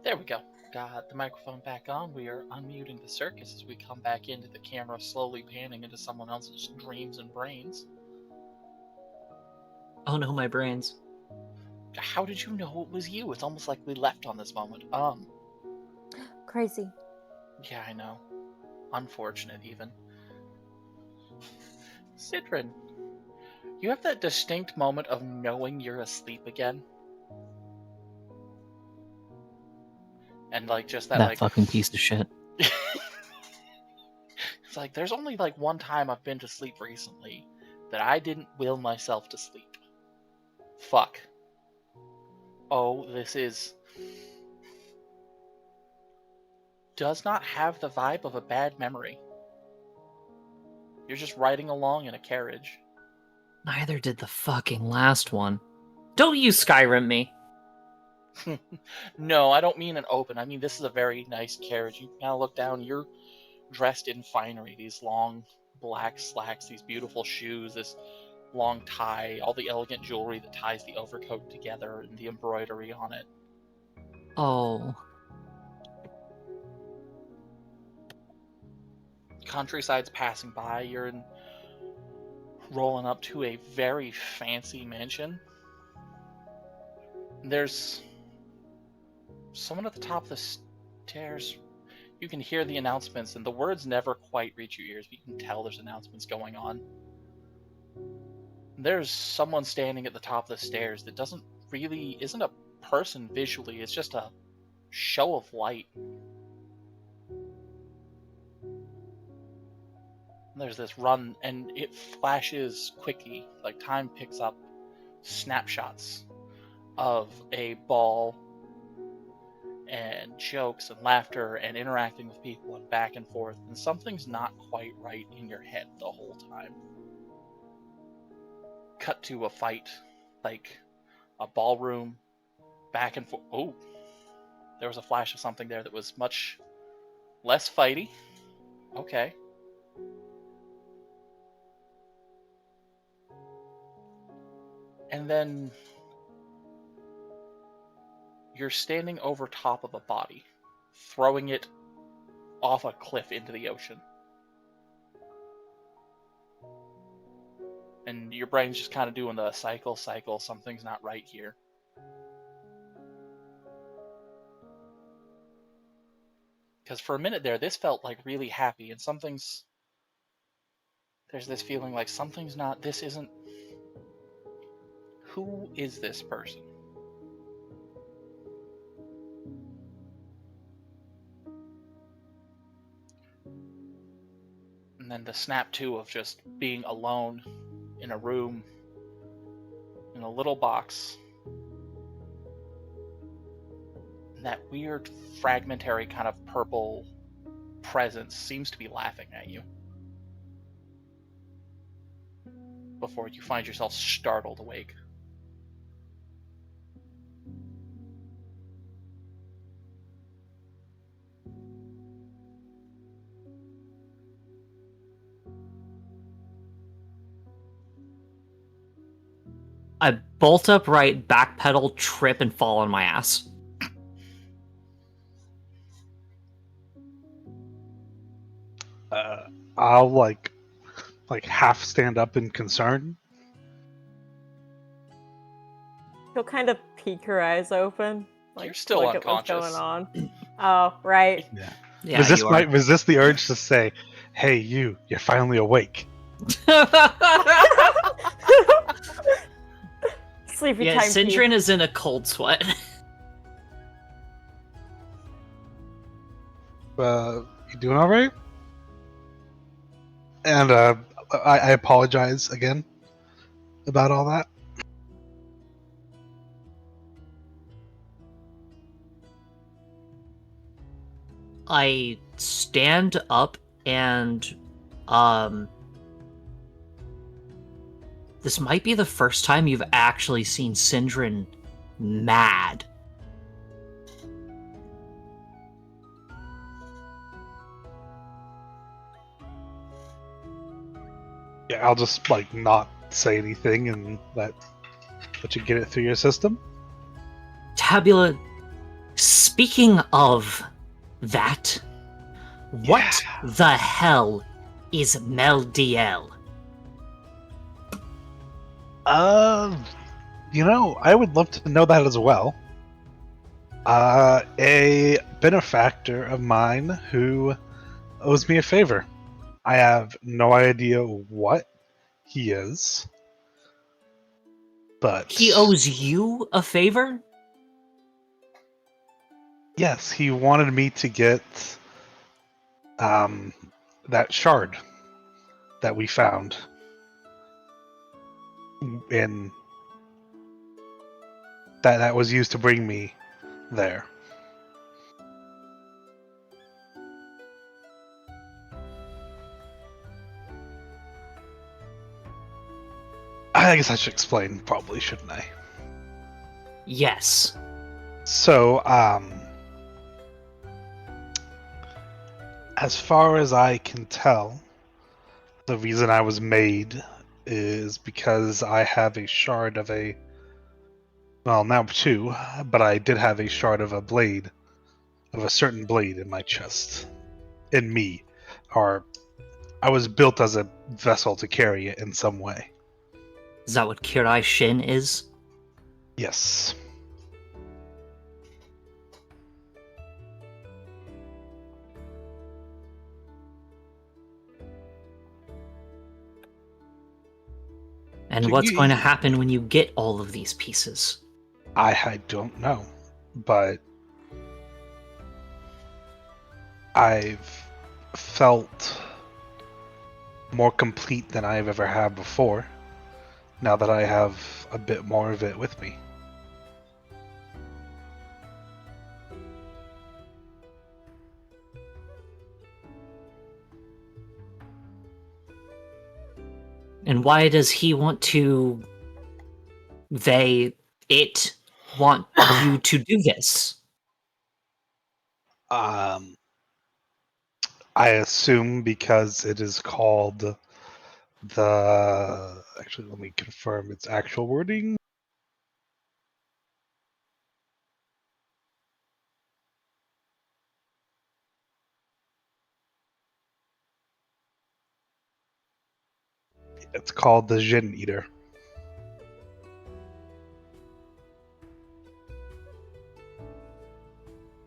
There we go. Got the microphone back on. We are unmuting the circus as we come back into the camera, slowly panning into someone else's dreams and brains. Oh no, my brains. How did you know it was you? It's almost like we left on this moment. Crazy. Yeah, I know. Unfortunate, even. Sidrin, you have that distinct moment of knowing you're asleep again. And, like, just that, That like... fucking piece of shit. It's like, there's only, like, one time I've been to sleep recently that I didn't will myself to sleep. Fuck. Oh, this is... does not have the vibe of a bad memory. You're just riding along in a carriage. Neither did the fucking last one. Don't you Skyrim me. No, I don't mean an open. I mean, this is a very nice carriage. You kind of look down, you're dressed in finery. These long black slacks, these beautiful shoes, this long tie, all the elegant jewelry that ties the overcoat together, and the embroidery on it. Oh. Countryside's passing by. You're rolling up to a very fancy mansion. There's someone at the top of the stairs. You can hear the announcements, and the words never quite reach your ears, but you can tell there's announcements going on. There's someone standing at the top of the stairs that isn't a person visually, it's just a show of light. There's this run, and it flashes quickly, like time picks up snapshots of a ball, and jokes and laughter and interacting with people and back and forth, and something's not quite right in your head the whole time. Cut to a fight, like a ballroom, back and forth. Oh, there was a flash of something there that was much less fighty. Okay. And then you're standing over top of a body, throwing it off a cliff into the ocean. And your brain's just kind of doing the cycle, something's not right here. Because for a minute there, this felt like really happy, and there's this feeling like something's not, this isn't, who is this person? And then the snap too of just being alone in a room, in a little box. And that weird fragmentary kind of purple presence seems to be laughing at you. Before you find yourself startled awake. I bolt upright, backpedal, trip, and fall on my ass. I'll like half stand up in concern. She'll kind of peek her eyes open, You're to still look at what's unconscious. going on. Oh, right. Yeah. Yeah, resist you are. resist the urge to say, "Hey, you're finally awake." Sleepy Yeah, time peek. Sindrin is in a cold sweat. You doing all right? And I apologize again about all that. I stand up and um this might be the first time you've actually seen Sindrin mad. Yeah, I'll just like not say anything and let you get it through your system. Tabula, speaking of that, what the hell is Meldiel? I would love to know that as well. A benefactor of mine who owes me a favor. I have no idea what he is, but He owes you a favor? yes, he wanted me to get that shard that we found in that was used to bring me there. I guess I should explain, probably, shouldn't I? Yes. So, as far as I can tell, the reason I was made is because I have a shard of a. Well, now two, but I did have a shard of a blade, of a certain blade in my chest. In me. Or I was built as a vessel to carry it in some way. Is that what Kirai Shin is? Yes. And what's going to happen when you get all of these pieces? I don't know, but I've felt more complete than I've ever had before, now that I have a bit more of it with me. And why does he want to... it want you to do this? I assume because it is called the. Actually, let me confirm its actual wording. It's called the Jin Eater.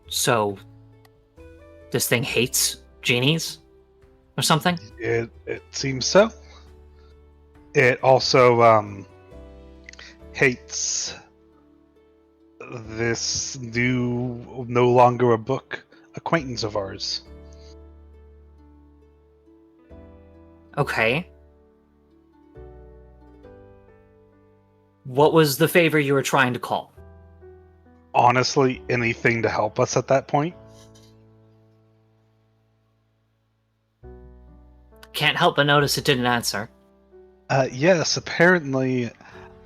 So, this thing hates genies? Or something? It seems so. It also hates this new, no longer a book acquaintance of ours. Okay. What was the favor you were trying to call? Honestly, anything to help us at that point. Can't help but notice it didn't answer. Yes, apparently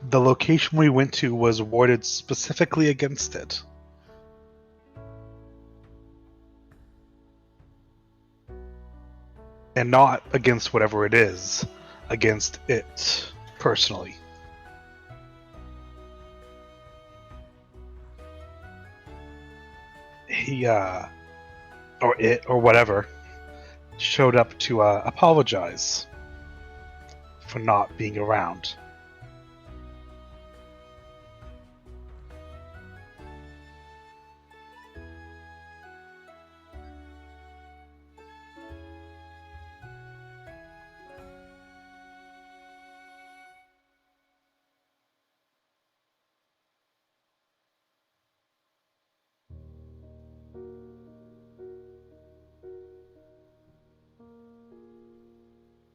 the location we went to was warded specifically against it. And not against whatever it is, against it personally. He, or it, or whatever, showed up to apologize for not being around.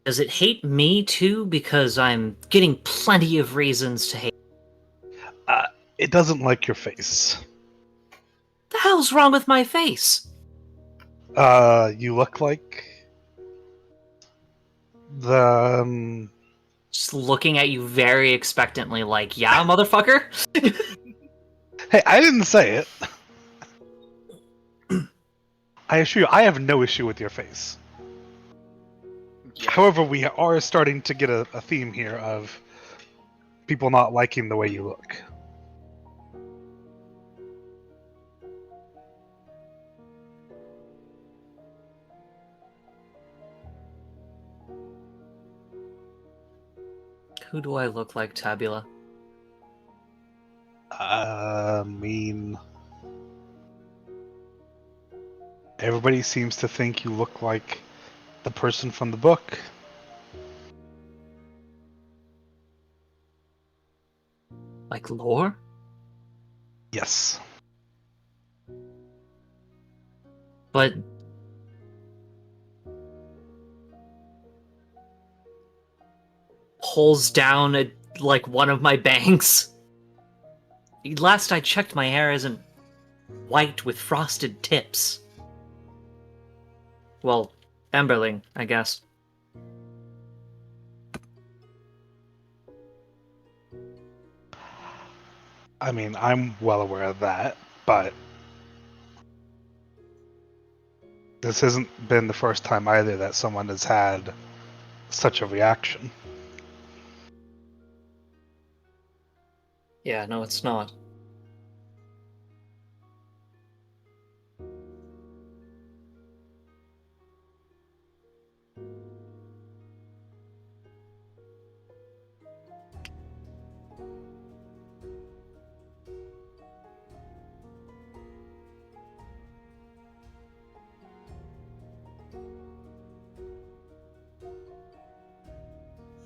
Does it hate me too? Because I'm getting plenty of reasons to hate. It doesn't like your face. The hell's wrong with my face? You look like the Just looking at you very expectantly, like, yeah, motherfucker? Hey, I didn't say it. I assure you, I have no issue with your face. Yeah. However, we are starting to get a theme here of people not liking the way you look. Who do I look like, Tabula? I mean, everybody seems to think you look like the person from the book. Like lore? Yes. But pulls down like one of my bangs. Last I checked, my hair isn't white with frosted tips. Well, Emberling, I guess. I mean, I'm well aware of that, but this hasn't been the first time either that someone has had such a reaction. Yeah, no, it's not.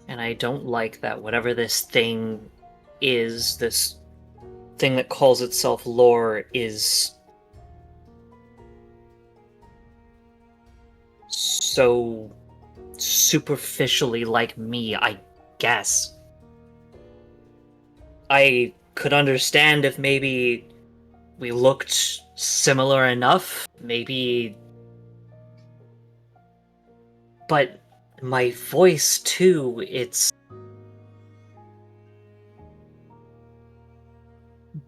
And I don't like that whatever this thing is, this thing that calls itself lore, is so superficially like me, I guess. I could understand if maybe we looked similar enough, maybe. But my voice, too, it's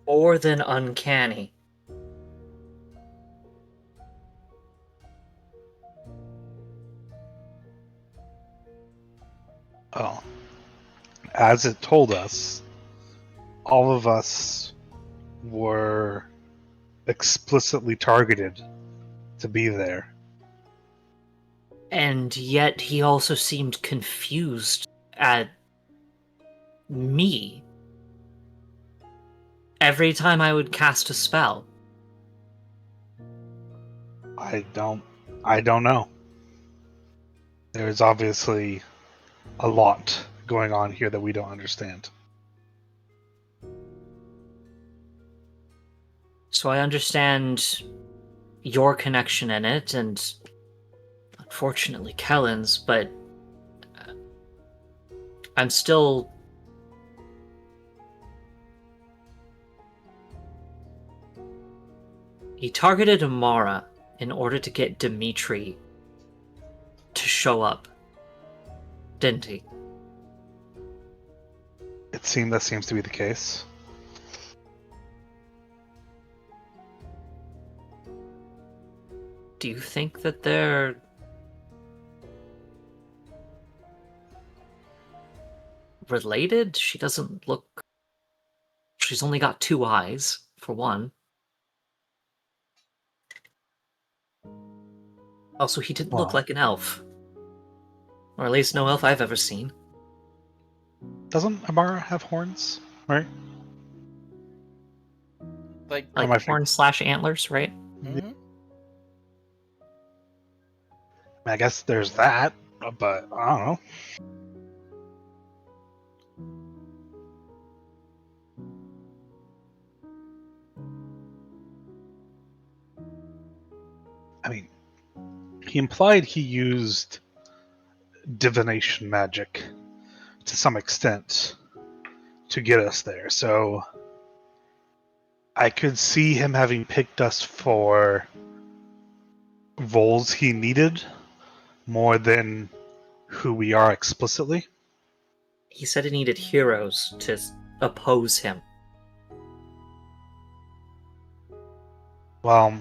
more than uncanny. Oh. As it told us, all of us were explicitly targeted to be there. And yet he also seemed confused at me every time I would cast a spell. I don't know. There's obviously a lot going on here that we don't understand. So I understand your connection in it, and unfortunately Kellen's, but I'm still... He targeted Amara in order to get Dimitri to show up, didn't he? That seems to be the case. Do you think that they're related? She doesn't look... She's only got 2 eyes, for one. Also, he didn't look Wow. like an elf. Or at least no elf I've ever seen. Doesn't Amara have horns? Right? Like, Or Like am I thinking- horn / antlers, right? mhm. I guess there's that, but I don't know. I mean, he implied he used divination magic to some extent to get us there, so I could see him having picked us for roles he needed more than who we are explicitly. He said he needed heroes to oppose him. Well,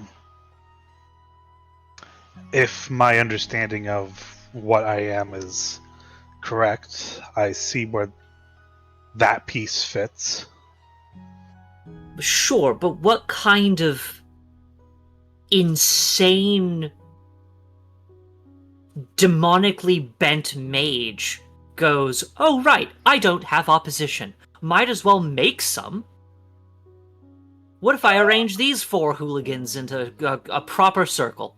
if my understanding of what I am is correct, I see where that piece fits. Sure, but what kind of insane, demonically bent mage goes, "Oh right, I don't have opposition. Might as well make some. What if I arrange these 4 hooligans into a proper circle?"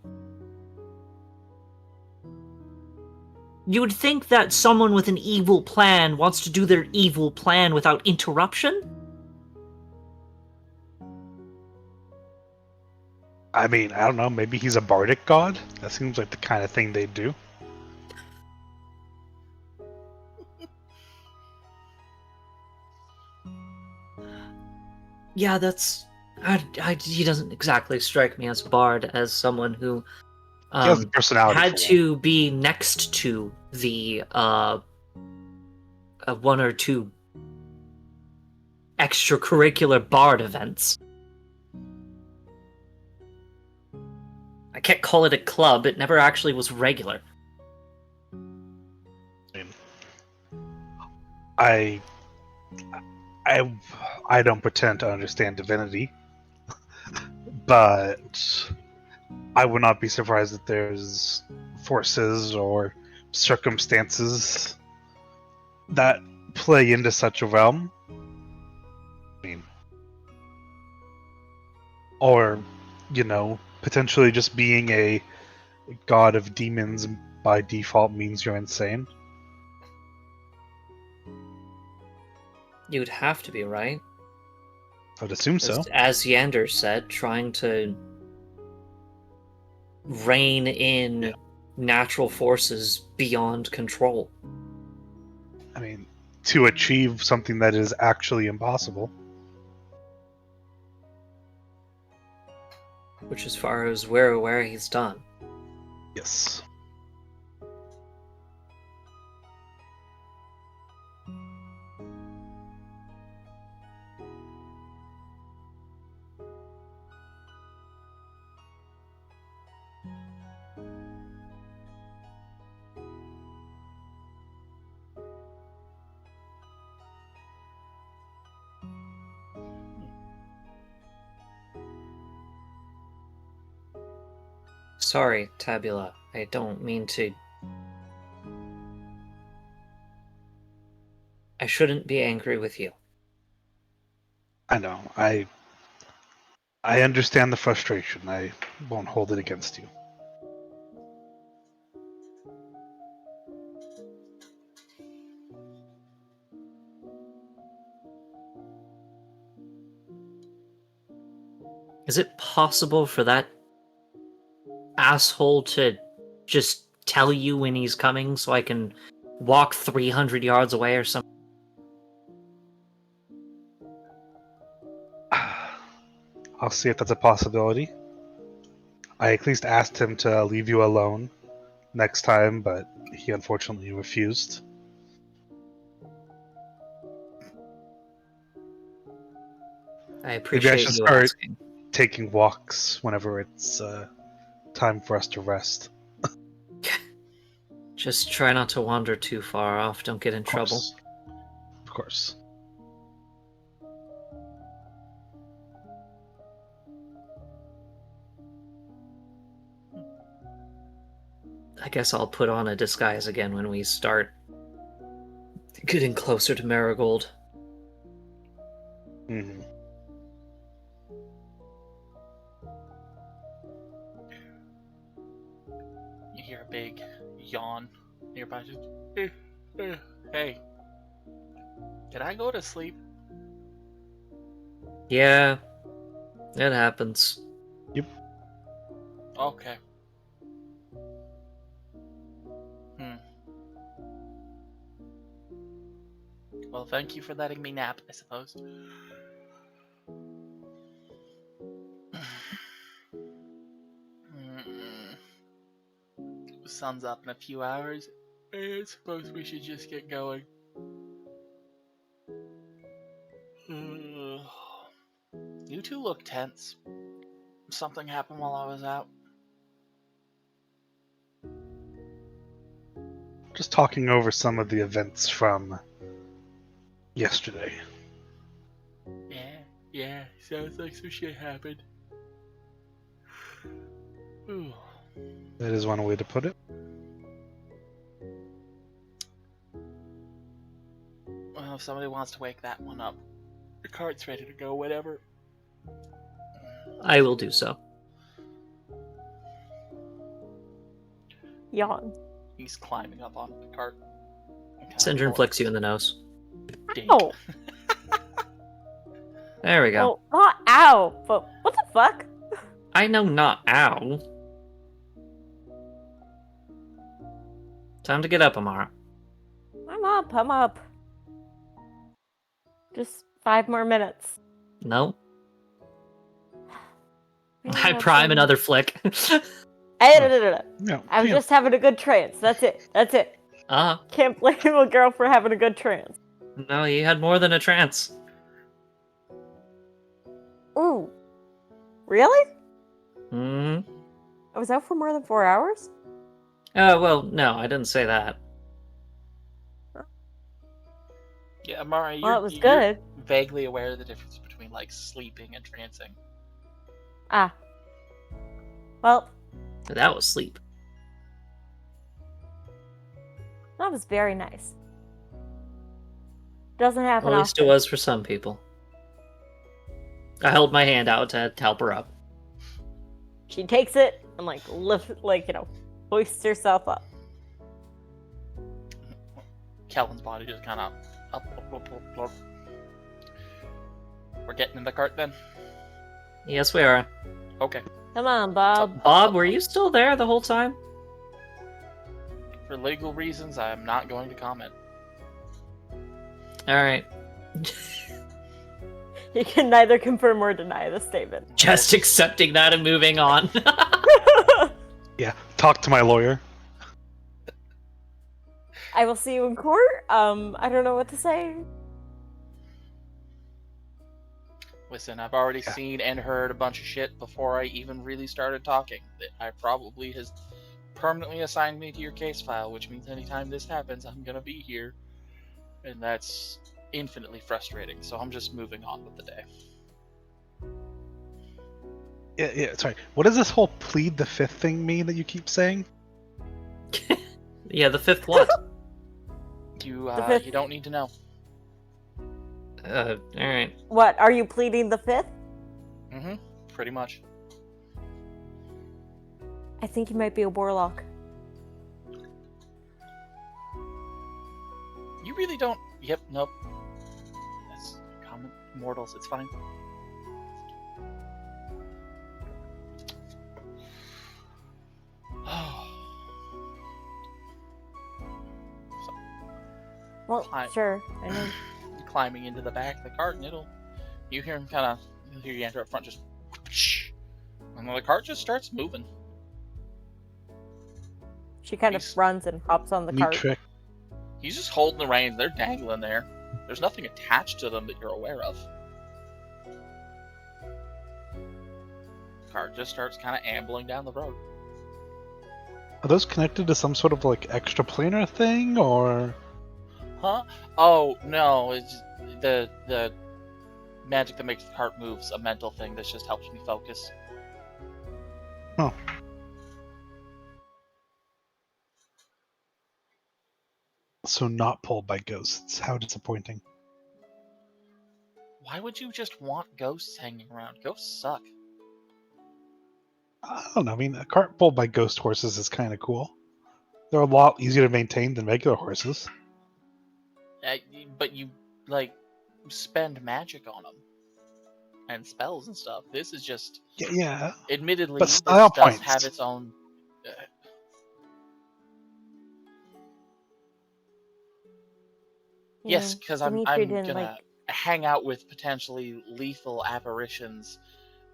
You would think that someone with an evil plan wants to do their evil plan without interruption? I mean, I don't know, maybe he's a bardic god? That seems like the kind of thing they do. Yeah, that's... he doesn't exactly strike me as Bard, as someone who He has the personality had for one. to be next to the 1 or 2 extracurricular Bard events. I can't call it a club, it never actually was regular. I I don't pretend to understand divinity, but I would not be surprised that there's forces or circumstances that play into such a realm. I mean, or, potentially just being a god of demons by default means you're insane. You'd have to be, right? I'd assume so. As Yander said, trying to rein in natural forces beyond control. I mean, to achieve something that is actually impossible. Which, as far as we're aware, he's done. Yes. Sorry, Tabula. I don't mean to... I shouldn't be angry with you. I know. I understand the frustration. I won't hold it against you. Is it possible for that asshole to just tell you when he's coming so I can walk 300 yards away or something? I'll see if that's a possibility. I at least asked him to leave you alone next time, but he unfortunately refused. I Maybe I appreciate should you start asking. taking walks whenever it's time for us to rest. Just try not to wander too far off, don't get in Of trouble. course. Of course. I guess I'll put on a disguise again when we start getting closer to Marigold. Mhm. You hear a big yawn nearby. Just, hey, can I go to sleep? Yeah, it happens. Okay. Hmm. Well, thank you for letting me nap, I suppose. Mm. The sun's up in a few hours. I suppose we should just get going. You two look tense. Something happened while I was out. Just talking over some of the events from yesterday. Yeah, sounds like some shit happened. Ooh. That is one way to put it. Well, if somebody wants to wake that one up, the cart's ready to go, whatever. I will do so. Yawn. He's climbing up on the cart. Syndrome flicks you in the nose. Dink. Oh, There we go. well, not ow, but what the fuck? I know not ow. Time to get up, Amara. I'm up. Just 5 more minutes. No. Maybe I that's prime it. another flick. No, I was yeah. just having a good trance. That's it. Can't blame a girl for having a good trance. No, you had more than a trance. Ooh. Really? Hmm. I was out for more than 4 hours? Well, no, I didn't say that. Yeah, Amara, Well, you're, it was you're good. vaguely aware of the difference between, like, sleeping and trancing. Ah. Well, That was sleep. that was very nice. Doesn't happen At least it often. was for some people. I held my hand out to help her up. She takes it and hoists herself up. Kellen's body just kind of up. We're getting in the cart then? Yes, we are. Okay. Come on, Bob. Bob, were you still there the whole time? For legal reasons, I am not going to comment. Alright. You can neither confirm or deny the statement. Just accepting that and moving on. Yeah, talk to my lawyer. I will see you in court. I don't know what to say. Listen, I've already seen and heard a bunch of shit before I even really started talking. I probably has permanently assigned me to your case file, which means anytime this happens, I'm gonna be here. And that's infinitely frustrating, so I'm just moving on with the day. Yeah, sorry. What does this whole plead the fifth thing mean that you keep saying? Yeah, the fifth what? You fifth. you don't need to know. Alright. What, are you pleading the fifth? Mm-hmm. Pretty much. I think you might be a warlock. You really don't. Yep. Nope. That's common mortals. It's fine. Well, Climb. sure. I know. Climbing into the back of the cart, and you hear him you'll hear you enter up front, just whoosh, and the cart just starts moving. She kind of runs and hops on the Neat cart. trick. He's just holding the reins. They're dangling there. There's nothing attached to them that you're aware of. Cart just starts kind of ambling down the road. Are those connected to some sort of like extra planar thing, or? Huh? Oh no! It's the magic that makes the cart move's a mental thing that just helps me focus. Oh. So not pulled by ghosts. How disappointing. Why would you just want ghosts hanging around? Ghosts suck. I don't know. I mean, a cart pulled by ghost horses is kind of cool. They're a lot easier to maintain than regular horses. But you, like, spend magic on them. And spells and stuff. This is just... Yeah. Admittedly, But this style does points. have its own... Yes, because I'm Dimitri didn't gonna hang out with potentially lethal apparitions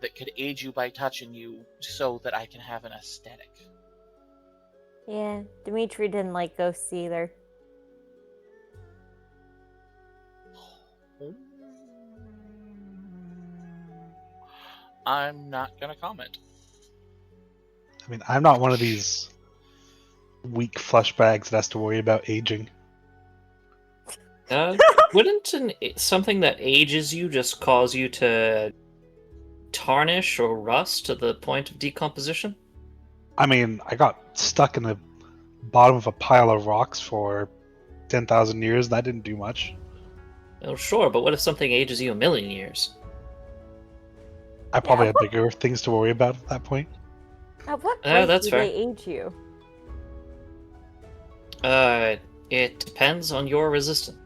that could aid you by touching you so that I can have an aesthetic. Yeah, Dimitri didn't like ghosts either. I'm not gonna comment. I mean, I'm not one of these weak flesh bags that has to worry about aging. Wouldn't something that ages you just cause you to tarnish or rust to the point of decomposition? I mean, I got stuck in the bottom of a pile of rocks for 10,000 years, and that didn't do much. Oh, sure, but what if something ages you 1,000,000 years? I probably Yeah, had bigger things to worry about at that point. At what Yeah, rate that's do fair. they age you? It depends on your resistance.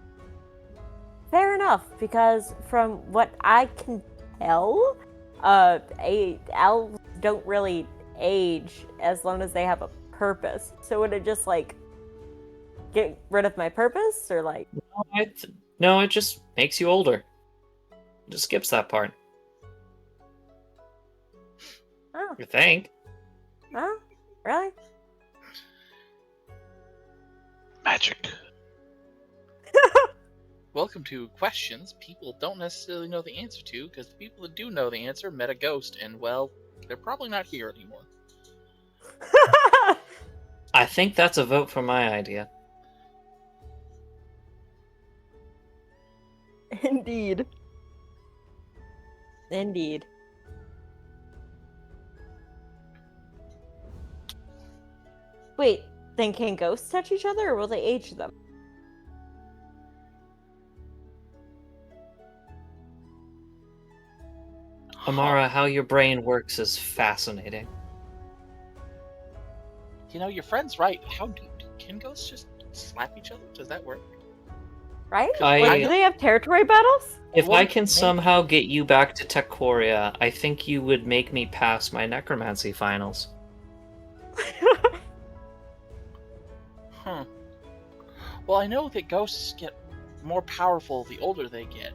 Fair enough, because from what I can tell, elves don't really age as long as they have a purpose. So would it just get rid of my purpose, or No, it just makes you older. It just skips that part. Oh, You think? oh, really? Magic. Welcome to questions people don't necessarily know the answer to, because the people that do know the answer met a ghost, and, well, they're probably not here anymore. I think that's a vote for my idea. Indeed. Indeed. Wait, then can ghosts touch each other, or will they age them? Amara, how your brain works is fascinating. You know, your friend's right. Can ghosts just slap each other? Does that work? Right? I- Do they have territory battles? If Well, I can maybe. somehow get you back to Techoria, I think you would make me pass my necromancy finals. Huh. Well, I know that ghosts get more powerful the older they get.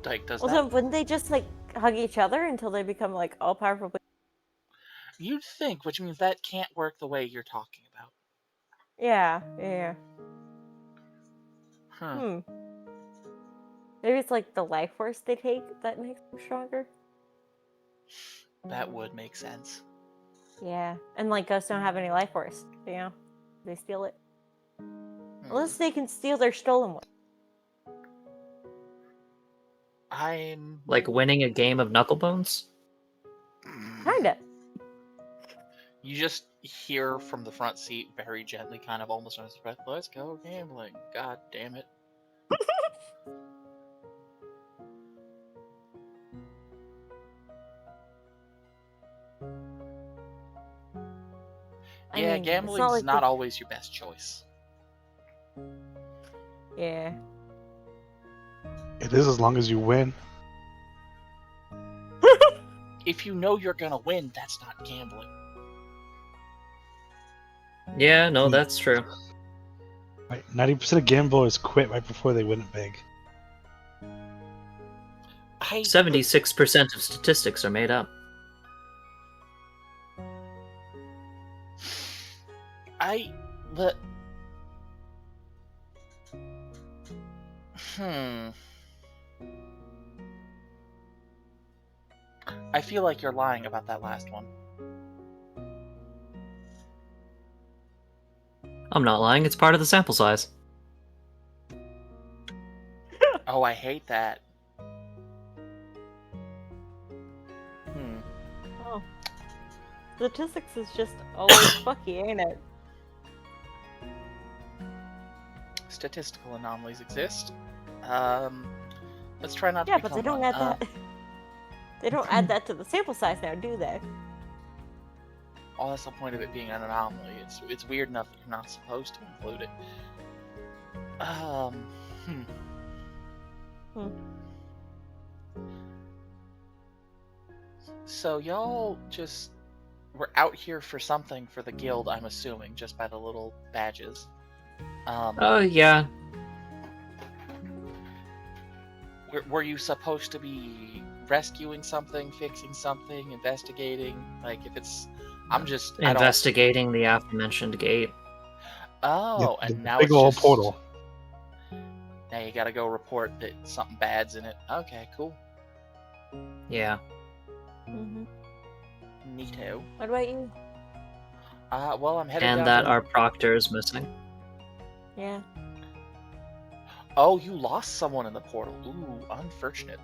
Like, does Well, that... then wouldn't they just hug each other until they become all powerful? You'd think, which means that can't work the way you're talking about. Yeah. Huh. Maybe it's the life force they take that makes them stronger. That would make sense. Yeah, and ghosts don't have any life force. They steal it. Unless they can steal their stolen one. I'm... Like winning a game of Knucklebones? Kinda. You just hear from the front seat very gently, kind of almost under his breath, "Let's go gambling." God damn it. Yeah, It's gambling's not not always your best choice. Yeah. It is as long as you win. If you know you're gonna win, that's not gambling. Yeah, no, that's true. Right, 90% of gamblers quit right before they win it big. 76% of statistics are made up. I feel like you're lying about that last one. I'm not lying, it's part of the sample size. Oh, I hate that. Oh. Statistics is just always fucky, ain't it? statistical anomalies exist. Let's try not to Yeah, but become they don't one. add that. They don't add that to the sample size now, do they? Oh, that's the point of it being an anomaly. It's weird enough that you're not supposed to include it. So y'all just were out here for something for the guild, I'm assuming, just by the little badges. Oh, yeah. Were you supposed to be rescuing something, fixing something, investigating? Like, if it's... I don't... Investigating the aforementioned gate. Oh, The and now big it's old just... portal. Now you gotta go report that something bad's in it. Okay, cool. Yeah. Mm-hmm. Neato. What about you? Well, I'm headed down And that to... our proctor is missing. Yeah. Oh, you lost someone in the portal. Ooh, unfortunate.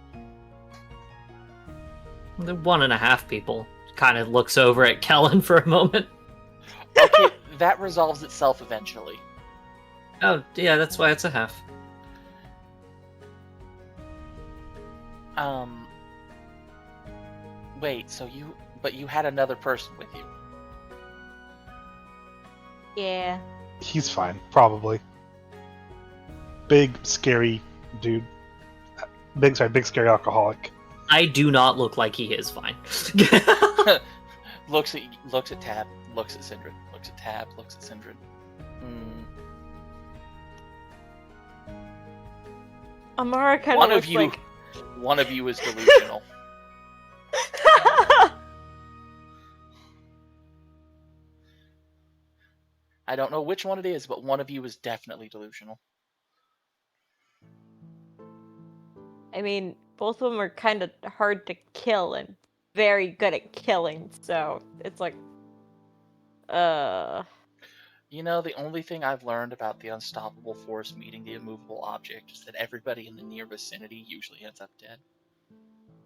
The 1.5 people kind of looks over at Kellen for a moment. Okay, that resolves itself eventually. Oh, yeah, that's why it's a half. Wait, so you... But you had another person with you. Yeah. He's fine, probably. Big, scary dude. Big, scary alcoholic. I do not look like he is fine. looks at Tab, looks at Sindrin, looks at Tab, looks at Sindrin. Amara kind of looks like... One of you is delusional. I don't know which one it is, but one of you is definitely delusional. I mean, both of them are kind of hard to kill and very good at killing, so it's like... You know, the only thing I've learned about the unstoppable force meeting the immovable object is that everybody in the near vicinity usually ends up dead.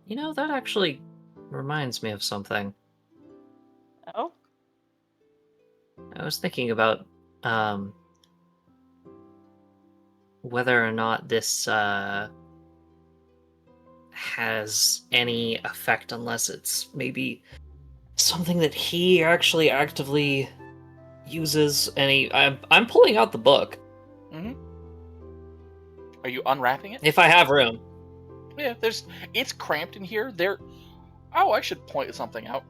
You know, that actually reminds me of something. Oh? I was thinking about whether or not this has any effect, unless it's maybe something that he actually actively uses. And I'm pulling out the book. Mm-hmm. Are you unwrapping it? If I have room. Yeah, it's cramped in here. Oh, I should point something out.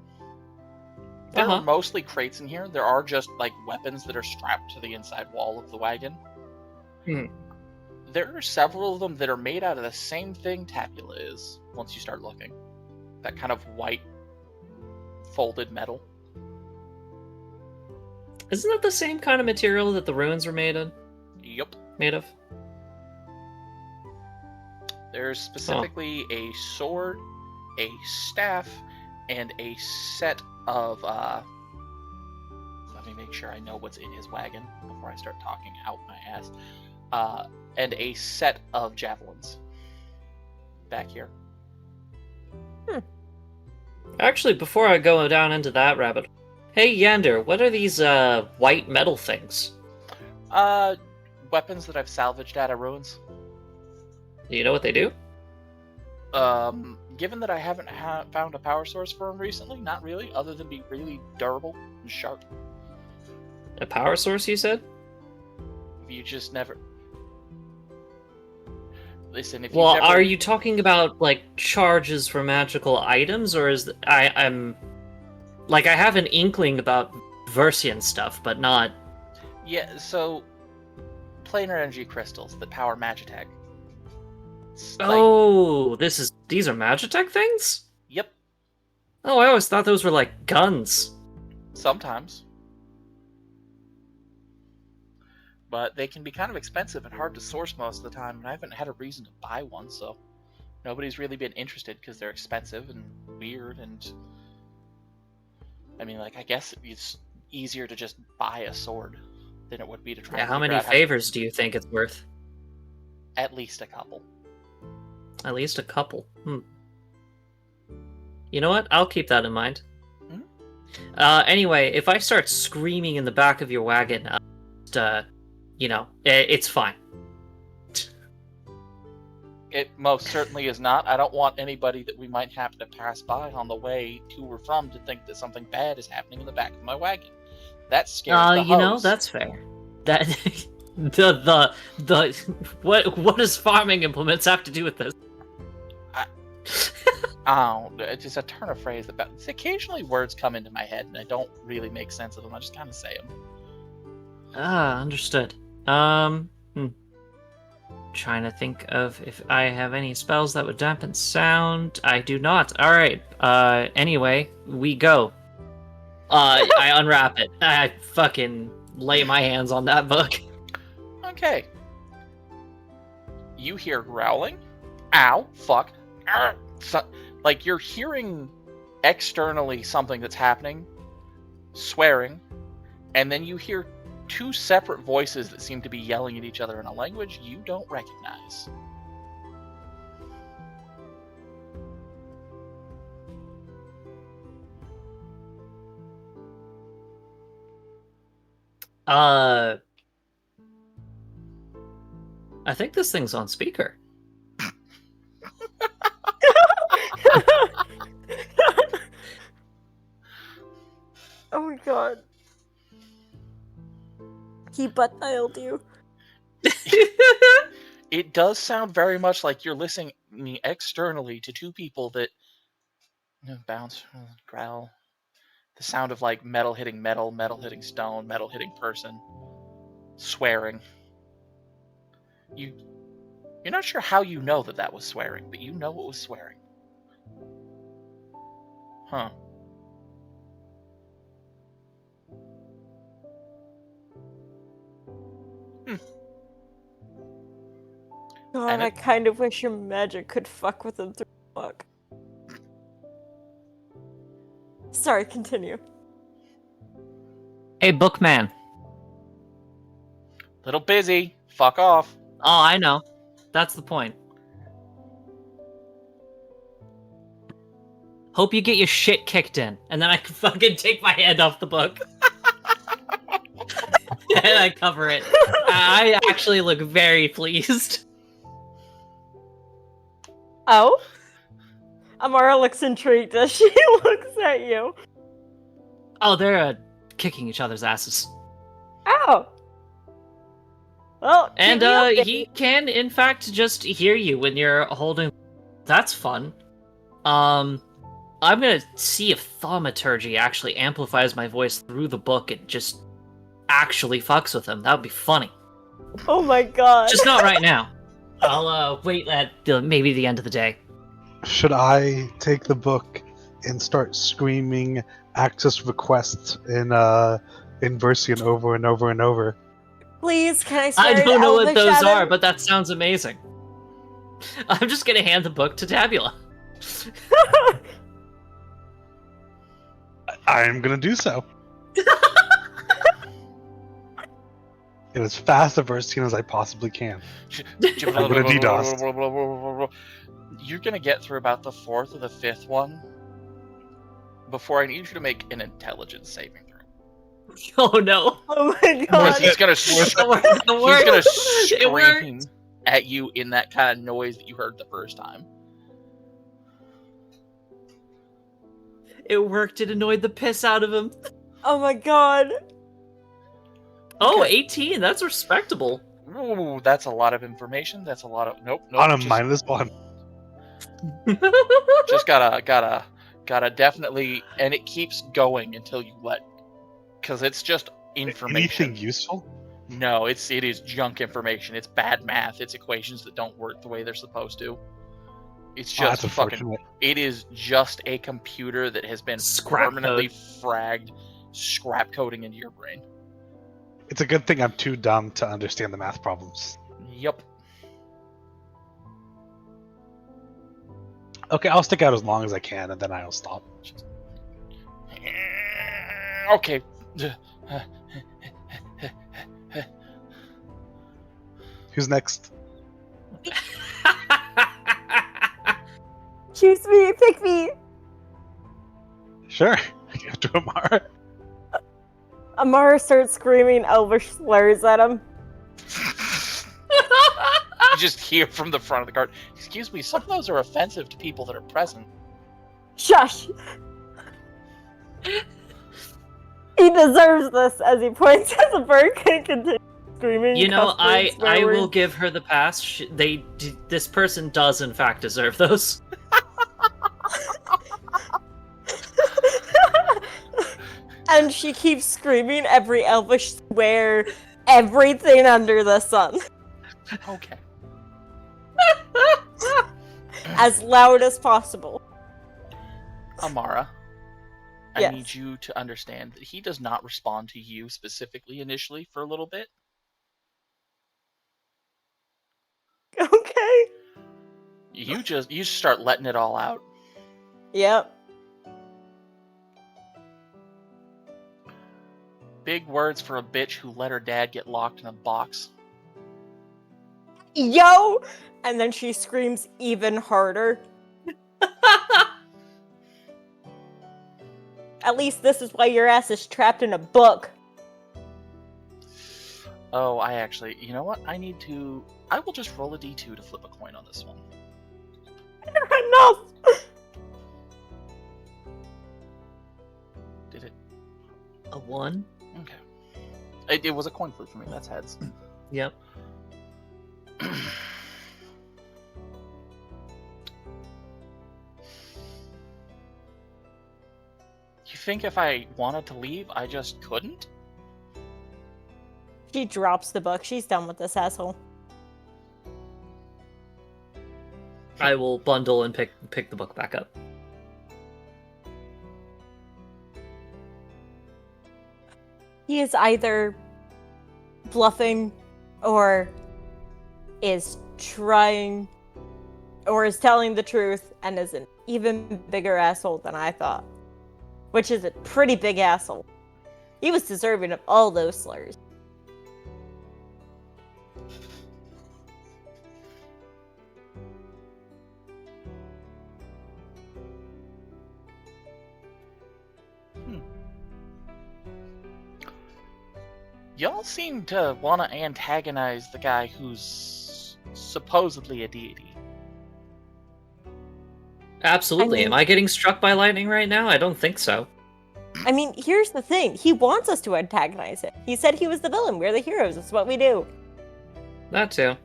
There are mostly crates in here. There are just, like, weapons that are strapped to the inside wall of the wagon. There are several of them that are made out of the same thing Tapula is, once you start looking. That kind of white, folded metal. Isn't that the same kind of material that the ruins were made of? Yep. Made of? There's specifically a sword, a staff, and a set of, let me make sure I know what's in his wagon before I start talking out my ass. And a set of javelins. Back here. Actually, before I go down into that rabbit, hey Yander, what are these white metal things? Weapons that I've salvaged out of ruins. Do you know what they do? Given that I haven't found a power source for them recently, not really, other than be really durable and sharp. A power source, you said? You just never... Listen, if well, never... are you talking about, like, charges for magical items, or is... I'm... Like, I have an inkling about Versian stuff, but not... Yeah, so... Planar energy crystals that power Magitech. Oh, these are Magitech things? Yep. Oh, I always thought those were like guns. Sometimes. But they can be kind of expensive and hard to source most of the time, and I haven't had a reason to buy one, so nobody's really been interested because they're expensive and weird, and I mean, like, I guess it's easier to just buy a sword than it would be to try. Yeah, how many favors do you think it's worth? At least a couple. At least a couple. You know what? I'll keep that in mind. Anyway, if I start screaming in the back of your wagon, it's fine. It most certainly is not. I don't want anybody that we might happen to pass by on the way to or from to think that something bad is happening in the back of my wagon. That scares the hose. That's fair. That the what does farming implements have to do with this? It's just a turn of phrase that occasionally words come into my head and I don't really make sense of them. I just kind of say them. Understood. Trying to think of if I have any spells that would dampen sound. I do not. All right. Anyway, we go. I unwrap it. I fucking lay my hands on that book. Okay. You hear growling. Ow. Fuck. Like you're hearing externally something that's happening. Swearing. And then you hear two separate voices that seem to be yelling at each other in a language you don't recognize. I think this thing's on speaker. Oh my god. He butt-dialed you. It does sound very much like you're listening externally to two people that bounce, growl. The sound of like metal hitting metal, metal hitting stone, metal hitting person, swearing. You're not sure how you know that was swearing, but you know it was swearing. Huh. God, I kind of wish your magic could fuck with him through the book. Sorry, continue. Hey, bookman. Little busy. Fuck off. Oh, I know. That's the point. Hope you get your shit kicked in, and then I can fucking take my hand off the book. And I cover it. I actually look very pleased. Oh? Amara looks intrigued as she looks at you. Oh, they're kicking each other's asses. Oh! Well, and he can, in fact, just hear you when you're holding... That's fun. I'm gonna see if thaumaturgy actually amplifies my voice through the book and just actually fucks with him. That would be funny. Oh my god. Just not right now. I'll wait at maybe the end of the day. Should I take the book and start screaming access requests in Versian over and over and over? Please, can I I don't know what those Shadow? are, but that sounds amazing. I'm just gonna hand the book to Tabula. I am gonna do so. And as fast a Versian as I possibly can. I'm gonna DDoS. You're gonna get through about the fourth or the fifth one before I need you to make an intelligence saving throw. Oh no! Oh my god! He's gonna scream at you in that kind of noise that you heard the first time. It worked. It annoyed the piss out of him. Oh my god! Oh, okay. 18. That's respectable. Ooh, that's a lot of information. That's a lot of nope. On a -1. Just gotta definitely, and it keeps going until you let, because it's just information. Anything useful? No, it is junk information. It's bad math. It's equations that don't work the way they're supposed to. It's just fucking. It is just a computer that has been permanently fragged, scrap coding into your brain. It's a good thing I'm too dumb to understand the math problems. Yep. Okay, I'll stick out as long as I can, and then I'll stop. Okay. Who's next? Choose me, pick me. Sure. Give to Amara. Amara starts screaming Elvish slurs at him. just hear from the front of the cart, "Excuse me, some of those are offensive to people that are present." Shush! He deserves this, as he points at the bird and continues screaming. You know, cuss words, swear I will words. give her the pass. This person does in fact deserve those. And she keeps screaming every elvish swear, everything under the sun, Okay. as loud as possible. Amara, I Yes. need you to understand that he does not respond to you specifically initially for a little bit. Okay. You just start letting it all out. Yep. Big words for a bitch who let her dad get locked in a box. Yo! And then she screams even harder. At least this is why your ass is trapped in a book. Oh, you know what? I will just roll a d2 to flip a coin on this one. Enough! Did it? A 1? Okay. It was a coin flip for me. That's heads. Yep. You think if I wanted to leave, I just couldn't? She drops the book. She's done with this asshole. I will bundle and pick the book back up. He is either bluffing or is trying or is telling the truth and is an even bigger asshole than I thought. Which is a pretty big asshole. He was deserving of all those slurs. Y'all seem to want to antagonize the guy who's supposedly a deity. Absolutely. I mean- Am I getting struck by lightning right now? I don't think so. I mean, here's the thing. He wants us to antagonize him. He said he was the villain. We're the heroes. That's what we do. That too.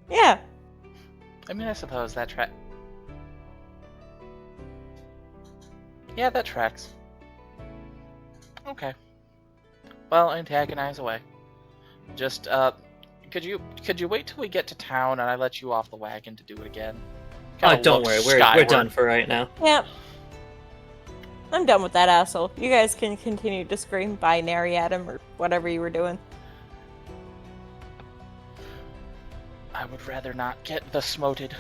Yeah. I mean, I suppose that Yeah, that tracks. Okay. Well, antagonize away. Just, could you wait till we get to town and I let you off the wagon to do it again? Oh, Kinda don't look worry. We're skyward. done for right now. Yeah. I'm done with that asshole. You guys can continue to scream binary at him or whatever you were doing. I would rather not get the smoted.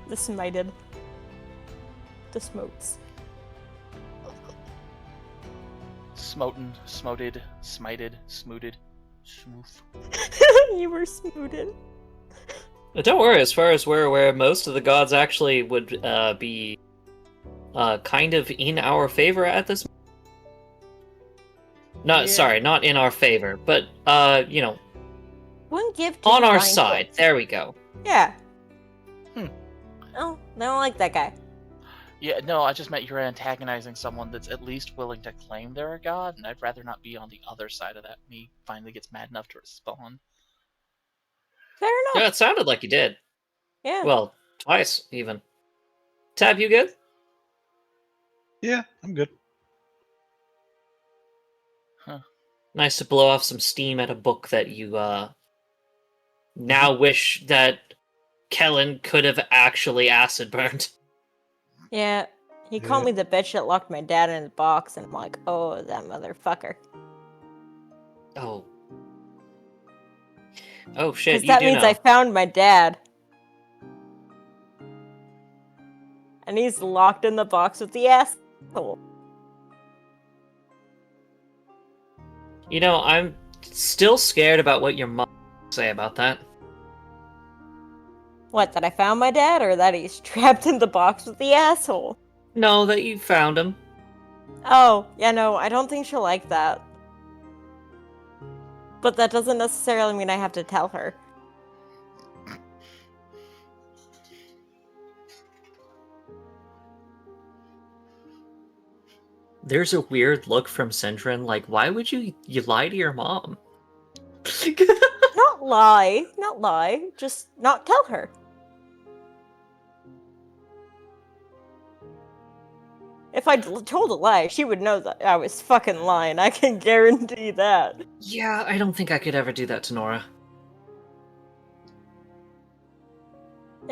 The smited. The smotes. Smoten, smoted, smited, smooted, smooth. You were smooted. Don't worry. As far as we're aware, most of the gods actually would be kind of in our favor at this. Yeah. Sorry, not in our favor, but One gift to on our divine side. gifts. There we go. Yeah. Hmm. Oh, I don't like that guy. Yeah, no, I just meant you're antagonizing someone that's at least willing to claim they're a god, and I'd rather not be on the other side of that. Me finally gets mad enough to respond. Fair Yeah, enough. it sounded like you did. Yeah. Well, twice even. Tab, you good? Yeah, I'm good. Nice to blow off some steam at a book that you now wish that Kellen could have actually acid burned. Yeah. He called Yeah. me the bitch that locked my dad in his box, and I'm like, oh, that motherfucker. Oh. Oh shit, Because you that do means know. I found my dad. And he's locked in the box with the asshole. You know, I'm still scared about what your mom will say about that. What, that I found my dad, or that he's trapped in the box with the asshole? No, that you found him. Oh, yeah, no, I don't think she'll like that. But that doesn't necessarily mean I have to tell her. There's a weird look from Sindrin, like, why would you lie to your mom? Not lie, just not tell her. If I told a lie, she would know that I was fucking lying. I can guarantee that. Yeah, I don't think I could ever do that to Nora.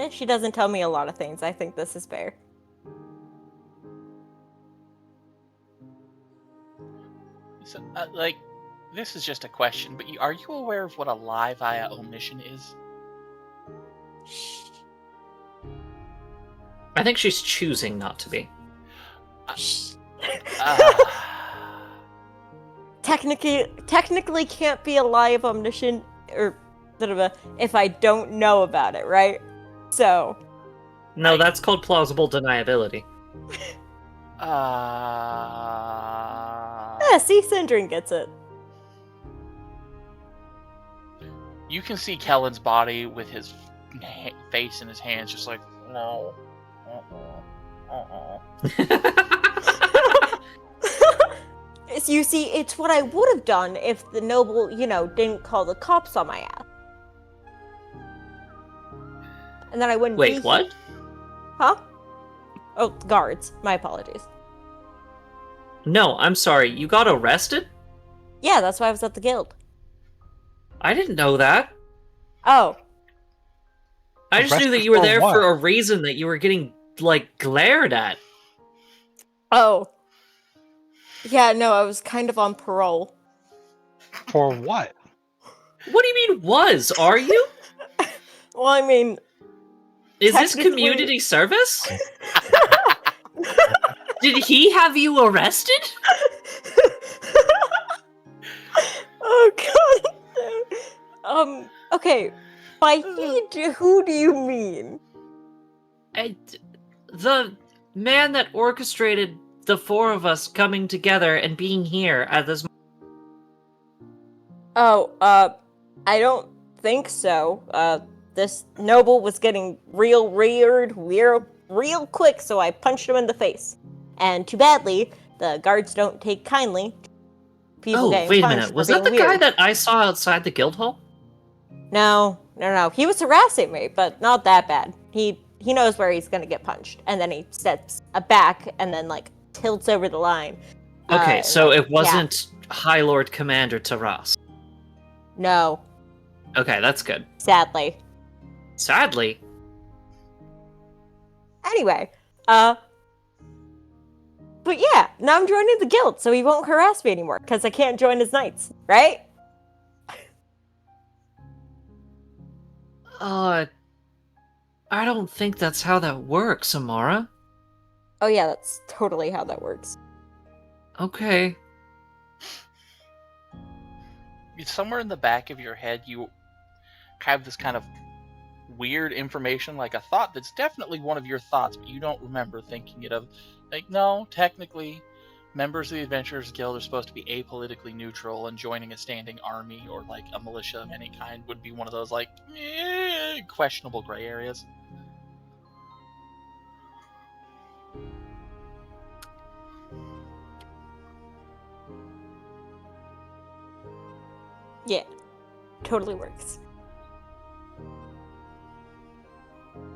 She doesn't tell me a lot of things. I think this is fair. So, like, this is just a question, but are you aware of what a lie via omission is? Shh. I think she's choosing not to be. Shh. Ah. Technically can't be a lie of omniscient or if I don't know about it, right? So. No, that's called plausible deniability. Yeah, see, Sindrin gets it. You can see Kellen's body with his face in his hands, just like, no. You see, it's what I would have done if the noble, didn't call the cops on my ass. And then I wouldn't be Wait, what? Huh? Oh, guards. My apologies. No, I'm sorry. You got arrested? Yeah, that's why I was at the guild. I didn't know that. Oh. I just knew that you were there for a reason, that you were getting, glared at. Oh. Yeah, no, I was kind of on parole. For what? What do you mean, was? Are you? Well, I mean... Is this community service? Did he have you arrested? Oh, God. Okay. By who do you mean? The man that orchestrated the four of us coming together and being here at this. Oh, I don't think so. This noble was getting real quick, so I punched him in the face. And too badly, the guards don't take kindly to people getting wait a punched minute. for Was that the being guy weird. that I saw outside the guild hall? No. He was harassing me, but not that bad. He knows where he's gonna get punched, and then he steps back and then tilts over the line. Okay, so it wasn't yeah. High Lord Commander Taras. No. Okay, that's good. Sadly. Sadly. Anyway, but yeah, now I'm joining the guild, so he won't harass me anymore, because I can't join his knights, right? I don't think that's how that works, Amara. Oh yeah, that's totally how that works. Okay. Somewhere in the back of your head, you have this kind of weird information, like a thought that's definitely one of your thoughts, but you don't remember thinking it of. No, technically, members of the Adventurers Guild are supposed to be apolitically neutral, and joining a standing army or a militia of any kind would be one of those questionable gray areas. Yeah, totally works.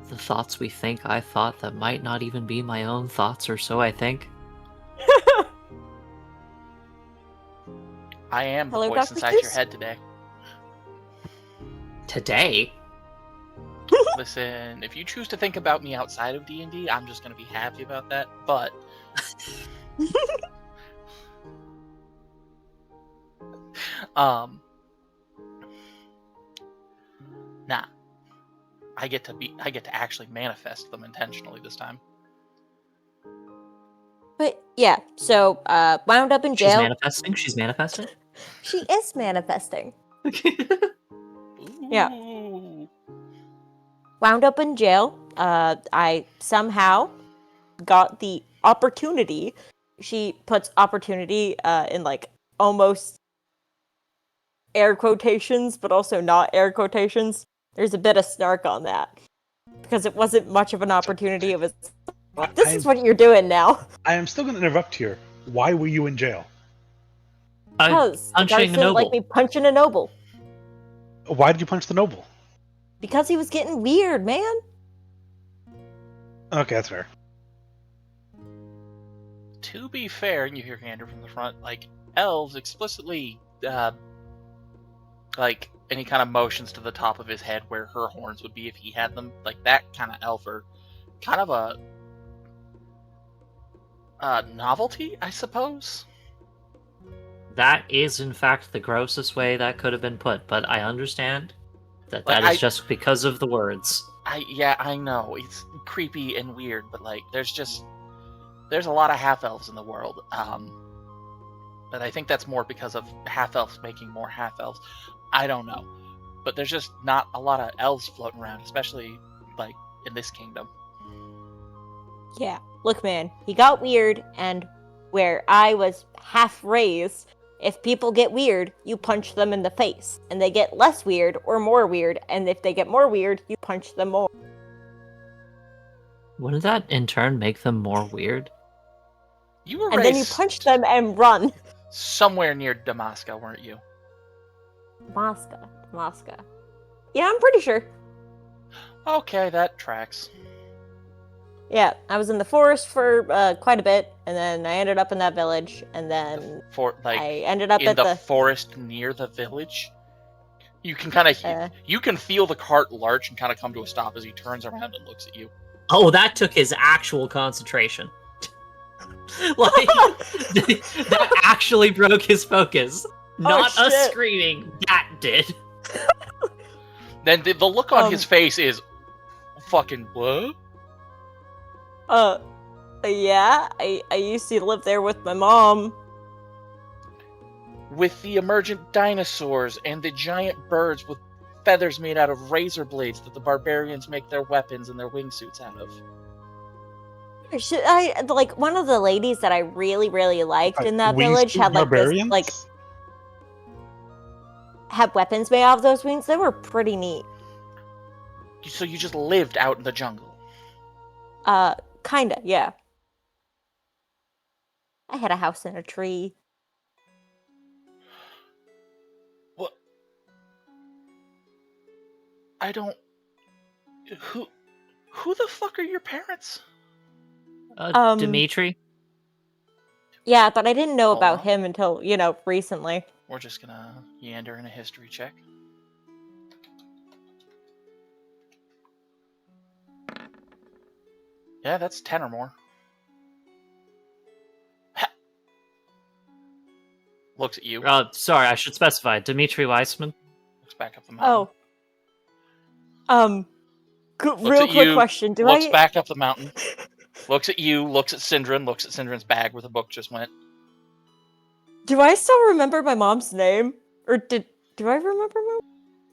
The thoughts we think I thought that might not even be my own thoughts, or so I think. I am the Hello, voice Dr. inside Seuss? your head today. Today? Listen, if you choose to think about me outside of D&D, I'm just going to be happy about that, but... Nah. I get to actually manifest them intentionally this time. But yeah, so wound up in jail. She's manifesting? She is manifesting. Yeah. Ooh. Wound up in jail. I somehow got the opportunity. She puts opportunity in almost air quotations, but also not air quotations. There's a bit of snark on that. Because it wasn't much of an opportunity. It was, this is what you're doing now. I am still going to interrupt here. Why were you in jail? Because the guards Punching a didn't like noble. me punching a noble. Why did you punch the noble? Because he was getting weird, man. Okay, that's fair. To be fair, and you hear Gander from the front, like, elves explicitly, and he kind of motions to the top of his head where her horns would be if he had them. Like, that kind of elf are kind of a novelty, I suppose. That is, in fact, the grossest way that could have been put, but I understand that Like, that is just because of the words. I know, it's creepy and weird, but, like, there's a lot of half-elves in the world, but I think that's more because of half-elves making more half-elves. I don't know. But there's just not a lot of elves floating around, especially, like, in this kingdom. Yeah. Look, man, he got weird, and where I was half raised, if people get weird, you punch them in the face. And they get less weird or more weird, and if they get more weird, you punch them more. Wouldn't that, in turn, make them more weird? You were And then you raised punch them and run. somewhere near Damascus, weren't you? Mosca. Yeah, I'm pretty sure. Okay, that tracks. Yeah, I was in the forest for quite a bit, and then I ended up in that village, and then I ended up in at the forest near the village. You can kind of you can feel the cart lurch and kind of come to a stop as he turns around and looks at you. Oh, that took his actual concentration. Like, that actually broke his focus. Not us shit. screaming, that did. Then the look on his face is fucking what? Yeah, I used to live there with my mom. With the emergent dinosaurs and the giant birds with feathers made out of razor blades that the barbarians make their weapons and their wingsuits out of. Should I, like, one of the ladies that I really, really liked in that village had, like, barbarians? this, like, had weapons made out of those wings. They were pretty neat. So you just lived out in the jungle? Kinda, yeah. I had a house in a tree. What? I don't... Who the fuck are your parents? Dimitri? Yeah, but I didn't know about on. him until, recently. We're just gonna yander in a history check. Yeah, that's 10 or more. Ha! Looks at you. Sorry, I should specify. Dimitri Weissman? Looks back up the mountain. Real quick question. Looks back up the mountain. Looks at you, looks at Syndrin, looks at Syndrin's bag where the book just went. Do I still remember my mom's name? Or do I remember my...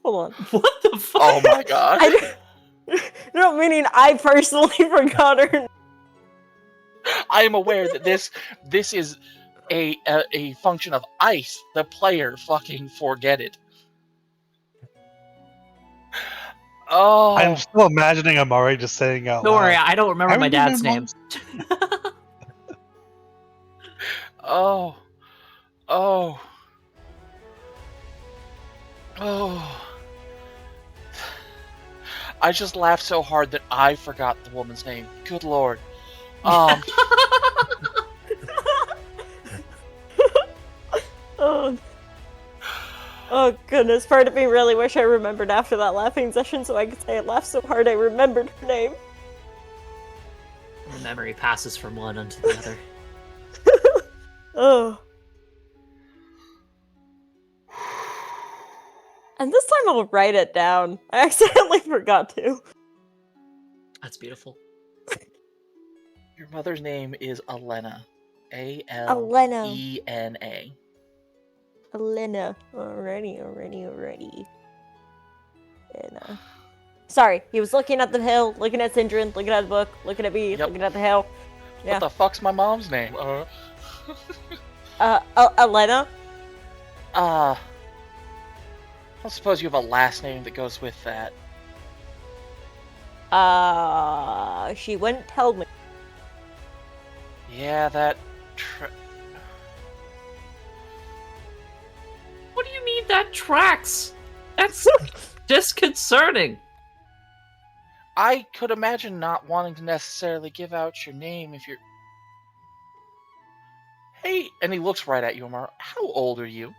Hold on. What the fuck? Oh my god. No, meaning I personally forgot her. I am aware that this is a function of ice. The player fucking forget it. Oh. I'm still imagining Amari just saying out Don't loud. worry, I don't remember my dad's name. Oh. I just laughed so hard that I forgot the woman's name. Good lord. Oh goodness, part of me really wish I remembered after that laughing session so I could say I laughed so hard I remembered her name. The memory passes from one unto the other. Oh. And this time I'll write it down. I accidentally forgot to. That's beautiful. Your mother's name is Alena. Alena. Alena. Alrighty. And, sorry, he was looking at the hill, looking at Syndrin, looking at the book, looking at me, looking at the hill. Yeah. What the fuck's my mom's name? Alena? I suppose you have a last name that goes with that. She wouldn't tell me. Yeah, that do you mean that tracks? That's disconcerting. I could imagine not wanting to necessarily give out your name if you're... Hey, and he looks right at you, Amara. How old are you?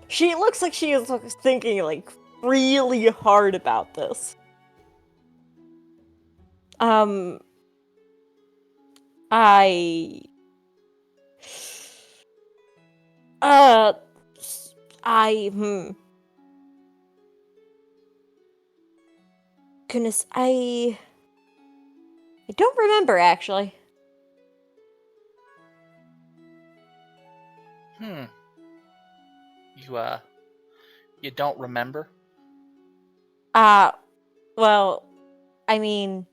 She looks like she is thinking like really hard about this. I uh I goodness, I don't remember actually. You don't remember? Well, I mean,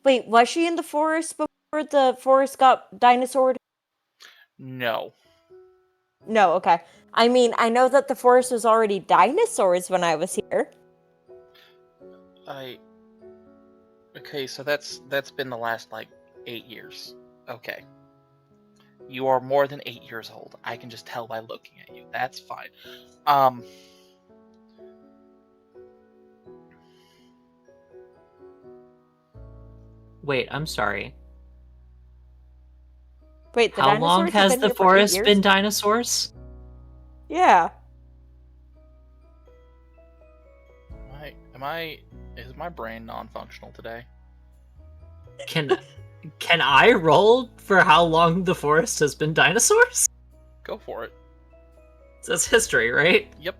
wait, was she in the forest before the forest got dinosaured? No. No, okay. I mean, I know that the forest was already dinosaurs when I was here. Okay, so that's been the last, 8 years. Okay. You are more than 8 years old. I can just tell by looking at you. That's fine. Wait, I'm sorry. Wait, the How long dinosaurs have has been the here for 8 forest years? been dinosaurs? Yeah. Is my brain non-functional today? Can I roll for how long the forest has been dinosaurs? Go for it. It says history, right? Yep.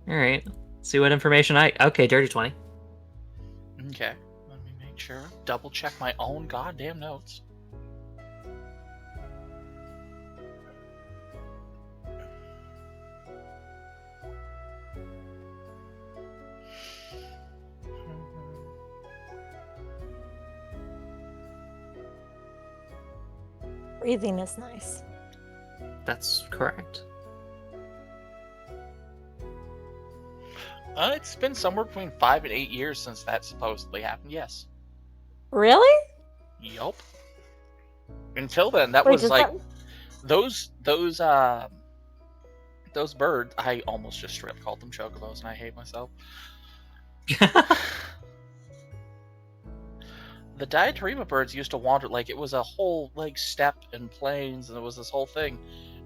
Alright. See what information okay, dirty 20. Okay. Let me make sure. Double check my own goddamn notes. Breathing is nice. That's correct. It's been somewhere between 5 and 8 years since that supposedly happened. Yes. Really? Yup. Until then, that Wait, was does like that... those birds. I almost just straight up called them chocobos, and I hate myself. The diatrema birds used to wander, it was a whole steppe and plains, and it was this whole thing.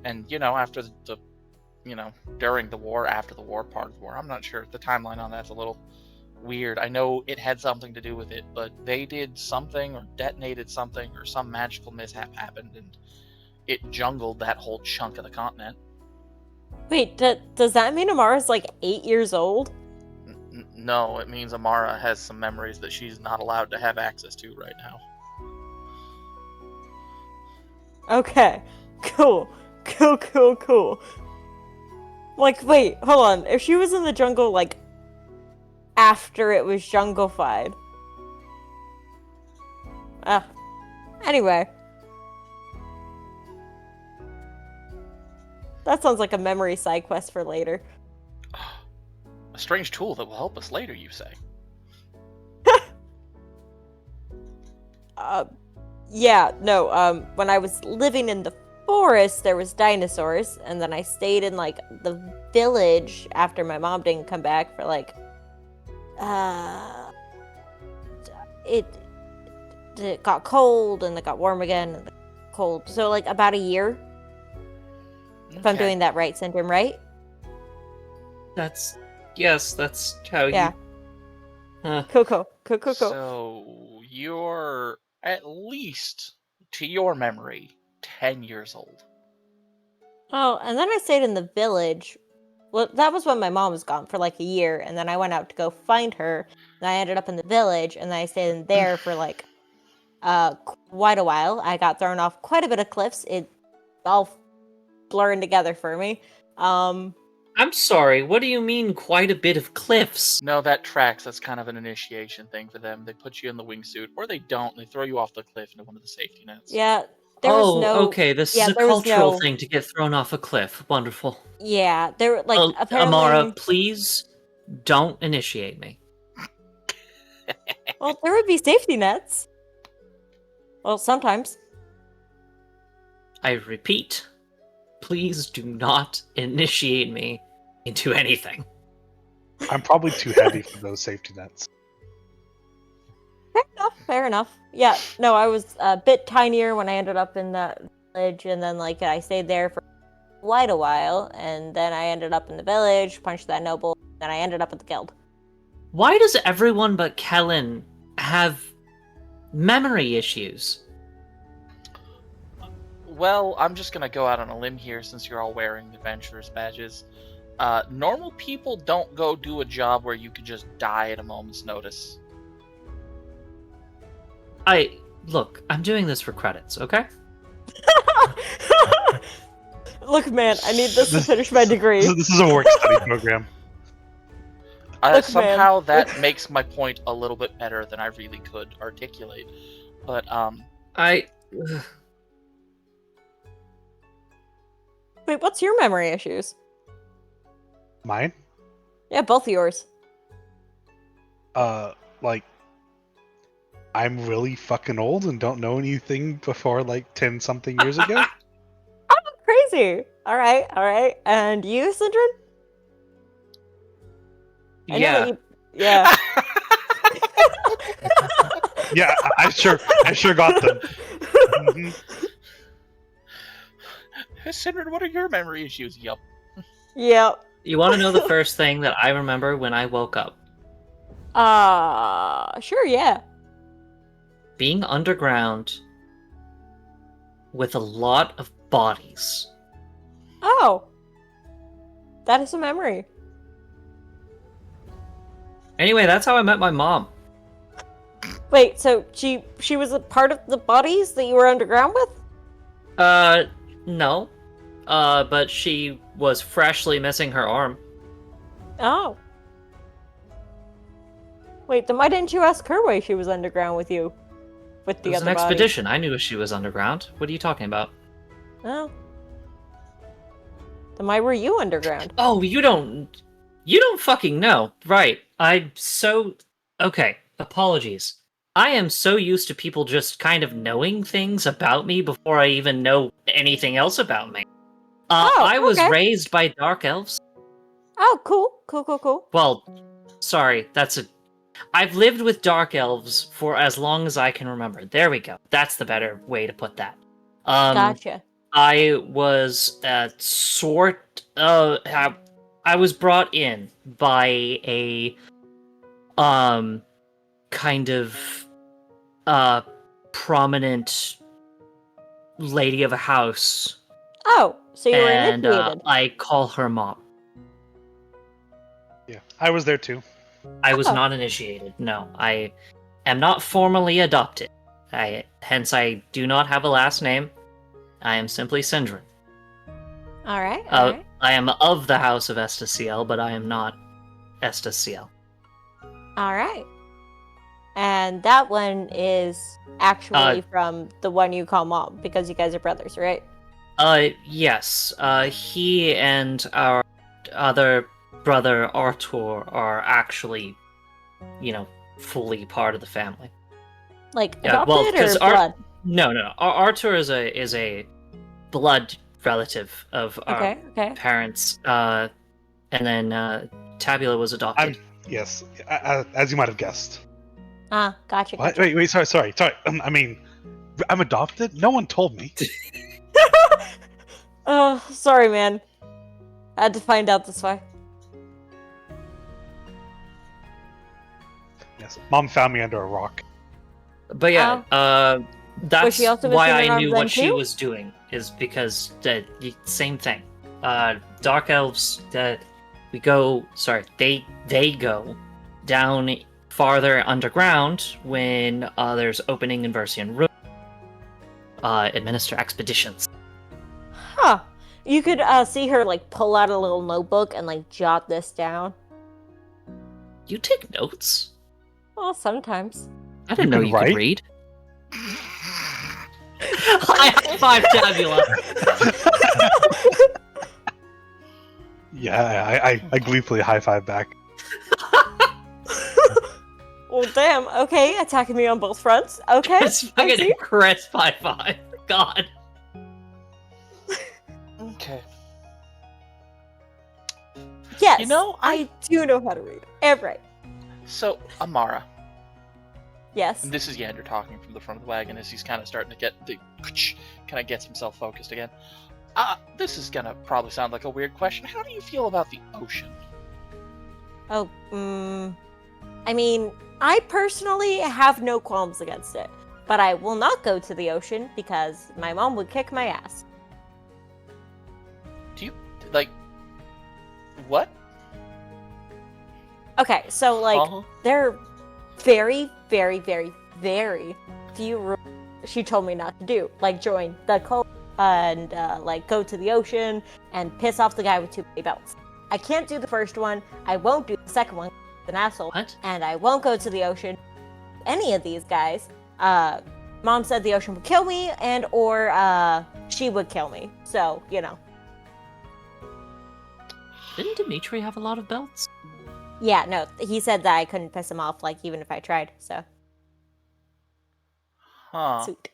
And after the during the war, after the war, part of the war, I'm not sure. The timeline on that's a little weird. I know it had something to do with it, but they did something or detonated something, or some magical mishap happened, and it jungled that whole chunk of the continent. Wait, does that mean Amara's 8 years old? No, it means Amara has some memories that she's not allowed to have access to right now. Okay. Cool. Cool. Wait, hold on. If she was in the jungle, after it was junglified. Anyway. That sounds like a memory side quest for later. A strange tool that will help us later, you say? Yeah, no, when I was living in the forest, there was dinosaurs, and then I stayed in, the village after my mom didn't come back for, it got cold, and it got warm again, and cold. So, about a year, if I'm doing that right, Syndrome, right? That's how Yeah. you... Cool. So, you're at least, to your memory, 10 years old. Oh, and then I stayed in the village. Well, that was when my mom was gone for a year, and then I went out to go find her, and I ended up in the village, and then I stayed in there for quite a while. I got thrown off quite a bit of cliffs. It all blurring together for me. I'm sorry, what do you mean quite a bit of cliffs? No, that tracks. That's kind of an initiation thing for them. They put you in the wingsuit, or they don't. They throw you off the cliff into one of the safety nets. Yeah, there was no... okay, this yeah, is a there was cultural no... thing to get thrown off a cliff. Wonderful. Yeah, there were, apparently... Amara, please don't initiate me. Well, there would be safety nets. Well, sometimes. I repeat, please do not initiate me into anything. I'm probably too heavy for those safety nets. Fair enough. Fair enough. Yeah. No, I was a bit tinier when I ended up in that village, and then like I stayed there for quite a while, and then I ended up in the village, punched that noble, and then I ended up at the guild. Why does everyone but Kellen have memory issues? Well, I'm just gonna go out on a limb here since you're all wearing adventurers badges. Normal people don't go do a job where you could just die at a moment's notice. Look, I'm doing this for credits, okay? Look, man, I need this to finish my degree. This is a work study program. Look, Somehow man. that makes my point a little bit better than I really could articulate. But Wait, what's your memory issues? Mine? Yeah, both of yours. Like, I'm really fucking old and don't know anything before like 10 something years ago. Oh, crazy. All right. And you, Sindrin? I know that Yeah. you... Yeah. Yeah, I sure got them. Mhm. Sindrin, what are your memory issues? Yup. Yeah. You want to know the first thing that I remember when I woke up? Sure, yeah. Being underground with a lot of bodies. Oh. That is a memory. Anyway, that's how I met my mom. Wait, so she was a part of the bodies that you were underground with? No. But she was freshly missing her arm. Oh. Wait, then why didn't you ask her why she was underground with you? With It the was other an bodies? expedition. I knew she was underground. What are you talking about? Oh. Then why were you underground? Oh, you don't fucking know. Right. Okay, apologies. I am so used to people just kind of knowing things about me before I even know anything else about me. I was okay. raised by dark elves. Oh, cool. Well, sorry, I've lived with dark elves for as long as I can remember. There we go. That's the better way to put that. Gotcha. I was I was brought in by a kind of prominent lady of a house, Oh, so you were and initiated. I call her mom. Yeah, I was there too. I was Oh. not initiated. No, I am not formally adopted. Hence I do not have a last name. I am simply Sindrin. All right. I am of the house of Estaciel, but I am not Estaciel. All right. And that one is actually from the one you call mom, because you guys are brothers, right? Yes. He and our other brother Artur are actually, fully part of the family. Like Yeah, adopted well, or blood? No. Artur is a blood relative of our Okay. parents. And then Tabula was adopted. Yes, as you might have guessed. Ah, gotcha. What? Wait, sorry. I mean, I'm adopted? No one told me. Oh, sorry, man. I had to find out this way. Yes, Mom found me under a rock. But yeah, Was that's she also why missing an I arm knew then what she too? was doing, is because the same thing. Dark elves, they go down farther underground when there's opening in Versian Room. Administer expeditions. Huh. You could see her like pull out a little notebook and like jot this down. You take notes? Well, sometimes. I didn't know can you could write? read. High five, Tabula. Yeah, I gleefully high five back. Well, damn. Okay, attacking me on both fronts. Okay, It's I fucking see. crest by 5. God. Okay. Yes, You know, I do know how to read. Right. So, Amara, Yes. and this is Yander talking from the front of the wagon as he's kind of starting to kind of gets himself focused again. This is gonna probably sound like a weird question. How do you feel about the ocean? Oh, I mean, I personally have no qualms against it, but I will not go to the ocean because my mom would kick my ass. Do you, like, what? Okay, so, like, Huh? there are very, very, very, very few rules she told me not to do, like join the cult and, like, go to the ocean and piss off the guy with too many belts. I can't do the first one, I won't do the second one, he's an asshole, What? and I won't go to the ocean. Any of these guys, Mom said the ocean would kill me or she would kill me, so, you know. Didn't Dimitri have a lot of belts? Yeah, no, he said that I couldn't piss him off, like, even if I tried, so. Huh. Sweet.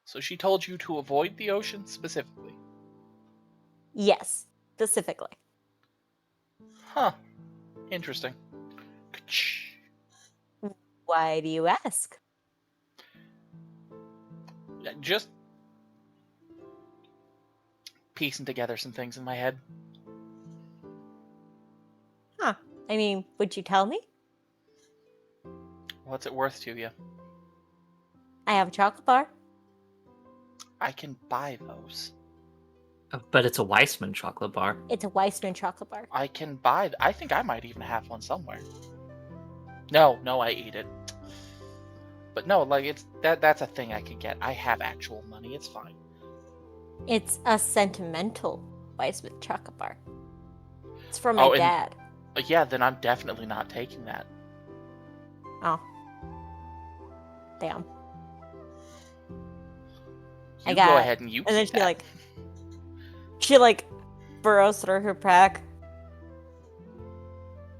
So she told you to avoid the ocean specifically? Yes, specifically. Huh. Interesting. Why do you ask? Just piecing together some things in my head. Huh. I mean, would you tell me? What's it worth to you? I have a chocolate bar. I can buy those. But it's a Weissman chocolate bar. It's a Weissman chocolate bar. I can buy. I think I might even have one somewhere. No, I ate it. But no, like it's that's a thing I can get. I have actual money. It's fine. It's a sentimental Weissman chocolate bar. It's from Oh, my and- dad. Yeah, then I'm definitely not taking that. Oh. Damn. I You got go it. ahead and you. And then keep that. she burrows through her pack.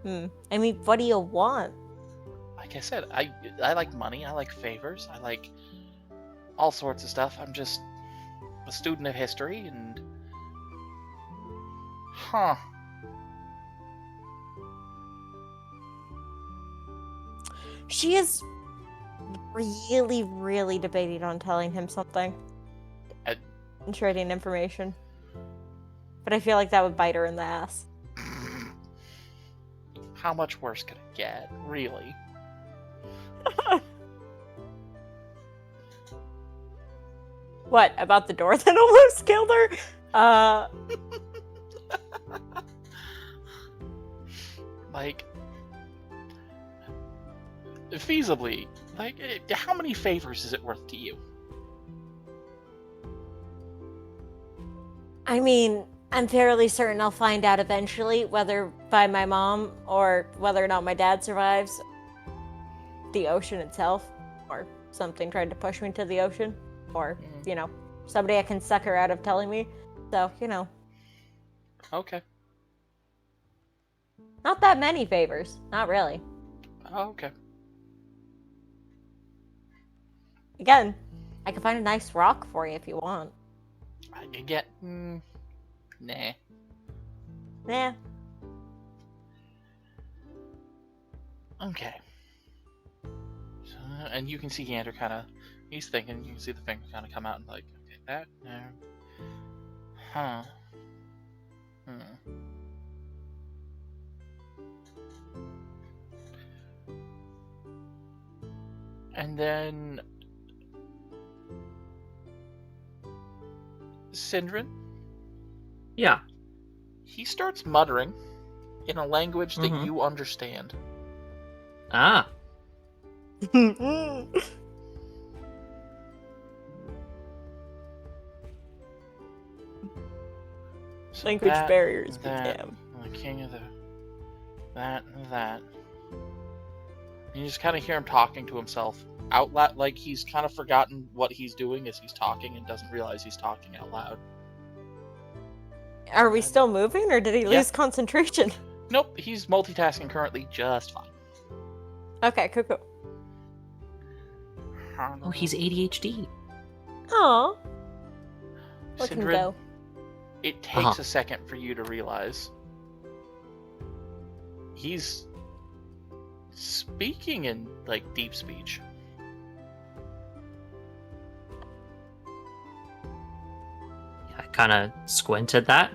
I mean, what do you want? Like I said, I like money. I like favors. I like all sorts of stuff. I'm just a student of history and. Huh. She is really, really debating on telling him something. And trading information. But I feel like that would bite her in the ass. How much worse could it get? Really? What, about the door that almost killed her? Like, feasibly, like, how many favors is it worth to you? I mean, I'm fairly certain I'll find out eventually, whether by my mom or whether or not my dad survives the ocean itself, or something tried to push me to the ocean, or, you know, somebody I can sucker out of telling me. So, you know, Okay. not that many favors. Not really. Oh, okay. Again, I can find a nice rock for you if you want. I could get. Nah. Nah. Okay. So, and you can see Gander kind of. He's thinking. You can see the finger kind of come out and like, okay, that. Huh. And then Sindrin, Yeah. he starts muttering in a language that Mhm. you understand. Ah. So Language that, barriers, but that, damn. the king of the that and that. You just kind of hear him talking to himself out loud, like he's kind of forgotten what he's doing as he's talking and doesn't realize he's talking out loud. Are we still moving, or did he Yeah. lose concentration? Nope, he's multitasking currently just fine. Okay, cool. Oh, he's ADHD. Aw. Let him Sindrin, go. it takes a second for you to realize he's speaking in like deep speech. I kind of squinted that,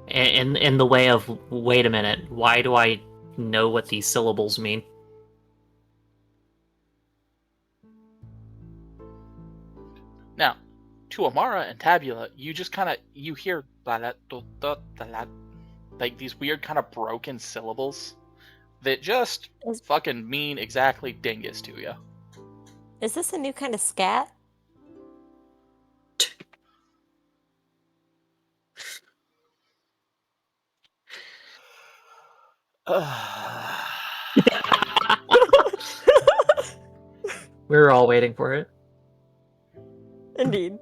in the way of, wait a minute, why do I know what these syllables mean? Now, to Amara and Tabula, you just kind of you hear like these weird kind of broken syllables that just Is- fucking mean exactly dingus to you. Is this a new kind of scat? We were all waiting for it. Indeed.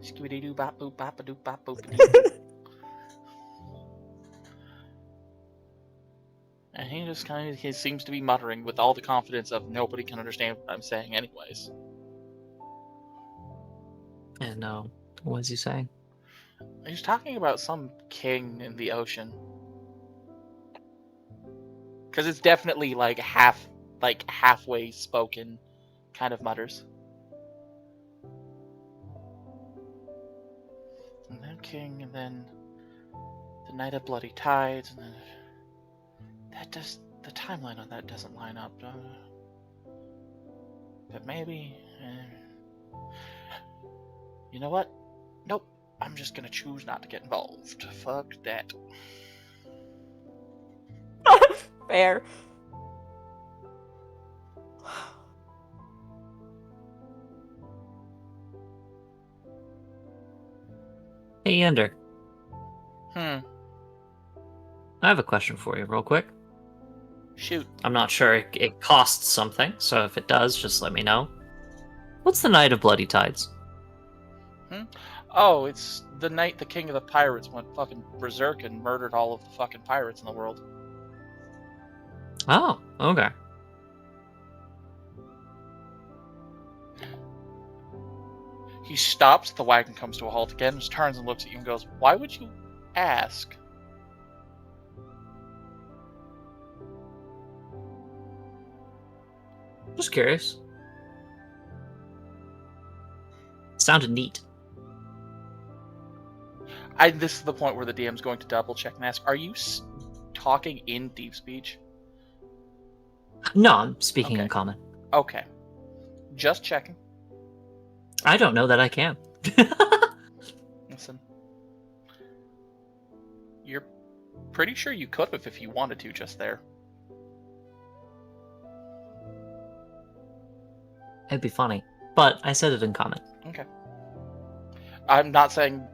Skibidi-doo bop boop bop a doop bop boop a doo. And he just kind of he seems to be muttering with all the confidence of nobody can understand what I'm saying anyways. And no, what was he saying? He's talking about some king in the ocean. Because it's definitely like halfway spoken kind of mutters. And then king, and then the night of bloody tides, and then the timeline on that doesn't line up. But maybe, you know what? Nope. I'm just gonna choose not to get involved. Fuck that. Fair. Hey, Yander, Hmm. I have a question for you, real quick. Shoot. I'm not sure it costs something, so if it does, just let me know. What's the Night of Bloody Tides? Oh, it's the night the king of the pirates went fucking berserk and murdered all of the fucking pirates in the world. Oh, okay. He stops, the wagon comes to a halt again, just turns and looks at you and goes, "Why would you ask?" Just curious. Sounded neat. This is the point where the DM's going to double check and ask, "Are you talking in deep speech?" No, I'm speaking Okay. in common. Okay. Just checking. I don't know that I can. Listen. You're pretty sure you could have if you wanted to just there. It'd be funny, but I said it in common. Okay. I'm not saying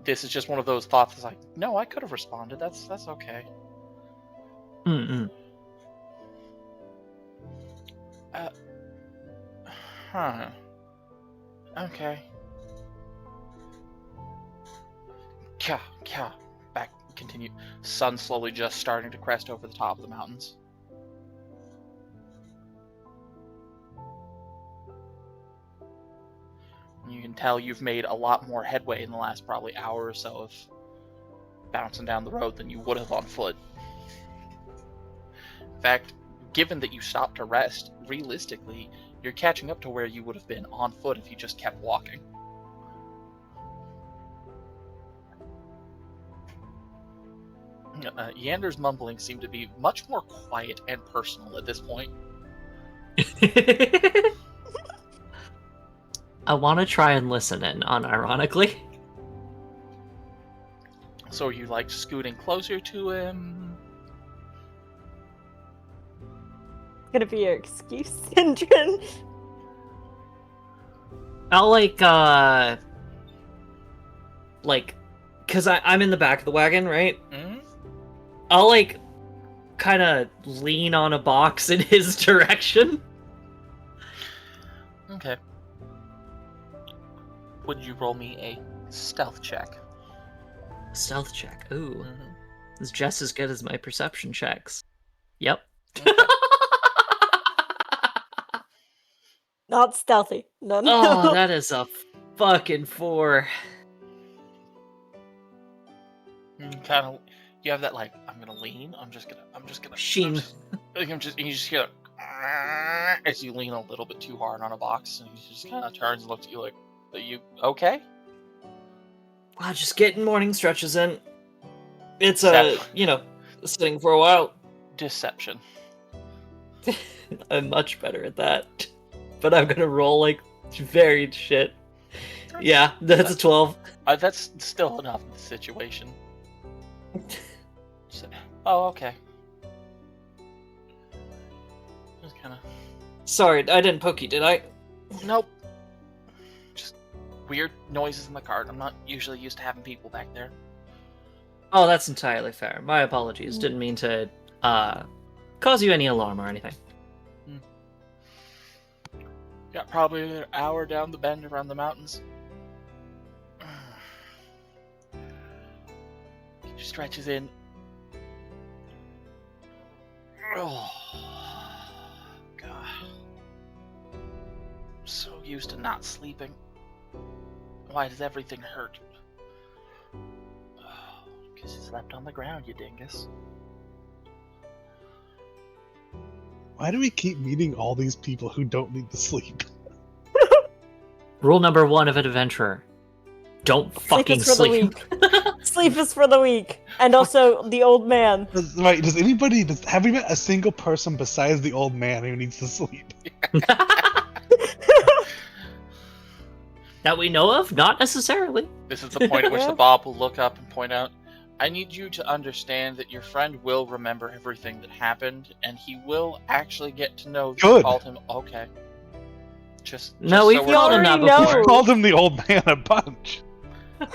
this is just one of those thoughts that's like, no, I could have responded. That's okay. Mm-mm. Huh. Okay. Kya. Back, continue. Sun slowly just starting to crest over the top of the mountains. You can tell you've made a lot more headway in the last probably hour or so of bouncing down the road than you would have on foot. In fact, given that you stopped to rest, realistically, you're catching up to where you would have been on foot if you just kept walking. Yander's mumblings seem to be much more quiet and personal at this point. I want to try and listen in, unironically. So are you like scooting closer to him? It's gonna be your excuse, Sindrin. I'll cause I'm in the back of the wagon, right? Mm-hmm. I'll kind of lean on a box in his direction. Okay. Would you roll me a stealth check? Stealth check. Ooh, Mm-hmm. it's just as good as my perception checks. Yep. Not stealthy. No, no. Oh, that is a fucking 4. Kind of, you have that like, I'm gonna lean. I'm just gonna. Sheen. You just hear as you lean a little bit too hard on a box, and he just kind of turns and looks at you like, "Are you okay?" Wow, just getting morning stretches in. It's sitting for a while. Deception. I'm much better at that. But I'm gonna roll like varied shit. Yeah, that's a 12. That's still enough in the situation. So, oh, okay. Just kind of. Sorry, I didn't poke you, did I? Nope. Just weird noises in the cart. I'm not usually used to having people back there. Oh, that's entirely fair. My apologies. Didn't mean to cause you any alarm or anything. Got probably an hour down the bend around the mountains. He stretches in. Oh, God. I'm so used to not sleeping. Why does everything hurt? Because you slept on the ground, you dingus. Why do we keep meeting all these people who don't need to sleep? Rule number 1 of an adventurer. Don't fucking is for the sleep. weak. Sleep is for the weak. And also the old man. Have we met a single person besides the old man who needs to sleep? That we know of? Not necessarily. This is the point at which the Bob will look up and point out, I need you to understand that your friend will remember everything that happened, and he will actually get to know that you Good. called him okay. Just No, we've so we're called him clear. that already before. know. Called him the old man a bunch.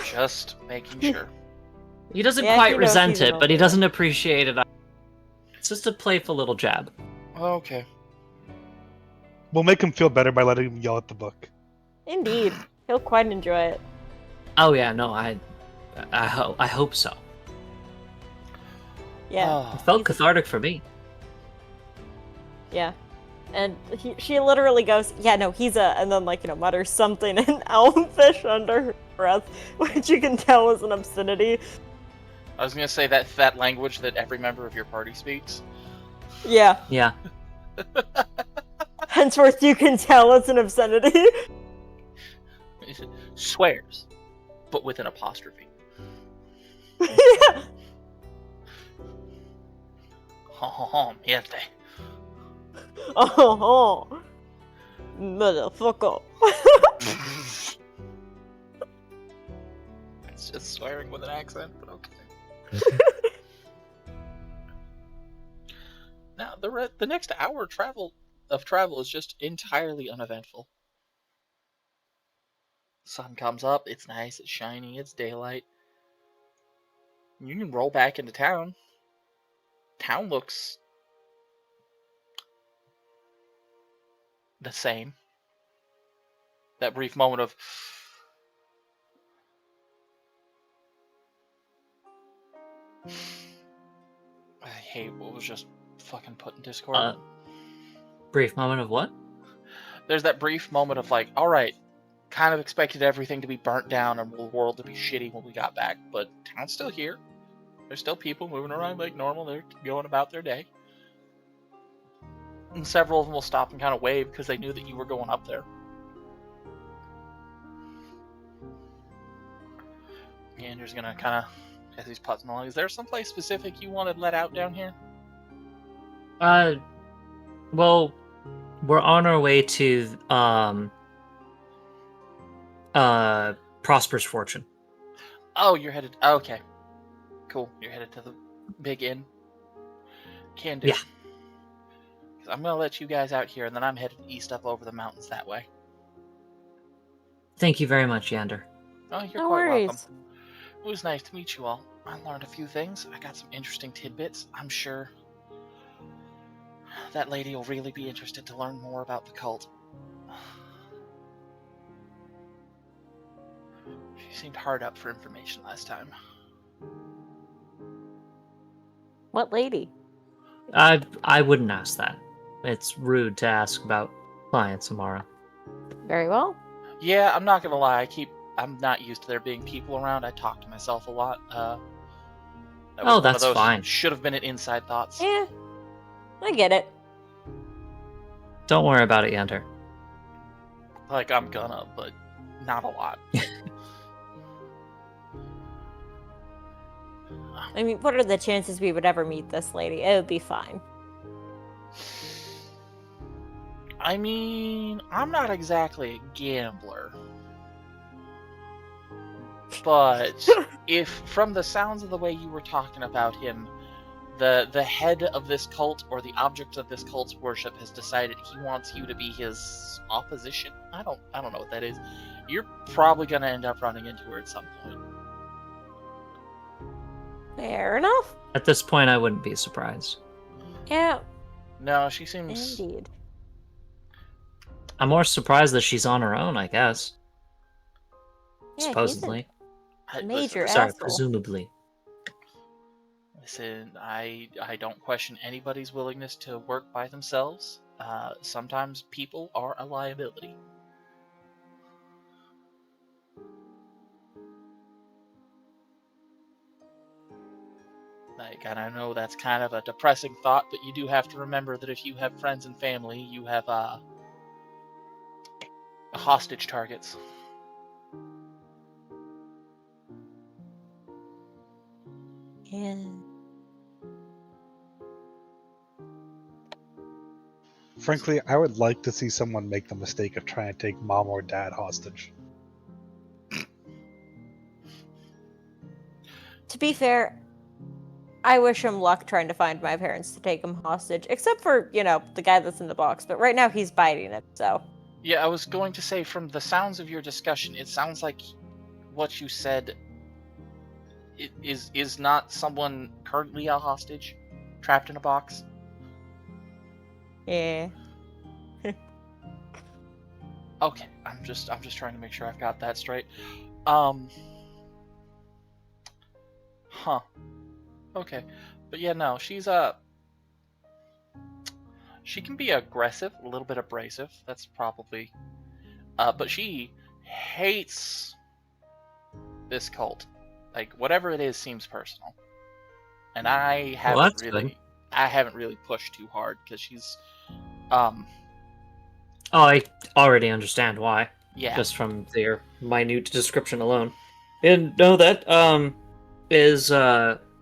Just making sure. He doesn't Yeah, quite he knows resent he's an it, old but he man. doesn't appreciate it. It's just a playful little jab. Okay. We'll make him feel better by letting him yell at the book. Indeed. He'll quite enjoy it. Oh yeah, no, I hope so. Yeah. It felt He's- cathartic for me. Yeah. And she literally goes, yeah, no, he's a, and then mutters something in Elmfish under her breath, which you can tell is an obscenity. I was gonna say that language that every member of your party speaks. Yeah. Yeah. Henceforth, you can tell it's an obscenity. Swears, but with an apostrophe. Yeah. Mierte. Oh, motherfucker. It's just swearing with an accent, but okay. Now the next hour of travel is just entirely uneventful. Sun comes up, it's nice, it's shiny, it's daylight. You can roll back into town. Town looks the same. That brief moment of I hate what was just fucking put in Discord. Brief moment of what? There's that brief moment of like, alright, kind of expected everything to be burnt down and the world to be shitty when we got back, but town's still here. There's still people moving around like normal, they're going about their day. And several of them will stop and kind of wave because they knew that you were going up there. Andrew's gonna kind of, as he's putzing along, is there someplace specific you wanted let out down here? Well, we're on our way to Prosperous Fortune. Oh, you're headed. Oh, okay, cool. You're headed to the big inn. Can do. Yeah. 'Cause I'm gonna let you guys out here, and then I'm headed east up over the mountains that way. Thank you very much, Yander. Oh, you're No quite worries. welcome. It was nice to meet you all. I learned a few things. I got some interesting tidbits. I'm sure that lady will really be interested to learn more about the cult. She seemed hard up for information last time. What lady? I wouldn't ask that. It's rude to ask about clients tomorrow. Very well. Yeah, I'm not gonna lie. I'm not used to there being people around. I talk to myself a lot. That was one of that's those fine. should have been an inside thoughts. Yeah, I get it. Don't worry about it, Yander. Like I'm gonna, but not a lot. I mean, what are the chances we would ever meet this lady? It would be fine. I mean, I'm not exactly a gambler. But if, from the sounds of the way you were talking about him, the head of this cult or the object of this cult's worship has decided he wants you to be his opposition. I don't know what that is. You're probably gonna end up running into her at some point. Fair enough. At this point, I wouldn't be surprised. Yeah, No, she seems. indeed. I'm more surprised that she's on her own, I guess. Yeah, Supposedly. he's a major Sorry, asshole. presumably. Listen, I don't question anybody's willingness to work by themselves. Sometimes people are a liability. Like, and I know that's kind of a depressing thought, but you do have to remember that if you have friends and family, you have hostage targets. Yeah. Frankly, I would like to see someone make the mistake of trying to take mom or dad hostage. To be fair, I wish him luck trying to find my parents to take him hostage, except for, the guy that's in the box. But right now he's biting it, so. Yeah, I was going to say, from the sounds of your discussion, it sounds like what you said is not someone currently a hostage, trapped in a box. Yeah. Okay, I'm just trying to make sure I've got that straight. Huh. Okay. But yeah, no, she can be aggressive, a little bit abrasive. That's probably but she hates this cult. Like, whatever it is seems personal. And I that's good. haven't really pushed too hard because she's Oh, I already understand why. yeah. Just from their minute description alone. And no, that is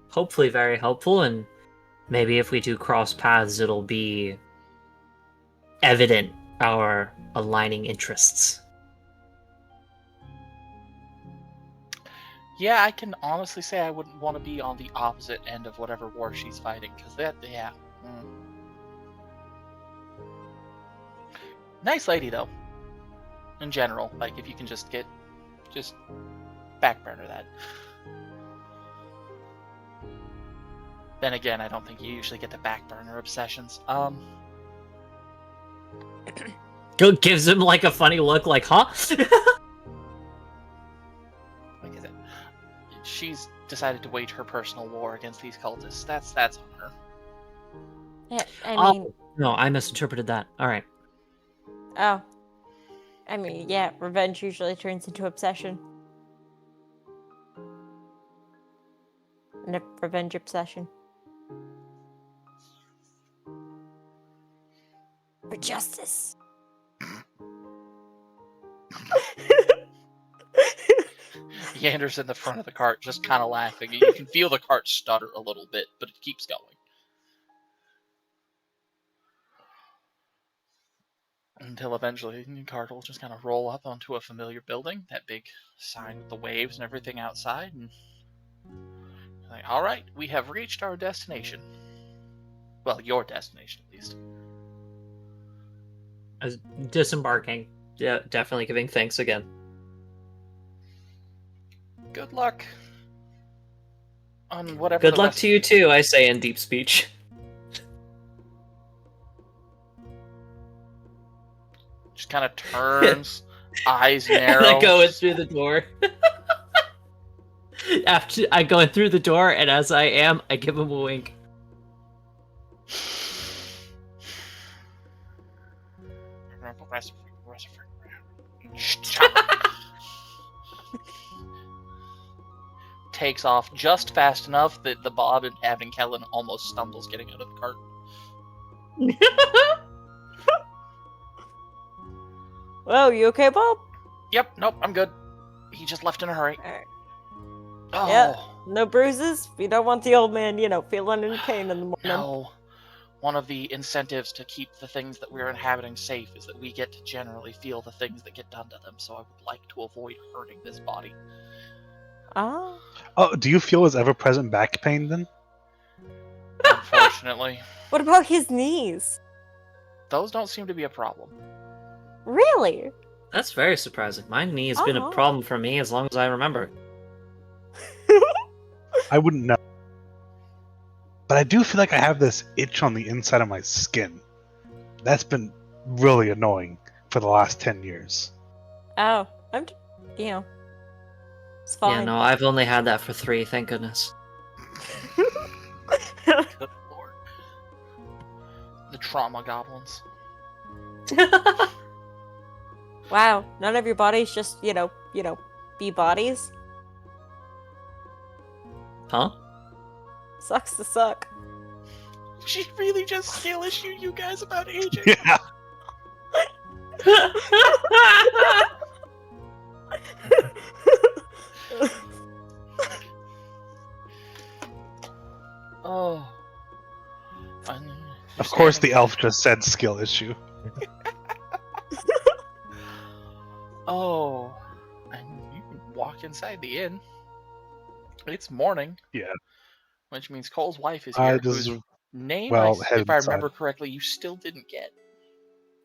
hopefully very helpful, and maybe if we do cross paths, it'll be evident our aligning interests. Yeah, I can honestly say I wouldn't want to be on the opposite end of whatever war she's fighting, because yeah. Nice lady, though. In general, like, if you can just back burner that. Then again, I don't think you usually get to back burner obsessions. Gives him like a funny look, like, huh? Like I said, she's decided to wage her personal war against these cultists. That's on her. Yeah, I mean, no, I misinterpreted that. All right. oh. I mean, yeah, revenge usually turns into obsession. And a revenge obsession. For justice. Yander's in the front of the cart, just kind of laughing. You can feel the cart stutter a little bit, but it keeps going. Until eventually, the cart will just kind of roll up onto a familiar building, that big sign with the waves and everything outside, and like, all right, we have reached our destination. Well, your destination, at least. As disembarking, yeah, definitely giving thanks again. Good luck on whatever. Good luck to you too, I say in deep speech. Just kind of turns, eyes narrow. And I go in through the door. After I go in through the door, and as I am, I give him a wink. Takes off just fast enough that the Bob and having Kellen almost stumbles getting out of the cart. Whoa, you okay, Bob? Yep, nope, I'm good. He just left in a hurry. Alright. Oh, Yeah. No bruises? We don't want the old man, feeling in pain in the morning. no. One of the incentives to keep the things that we're inhabiting safe is that we get to generally feel the things that get done to them, so I would like to avoid hurting this body. Ah. Oh, do you feel his ever-present back pain then? Unfortunately. What about his knees? Those don't seem to be a problem. Really? That's very surprising. My knee has been a Uh-huh. problem for me as long as I remember. I wouldn't know. But I do feel like I have this itch on the inside of my skin. That's been really annoying for the last 10 years. Oh, it's Yeah, fine. no, I've only had that for 3, thank goodness. Good lord. The trauma goblins. Wow, none of your bodies just, be bodies? Huh? Sucks to suck. She really just skill issue you guys about aging. Yeah. Oh. Of course, the elf just said skill issue. Oh. And you can walk inside the inn. It's morning. Yeah. Which means Cole's wife is I here, just, whose name, head if I inside. remember correctly, you still didn't get.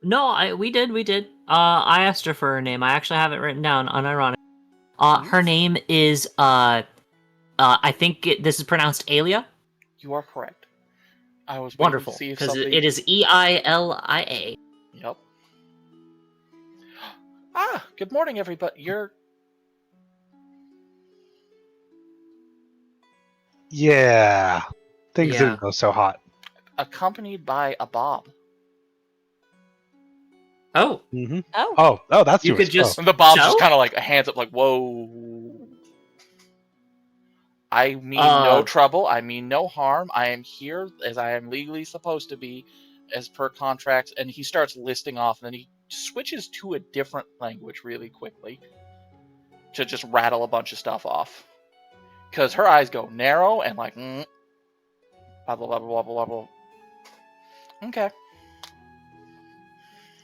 No, we did. I asked her for her name. I actually have it written down, unironic. Her name is, I think this is pronounced Alia. You are correct. I was waiting Wonderful, to see if because somebody... it is Eilia. Yep. Ah, good morning, everybody. You're... Yeah. Things Yeah. didn't go so hot. accompanied by a Bob. Oh, Mm-hmm. Oh. Oh, that's you yours. could just And the Bob's just show? kind of like hands up, like, whoa. I mean no trouble. I mean no harm. I am here as I am legally supposed to be, as per contract. And he starts listing off, and then he switches to a different language really quickly to just rattle a bunch of stuff off. Because her eyes go narrow and like, blah, blah, blah, blah, blah, blah. Okay.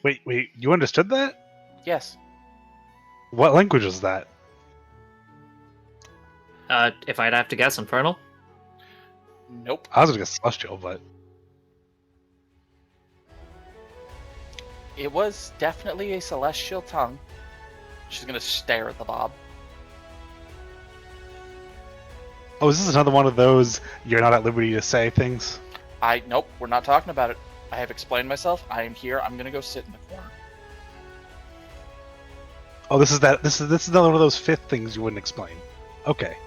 Wait, you understood that? Yes. What language is that? If I'd have to guess, Infernal. Nope. I was gonna guess Celestial, but It was definitely a celestial tongue. She's gonna stare at the Bob. oh, is this another one of those you're not at liberty to say things? Nope, we're not talking about it. I have explained myself. I am here. I'm gonna go sit in the corner. Oh, this is another one of those fifth things you wouldn't explain. Okay.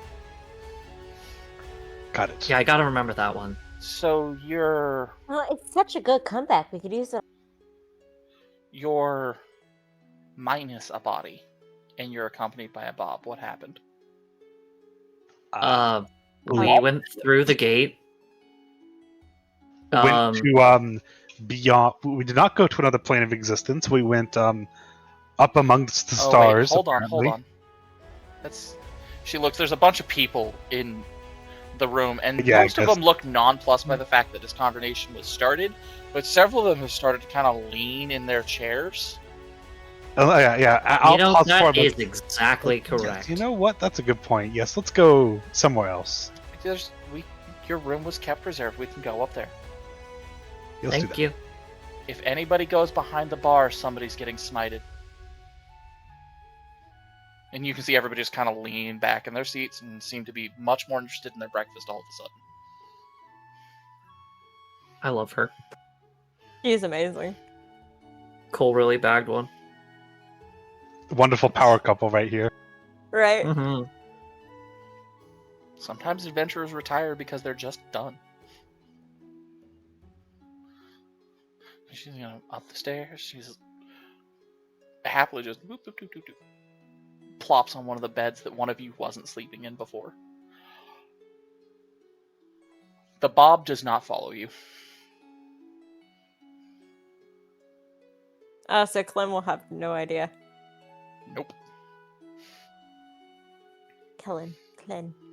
Got it. Yeah, I gotta remember that one. So you're It's such a good comeback. We could use it. minus a body, and you're accompanied by a Bob. What happened? We went through the gate. Went to beyond. We did not go to another plane of existence. We went up amongst the stars. Wait, hold on. She looks. There's a bunch of people in the room, and Yeah, most of them look nonplussed by the fact that this conversation was started. But several of them have started to kind of lean in their chairs. Oh, yeah. I'll pause for that is exactly correct. You know what? That's a good point. Yes, let's go somewhere else. Your room was kept reserved. We can go up there. Let's do Thank that. you. If anybody goes behind the bar, somebody's getting smited. And you can see everybody just kind of lean back in their seats and seem to be much more interested in their breakfast all of a sudden. I love her. She's amazing. Cole really bagged one. Wonderful power couple right here. Right? Mm-hmm. Sometimes adventurers retire because they're just done. She's up the stairs. She's happily just boop, boop, boop, boop, boop, plops on one of the beds that one of you wasn't sleeping in before. The Bob does not follow you. So Clem will have no idea. Nope. Clem.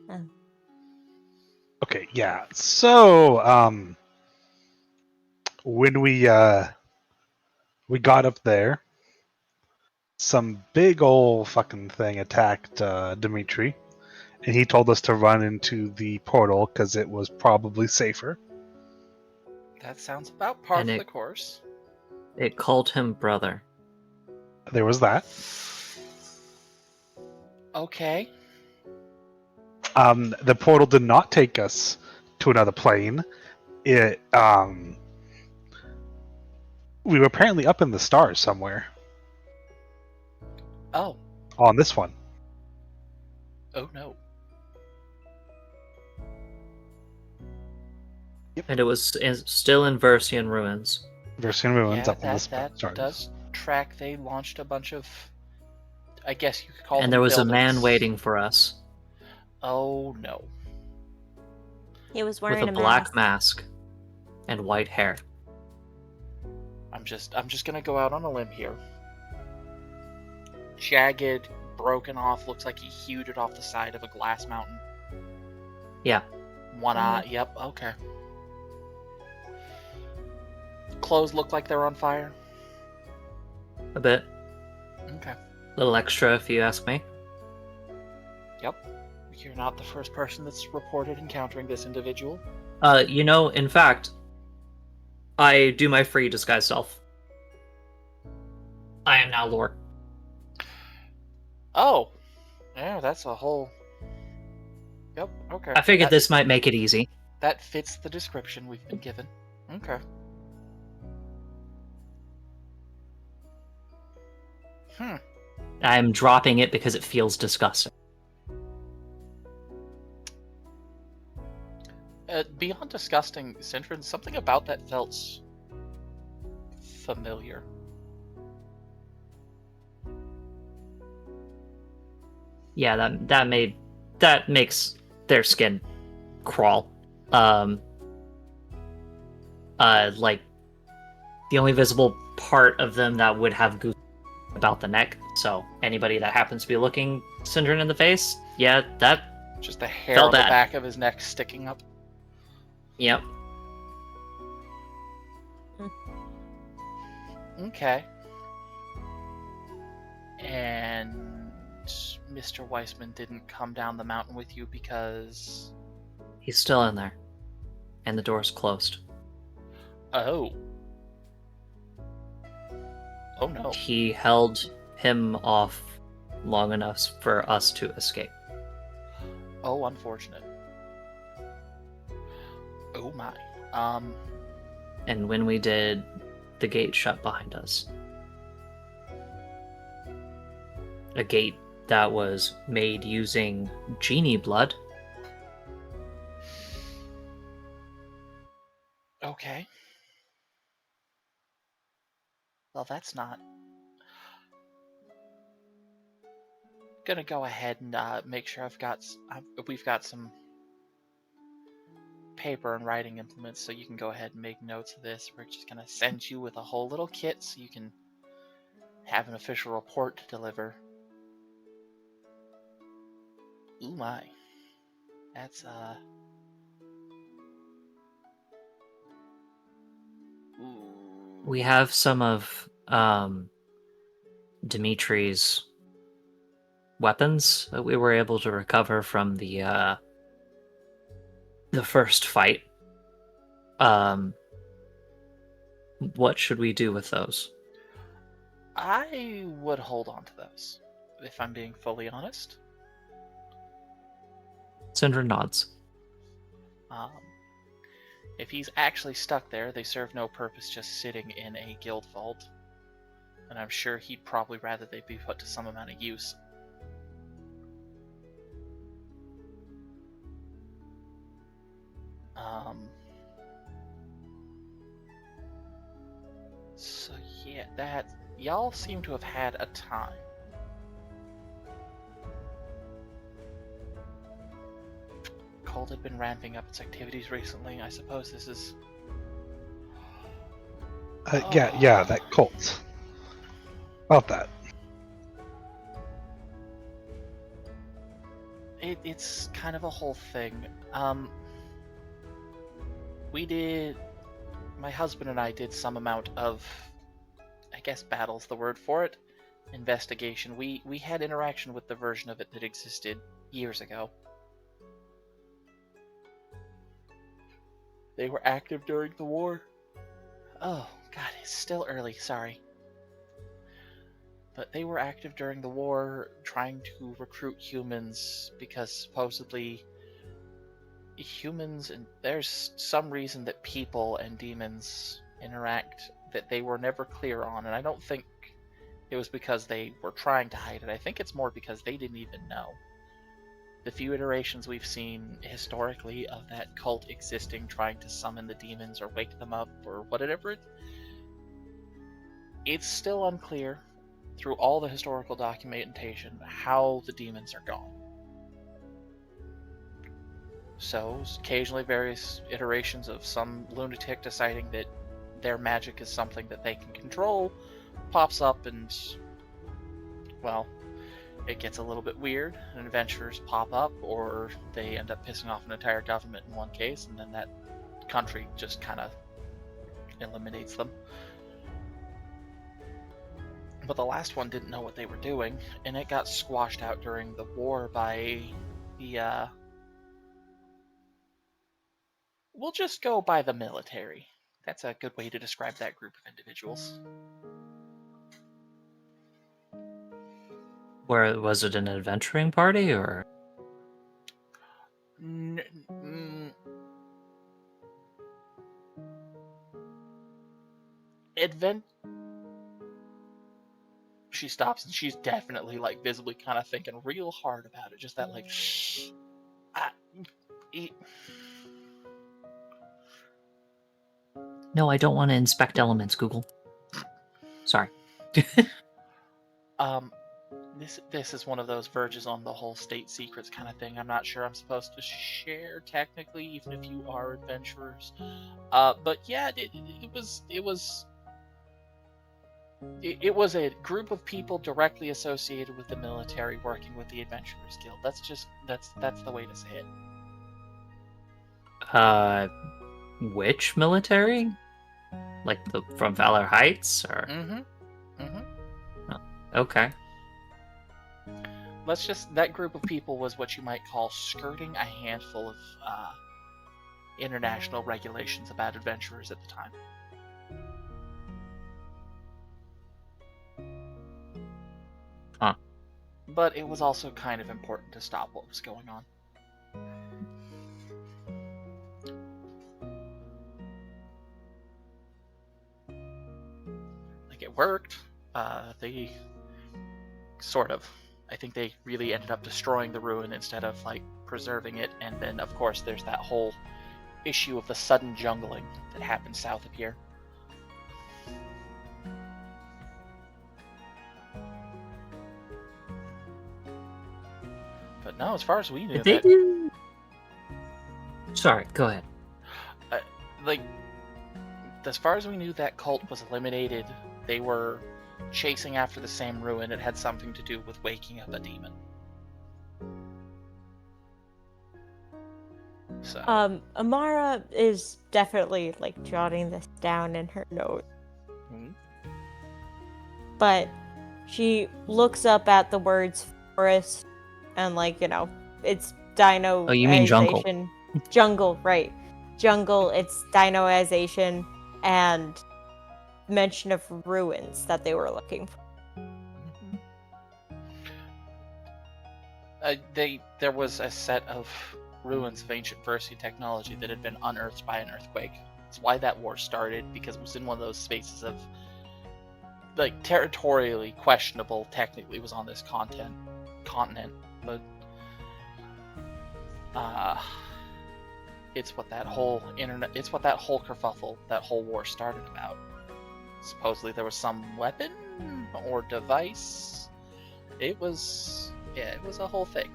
Oh. Okay, yeah. So, when we got up there, some big old fucking thing attacked Dimitri, and he told us to run into the portal because it was probably safer. That sounds about par And for it- the course. It called him brother. There was that. Okay. The portal did not take us to another plane. It we were apparently up in the stars somewhere Oh. on this one. Oh no. And it was still in Versian ruins. Versian ruins Yeah, up in the that stars. does track. They launched a bunch of, I guess you could call them And there was buildings. a man waiting for us Oh no. He was with wearing a black mask and white hair. I'm just gonna go out on a limb here. Jagged, broken off, looks like he hewed it off the side of a glass mountain. Yeah. One eye, yep, okay. Clothes look like they're on fire. A bit. Okay. Little extra, if you ask me. Yep. You're not the first person that's reported encountering this individual. In fact, I do my free disguise self. I am now Lord. Oh. Yeah, that's a whole... Yep, okay. I figured this might make it easy. That fits the description we've been given. Okay. I'm dropping it because it feels disgusting. Beyond disgusting, Cintron, something about that felt familiar. Yeah, that makes their skin crawl. Like the only visible part of them that would have goose about the neck. So anybody that happens to be looking Syndron in the face, yeah, that Just the hair felt on the bad. back of his neck sticking up. Yep. Okay. And Mr. Weissman didn't come down the mountain with you because... He's still in there. And the door's closed. Oh. Oh no. He held him off long enough for us to escape. Oh, unfortunate. Oh my. And when we did, the gate shut behind us. A gate that was made using genie blood. Okay. Well, that's not... Gonna go ahead and make sure we've got some paper and writing implements, so you can go ahead and make notes of this. We're just gonna send you with a whole little kit so you can have an official report to deliver. Ooh my. That's Ooh. We have some of Dimitri's weapons that we were able to recover from the first fight. What should we do with those? I would hold on to those, if I'm being fully honest. Syndra nods. If he's actually stuck there, they serve no purpose just sitting in a guild vault. And I'm sure he'd probably rather they be put to some amount of use. So yeah, y'all seem to have had a time. Cult had been ramping up its activities recently. I suppose this is... Yeah, that cult. About that. It's kind of a whole thing. My husband and I did some amount of, I guess battle's the word for it, investigation. We had interaction with the version of it that existed years ago. They were active during the war. Oh, God, it's still early, sorry. But they were active during the war, trying to recruit humans, because supposedly humans, and there's some reason that people and demons interact that they were never clear on, and I don't think it was because they were trying to hide it. I think it's more because they didn't even know. The few iterations we've seen historically of that cult existing, trying to summon the demons or wake them up or whatever, it's still unclear through all the historical documentation how the demons are gone. So, occasionally various iterations of some lunatic deciding that their magic is something that they can control pops up, and, well, it gets a little bit weird, and adventurers pop up, or they end up pissing off an entire government in one case, and then that country just kind of eliminates them. But the last one didn't know what they were doing, and it got squashed out during the war by the, we'll just go by the military. That's a good way to describe that group of individuals. Where was it, an adventuring party or? She stops, and she's definitely like visibly kind of thinking real hard about it. Just that like, No, I don't want to inspect elements, Google. Sorry. This is one of those verges on the whole state secrets kind of thing. I'm not sure I'm supposed to share technically, even if you are adventurers. But yeah, it was a group of people directly associated with the military working with the Adventurers Guild. That's the way to say it. Which military? Like from Valor Heights, or? Oh, okay. That group of people was what you might call skirting a handful of international regulations about adventurers at the time. Huh. But it was also kind of important to stop what was going on. Like, it worked. They sort of. I think they really ended up destroying the ruin instead of, like, preserving it. And then, of course, there's that whole issue of the sudden jungling that happened south of here. But no, as far as we knew, Sorry, go ahead. As far as we knew, that cult was eliminated. They were chasing after the same ruin. It had something to do with waking up a demon. So. Amara is definitely like jotting this down in her note. Mm-hmm. But she looks up at the words forest and, like, it's dino. Oh, you mean jungle? Jungle, right? Jungle. It's dinoization and mention of ruins that they were looking for. There was a set of ruins of ancient Versian technology that had been unearthed by an earthquake. That's why that war started, because it was in one of those spaces of, like, territorially questionable. Technically, was on this continent, but it's what that whole kerfuffle, that whole war started about. Supposedly there was some weapon or device. It was a whole thing.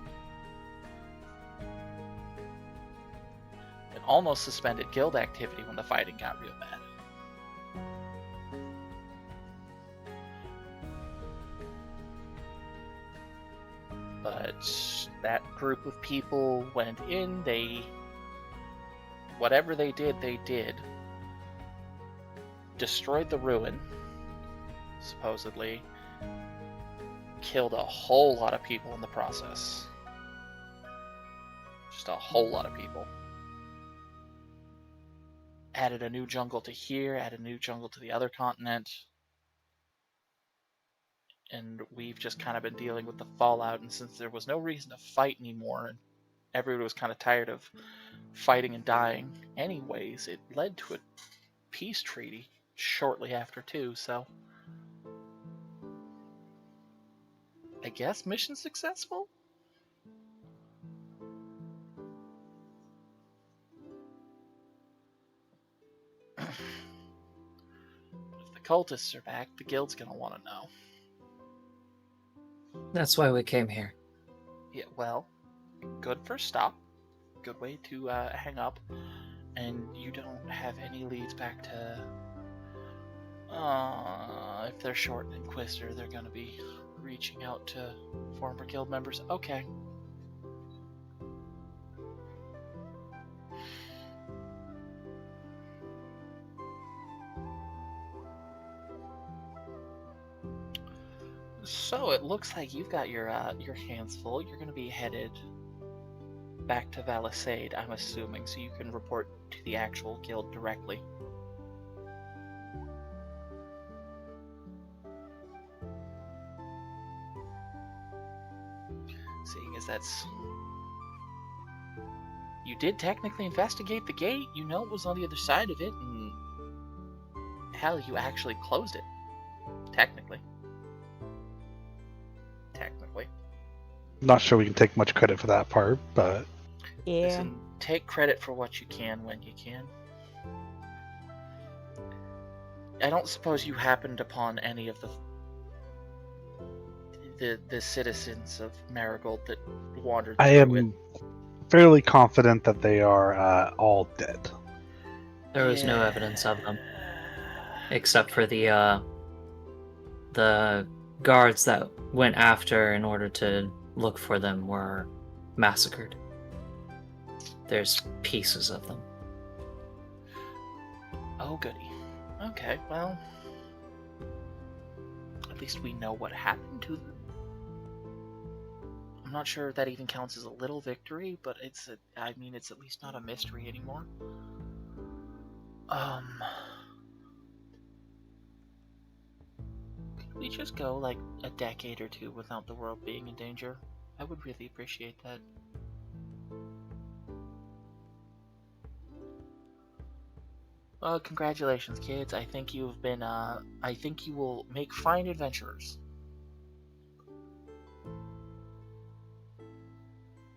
It almost suspended guild activity when the fighting got real bad. But that group of people went in, whatever they did. Destroyed the ruin, supposedly. Killed a whole lot of people in the process. Just a whole lot of people. Added a new jungle to here, added a new jungle to the other continent. And we've just kind of been dealing with the fallout, and since there was no reason to fight anymore, and everybody was kind of tired of fighting and dying anyways, it led to a peace treaty shortly after too, so I guess mission successful? If the cultists are back, the guild's gonna want to know. That's why we came here. Yeah, well, good first stop. Good way to hang up. And you don't have any leads back to... if they're short an Inquisitor, they're gonna be reaching out to former guild members. Okay. So it looks like you've got your hands full. You're going to be headed back to Valisade, I'm assuming, so you can report to the actual guild directly. Seeing as that's... You did technically investigate the gate. You know it was on the other side of it, and... Hell, you actually closed it. Technically. Not sure we can take much credit for that part, but Yeah. Listen, take credit for what you can when you can. I don't suppose you happened upon any of the citizens of Marigold that wandered I through it. am fairly confident that they are all dead. There was no evidence of them, except for the guards that went after in order to look for them were massacred. There's pieces of them. Oh, goody. Okay, well... At least we know what happened to them. I'm not sure if that even counts as a little victory, but it's at least not a mystery anymore. Could we just go, like, a decade or two without the world being in danger? I would really appreciate that. Well, congratulations, kids. I think you've been, I think you will make fine adventurers.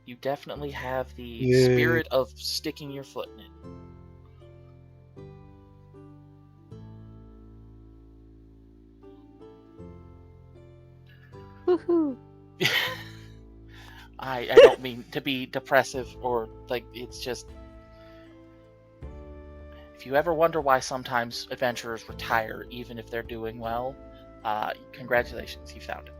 You definitely have the spirit of sticking your foot in it. Woohoo! I don't mean to be depressive or, like, it's just... If you ever wonder why sometimes adventurers retire even if they're doing well, congratulations, you found it.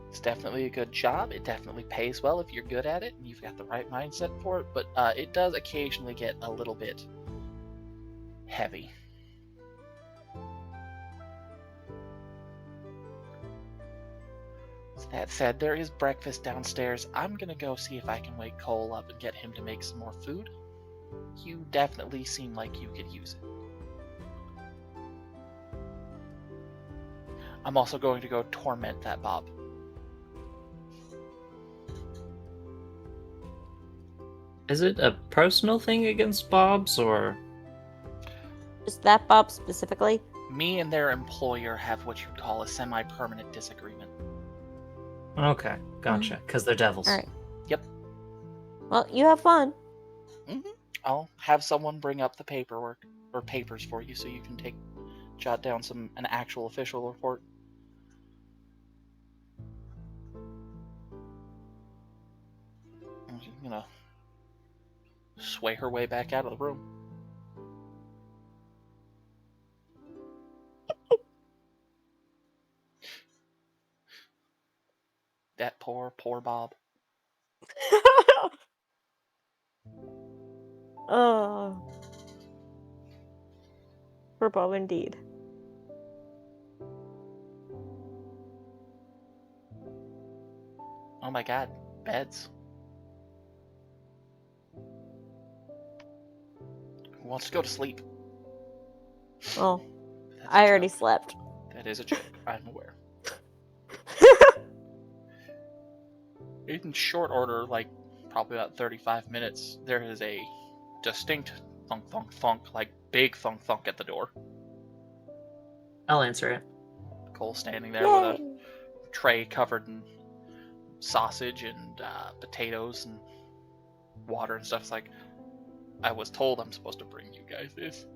It's definitely a good job. It definitely pays well if you're good at it and you've got the right mindset for it, but it does occasionally get a little bit heavy. So that said, there is breakfast downstairs. I'm gonna go see if I can wake Cole up and get him to make some more food. You definitely seem like you could use it. I'm also going to go torment that Bob. Is it a personal thing against Bob's, or...? Just that Bob specifically? Me and their employer have what you'd call a semi-permanent disagreement. Okay, gotcha. Because they're devils. Alright. Yep. Well, you have fun. I'll have someone bring up the paperwork. or papers for you so you can jot down an actual official report. And she's gonna sway her way back out of the room. That poor Bob. Oh. For Bob indeed. Oh my god, beds. Who wants to go to sleep? Well, That's a I already joke. slept. That is a joke, I'm aware. In short order, like probably about 35 minutes, there is a distinct thunk thunk thunk, like big thunk thunk at the door. I'll answer it. Cole standing there with a Yay. tray covered in sausage and potatoes and water and stuff. It's like, I was told I'm supposed to bring you guys this.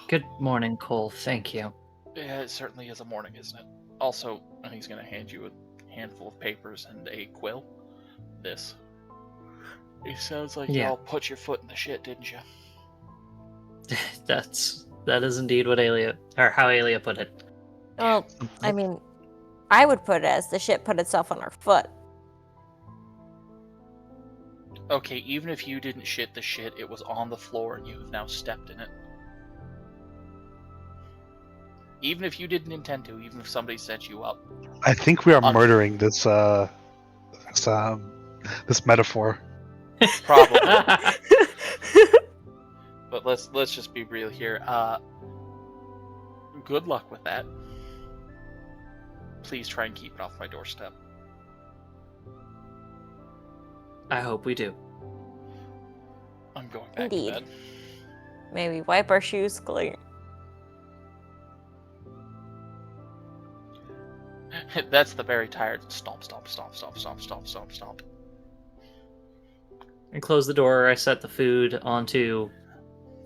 Good morning, Cole. Thank you. Yeah, it certainly is a morning, isn't it? Also, he's going to hand you a handful of papers and a quill. This. It sounds like you Yeah. all put your foot in the shit, didn't you? That is indeed what how Alia put it. Well, I mean, I would put it as the shit put itself on our foot. Okay, even if you didn't shit the shit, it was on the floor and you have now stepped in it. Even if you didn't intend to, even if somebody set you up. I think we are murdering this metaphor. Probably. But let's just be real here. Good luck with that. Please try and keep it off my doorstep. I hope we do. I'm going back Indeed. to bed. Maybe wipe our shoes clean. That's the very tired stomp, stomp, stomp, stomp, stomp, stomp, stomp, stomp. I close the door. I set the food onto.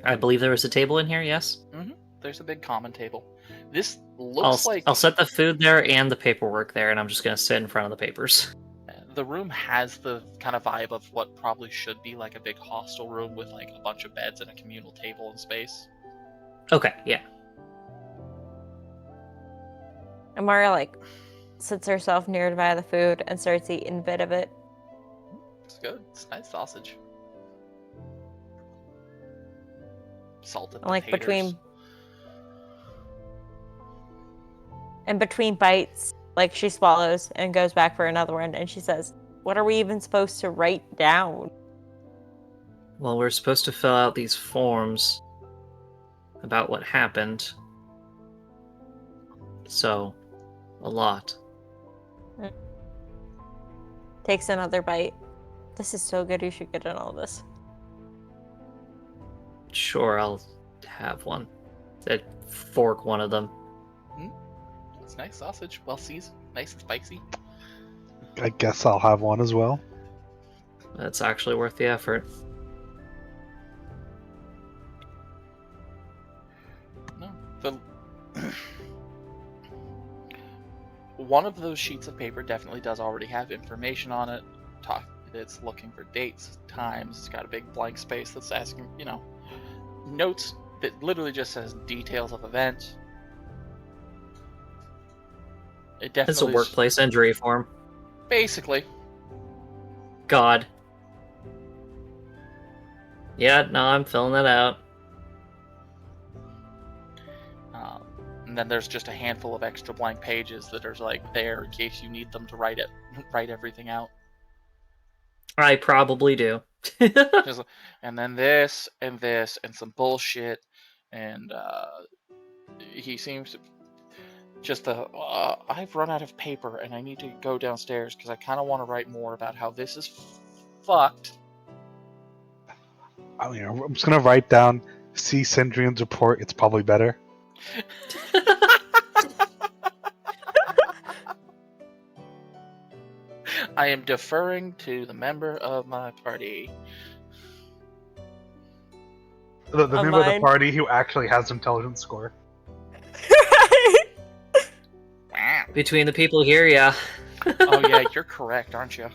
I believe there was a table in here. Yes. Mm-hmm. There's a big common table. This looks like I'll set the food there and the paperwork there, and I'm just gonna sit in front of the papers. the room has the kind of vibe of what probably should be like a big hostel room with like a bunch of beds and a communal table and space. Okay. Yeah. Amara, like, sits herself nearby the food and starts eating a bit of it. It's good. It's nice sausage. Salted And, like, potatoes. between bites, like, she swallows and goes back for another one, and she says, "What are we even supposed to write down?" Well, we're supposed to fill out these forms about what happened. So, a lot. Takes another bite. This is so good, you should get in all this. Sure, I'll have one. I'd fork one of them. It's nice sausage, well seasoned, nice and spicy. I guess I'll have one as well. That's actually worth the effort. No, one of those sheets of paper definitely does already have information on it. It's looking for dates, times. It's got a big blank space that's asking, notes that literally just says details of events. It definitely It's a workplace injury form. Basically. God. Yeah, no, I'm filling that out. And then there's just a handful of extra blank pages that are like there in case you need them to write everything out. I probably do. And then this and this and some bullshit, and he seems to just I've run out of paper and I need to go downstairs because I kind of want to write more about how this is fucked. I mean, I'm just gonna write down. See Sendrian's report. It's probably better. I am deferring to the member of my party. The On member of the mine. party who actually has intelligence score. Between the people here, yeah. Oh yeah, you're correct, aren't you?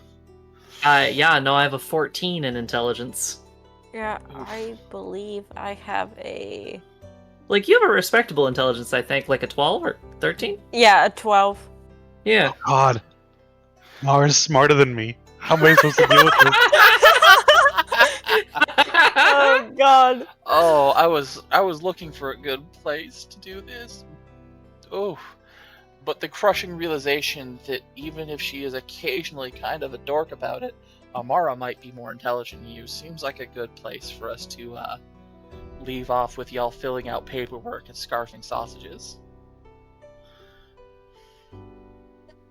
Yeah, no, I have a 14 in intelligence. Yeah, Oof. I believe I have a... Like, you have a respectable intelligence, I think, like a 12 or 13? Yeah, a 12. Yeah. God, Mara's smarter than me. How am I supposed to deal with this? Oh, God. Oh, I was looking for a good place to do this. Oh, but the crushing realization that even if she is occasionally kind of a dork about it, Amara might be more intelligent than you seems like a good place for us to leave off with y'all filling out paperwork and scarfing sausages.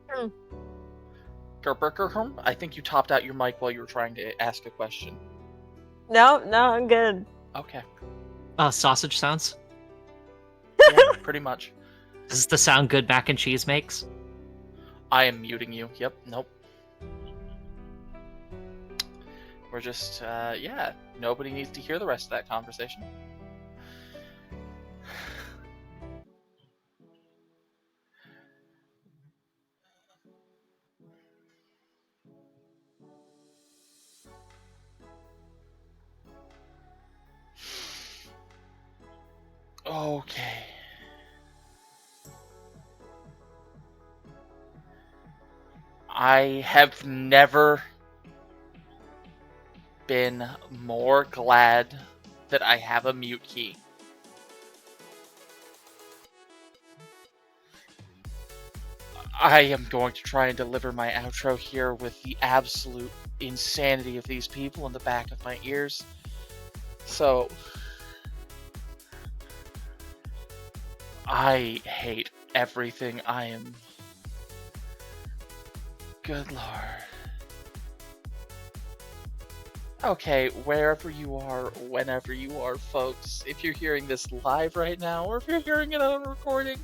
Hmm. Gerberkerhum, I think you topped out your mic while you were trying to ask a question. No, I'm good. Okay. Sausage sounds. Yeah, pretty much. Is this the sound good mac and cheese makes? I am muting you. Yep, nope. We're just, yeah, nobody needs to hear the rest of that conversation. Okay. I have never been more glad that I have a mute key. I am going to try and deliver my outro here with the absolute insanity of these people in the back of my ears. So, I hate everything. I am... Good lord. Okay, wherever you are, whenever you are, folks, if you're hearing this live right now, or if you're hearing it on a recording,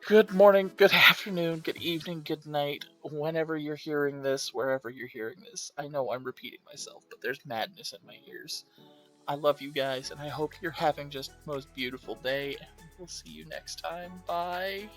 good morning, good afternoon, good evening, good night, whenever you're hearing this, wherever you're hearing this. I know I'm repeating myself, but there's madness in my ears. I love you guys, and I hope you're having just the most beautiful day, and we'll see you next time. Bye.